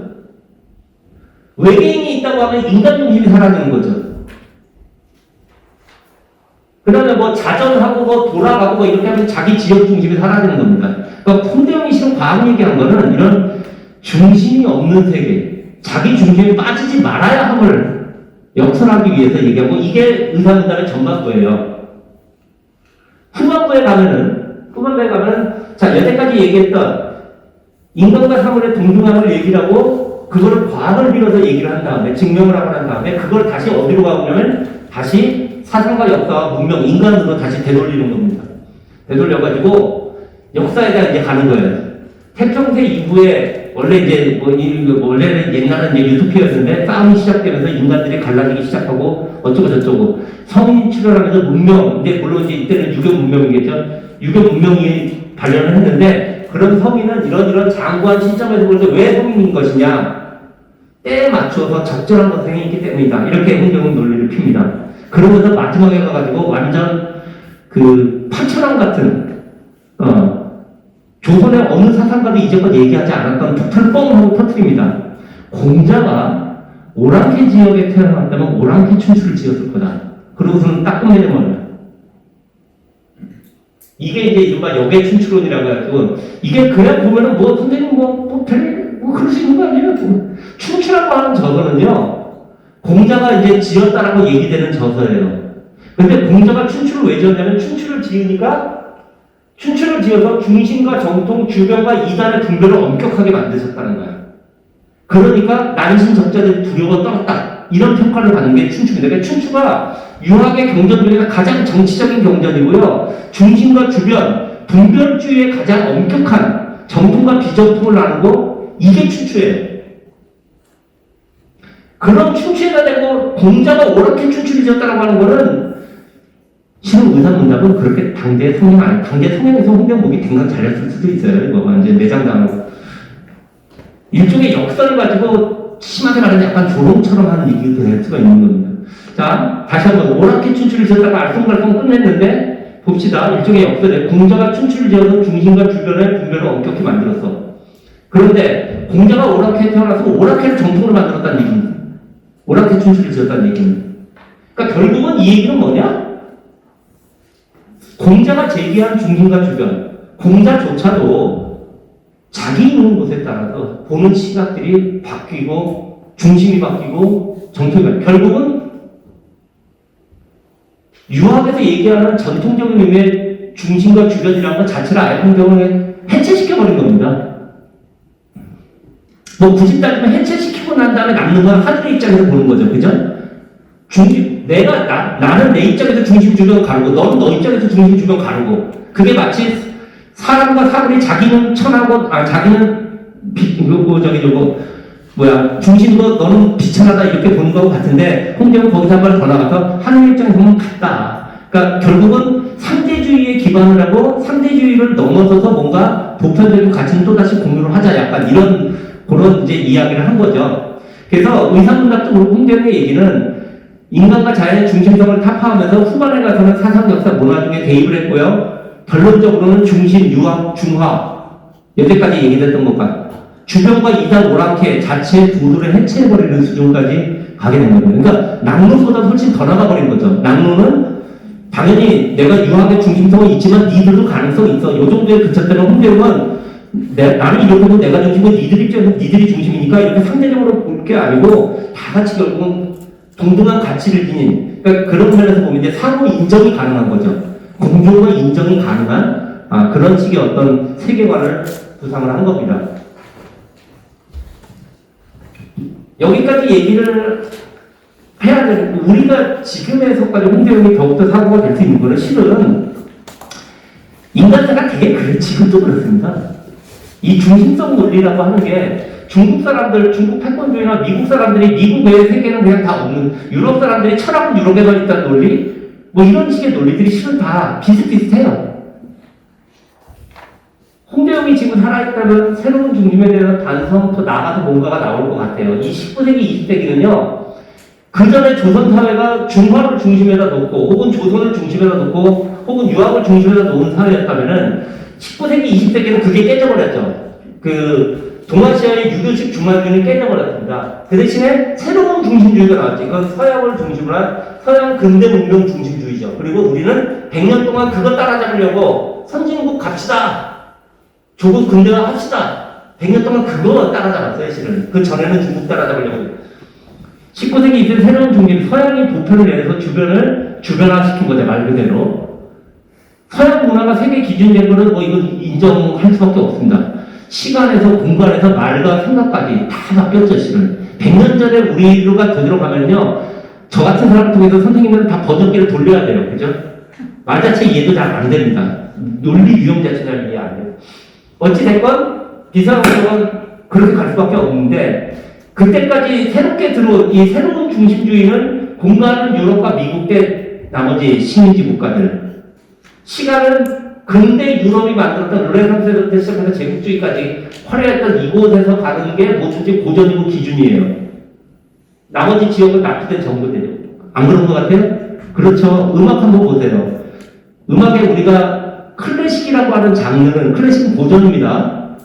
외계인이 있다고 하면 인간 중심이 사라지는 거죠. 그 다음에 뭐 자전하고 뭐 돌아가고 뭐 이렇게 하면 자기 지역 중심이 사라지는 겁니다. 그러니까 홍대웅이 지금 과학 얘기한 거는 이런 중심이 없는 세계, 자기 중심에 빠지지 말아야 함을 역설하기 위해서 얘기하고 이게 의사문답의 전반부예요. 후반부에 가면은 자 여태까지 얘기했던 인간과 사물의 동등함을 얘기를 하고 그거를 과학을 빌어서 얘기를 한 다음에 증명을 하고 난 다음에 그걸 다시 어디로 가보냐면 다시 사상과 역사와 문명, 인간으로 다시 되돌리는 겁니다. 되돌려가지고 역사에 대한 이제 가는 거예요. 태평세 이후에 원래 이제 원래는 옛날은 이제 유토피아였는데 싸움이 시작되면서 인간들이 갈라지기 시작하고 어쩌고 저쩌고 성인 출현하면서 문명, 근데 물론 이제 이때는 유교 문명이겠죠. 유교 문명이 발현을 했는데 그런 성인은 이런 장구한 시점에서 볼 때 왜 성인인 것이냐? 때에 맞춰서 적절한 것이 있기 때문이다. 이렇게 홍대웅은 논리를 핍니다. 그러면서 마지막에 가가지고 완전 그 파천왕 같은 조선의 어느 사상가도 이제껏 얘기하지 않았던 폭탄을 뻥 하고 터뜨립니다. 공자가 오랑캐 지역에 태어났다면 오랑캐 춘추를 지었을 거다. 그러고서는 딱 끝내버려요. 이게 이제 이른바 역의 춘추론이라고 해가지고 이게 그냥 보면은 뭐 선생님 뭐 그럴 수 있는 거 아니에요? 춘추라고 하는 저서는요 공자가 이제 지었다라고 얘기되는 저서예요. 근데 공자가 춘추를 왜 지었냐면 춘추를 지어서 중심과 정통, 주변과 이단의 분별을 엄격하게 만드셨다는 거야. 그러니까 난신적자들이 두려워 떨었다. 이런 평가를 받는 게 춘추입니다. 그러니까 춘추가 유학의 경전 중에서 가장 정치적인 경전이고요. 중심과 주변, 분별주의의 가장 엄격한 정통과 비정통을 나누고 이게 춘추예요. 그런 춘추에다 대고 공자가 옳게 춘추를 지었다고 하는 거는 실은 의사문답은 그렇게 당대 성향 아니 당대 성향에서 홍경복이 굉장히 잘했을 수도 있어요. 이거 완전 내장당하고 일종의 역사를 가지고 심하게 말하면 약간 조롱처럼 하는 얘기가 될 수가 있는 겁니다. 자, 다시 한번 옳게 춘추를 지었다가 알쏭달쏭 끝냈는데 봅시다. 일종의 역사를 공자가 춘추를 지어서 중심과 주변의 분별을 엄격히 만들었어. 그런데 공자가 옳게 태어나서 옳게를 정통으로 만들었다는 얘기입니다. 옳게 춘추를 지었다는 얘기입니다. 그러니까 결국은 이 얘기는 뭐냐? 공자가 제기한 중심과 주변, 공자조차도 자기 있는 곳에 따라서 보는 시각들이 바뀌고 중심이 바뀌고 정통이 바뀌고 결국은 유학에서 얘기하는 전통적인 의미의 중심과 주변이라는 것 자체를 아예 환경을 해체시켜버린 겁니다. 뭐 굳이 따지면 해체시키고 난 다음에 남는 건 하늘의 입장에서 보는 거죠. 그죠? 나는 내 입장에서 중심 주변 가르고 너는 너 입장에서 중심 주변 가르고 그게 마치 사람과 사물이 자기는 천하고 자기는 중심으로 너는 비천하다 이렇게 보는 거하고 같은데 홍대는 거기서 한 발 더 나가서 하늘 입장에서 보면 같다. 그러니까 결국은 상대주의에 기반을 하고 상대주의를 넘어서서 뭔가 보편적인 가치는 또다시 공유를 하자 약간 이런 그런 이제 이야기를 한 거죠. 그래서 의사문답적으로 홍대의 얘기는 인간과 자연의 중심성을 타파하면서 후반에 가서는 사상, 역사, 문화 중에 대입을 했고요. 결론적으로는 중심, 유학, 중화 여태까지 얘기됐던 것과 주변과 이단 오랑캐 자체의 부두를 해체해버리는 수준까지 가게 된 겁니다. 그러니까 낙론보다 훨씬 더 나가버린 거죠. 낙론은 당연히 내가 유학의 중심성은 있지만 니들도 가능성이 있어. 요 정도에 그쳤다면 홍대웅은 나는 이렇게 보면 내가 중심이고 니들 입장에서 니들이 중심이니까 이렇게 상대적으로 볼 게 아니고 다 같이 결국은 동등한 가치를 지닌 그러니까 그런 면에서 보면 이제 상호 인정이 가능한 거죠. 공존과 인정이 가능한 그런 식의 어떤 세계관을 구상을 한 겁니다. 여기까지 얘기를 해야 되는 우리가 지금에서까지 홍대웅이 더욱더 사고가 될 수 있는 거는 실은 인간사가 되게 그래 지금도 그렇습니다. 이 중심성 논리라고 하는 게 중국 사람들, 중국 패권주의나 미국 사람들이 미국 외의 세계는 그냥 다 없는 유럽 사람들이 철학은 유럽에만 있다는 논리 뭐 이런 식의 논리들이 실은 다 비슷비슷해요. 홍대웅이 지금 살아있다면 새로운 중심에 대해서 반성부터 나가서 뭔가가 나올 것 같아요. 이 19세기, 20세기는요. 그 전에 조선사회가 중화를 중심에다 놓고 혹은 조선을 중심에다 놓고 혹은 유학을 중심에다 놓은 사회였다면은 19세기, 20세기는 그게 깨져버렸죠. 동아시아의 유교식 중화주의는 깨져버렸습니다. 그 대신에 새로운 중심주의가 나왔죠. 이건 서양을 중심으로 한 서양 근대 문명 중심주의죠. 그리고 우리는 100년 동안 그걸 따라잡으려고 선진국 갑시다. 조국 근대화 합시다. 100년 동안 그거 따라잡았어요, 실은. 그 전에는 중국 따라잡으려고. 19세기 이때 새로운 중심, 서양이 보편을 내서 주변을 주변화시킨 거죠, 말 그대로. 서양 문화가 세계 기준된 거는 뭐 이건 인정할 수밖에 없습니다. 시간에서 공간에서 말과 생각까지 다 바뀌었죠, 실은. 100년 전에 우리가 되돌아가면요, 저 같은 사람 통해서 선생님들은 다 버전기를 돌려야 돼요, 그죠? 말 자체 이해도 잘 안 됩니다. 논리 유형 자체 잘 이해 안 돼요. 어찌됐건, 비상으로는 그렇게 갈 수밖에 없는데, 그때까지 새롭게 들어온 이 새로운 중심주의는 공간은 유럽과 미국 때 나머지 식민지 국가들, 시간은 근대 유럽이 만들었던 르네상스부터 시작해서 제국주의까지 화려했던 이곳에서 가는 게 뭐든지 고전이고 기준이에요. 나머지 지역은 납치된 정부들이에요. 안 그런 것 같아요? 그렇죠. 음악 한번 보세요. 음악에 우리가 클래식이라고 하는 장르는 클래식은 고전입니다.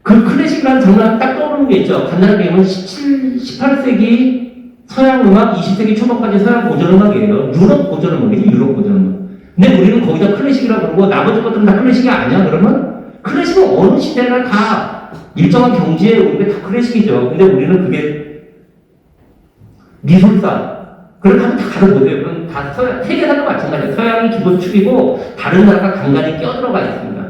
그 클래식이라는 장르가 딱 떠오르는 게 있죠. 간단하게 얘기하면 18세기 서양 음악, 20세기 초반까지 서양 고전 음악이에요. 유럽 고전 음악이지, 유럽 고전 음악. 근데 우리는 거기다 클래식이라고 그러고 나머지 것들은 다 클래식이 아니야 그러면? 클래식은 어느 시대나 다 일정한 경지에 우리가 다 클래식이죠. 근데 우리는 그게 미술사 그걸 하면 다 가려보세요. 그럼 다 세계사도 마찬가지예요. 서양이 기본축이고 다른 나라가 간간히 껴들어가 있습니다.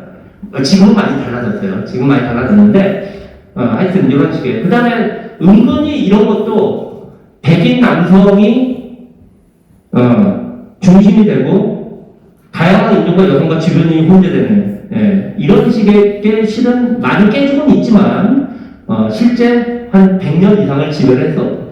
지금은 많이 달라졌어요. 지금 많이 달라졌는데 하여튼 이런 식의. 그 다음에 은근히 이런 것도 백인 남성이 중심이 되고 다양한 인종과 여성과 주변인이 혼재되는 이런 식의 게 실은 많이 깨지고는 있지만 실제 한 100년 이상을 지배했어.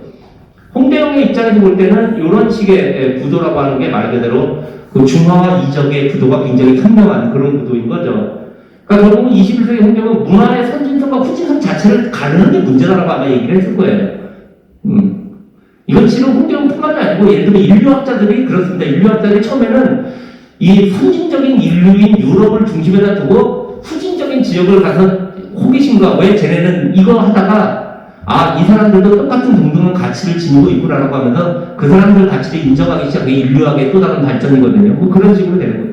홍대영의 입장에서 볼 때는 이런 식의 구도라고 하는 게 말 그대로 그 중화와 이적의 구도가 굉장히 선명한 그런 구도인 거죠. 그러니까 결국은 21세기 홍대영은 문화의 선진성과 후진성 자체를 가르는 게 문제라고 아마 얘기를 했을 거예요. 이건 실은 홍대영뿐만이 아니고 예를 들면 인류학자들이 그렇습니다. 인류학자들이 처음에는 이 선진적인 인류인 유럽을 중심에다 두고 후진적인 지역을 가서 호기심과 왜 쟤네는 이거 하다가 이 사람들도 똑같은 동등한 가치를 지니고 있구나라고 하면서 그 사람들 가치를 인정하기 시작한 게 인류학의 또 다른 발전이거든요. 뭐 그런 식으로 되는 거예요.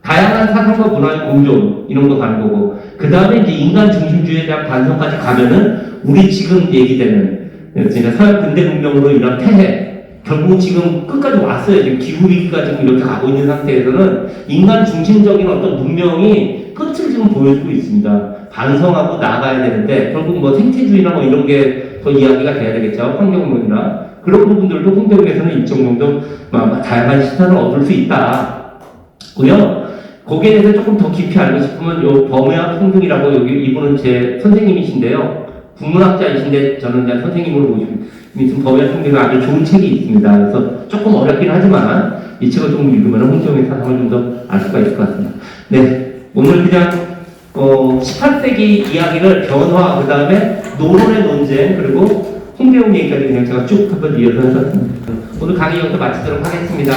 다양한 사상과 문화의 공존 이런 거 가는 거고 그 다음에 이제 인간 중심주의에 대한 반성까지 가면은 우리 지금 얘기되는 제가 서양 근대 문명으로 이런 폐해 결국 지금 끝까지 왔어요. 지금 기후위기가 지금 이렇게 가고 있는 상태에서는 인간 중심적인 어떤 문명이 끝을 지금 보여주고 있습니다. 반성하고 나아가야 되는데 결국 뭐 생태주의나 뭐 이런 게 더 이야기가 돼야 되겠죠. 환경론이나 그런 부분들도 홍대영에서는 일정 정도 다양한 시선을 얻을 수 있다. 고요. 거기에 대해서 조금 더 깊이 알고 싶으면 요 범의학 성등이라고 여기 이분은 제 선생님이신데요. 국문학자이신데 저는 이제 선생님으로 모시고 있는 범의학 성등이 아주 좋은 책이 있습니다. 그래서 조금 어렵긴 하지만 이 책을 조금 읽으면 홍대영의 사상을 좀 더 알 수가 있을 것 같습니다. 네, 오늘 그냥 18세기 이야기를 변화, 그 다음에 노론의 논쟁, 그리고 홍대영 얘기까지 그냥 제가 쭉 한번 이어서 해봤습니다. 오늘 강의 여기서 마치도록 하겠습니다.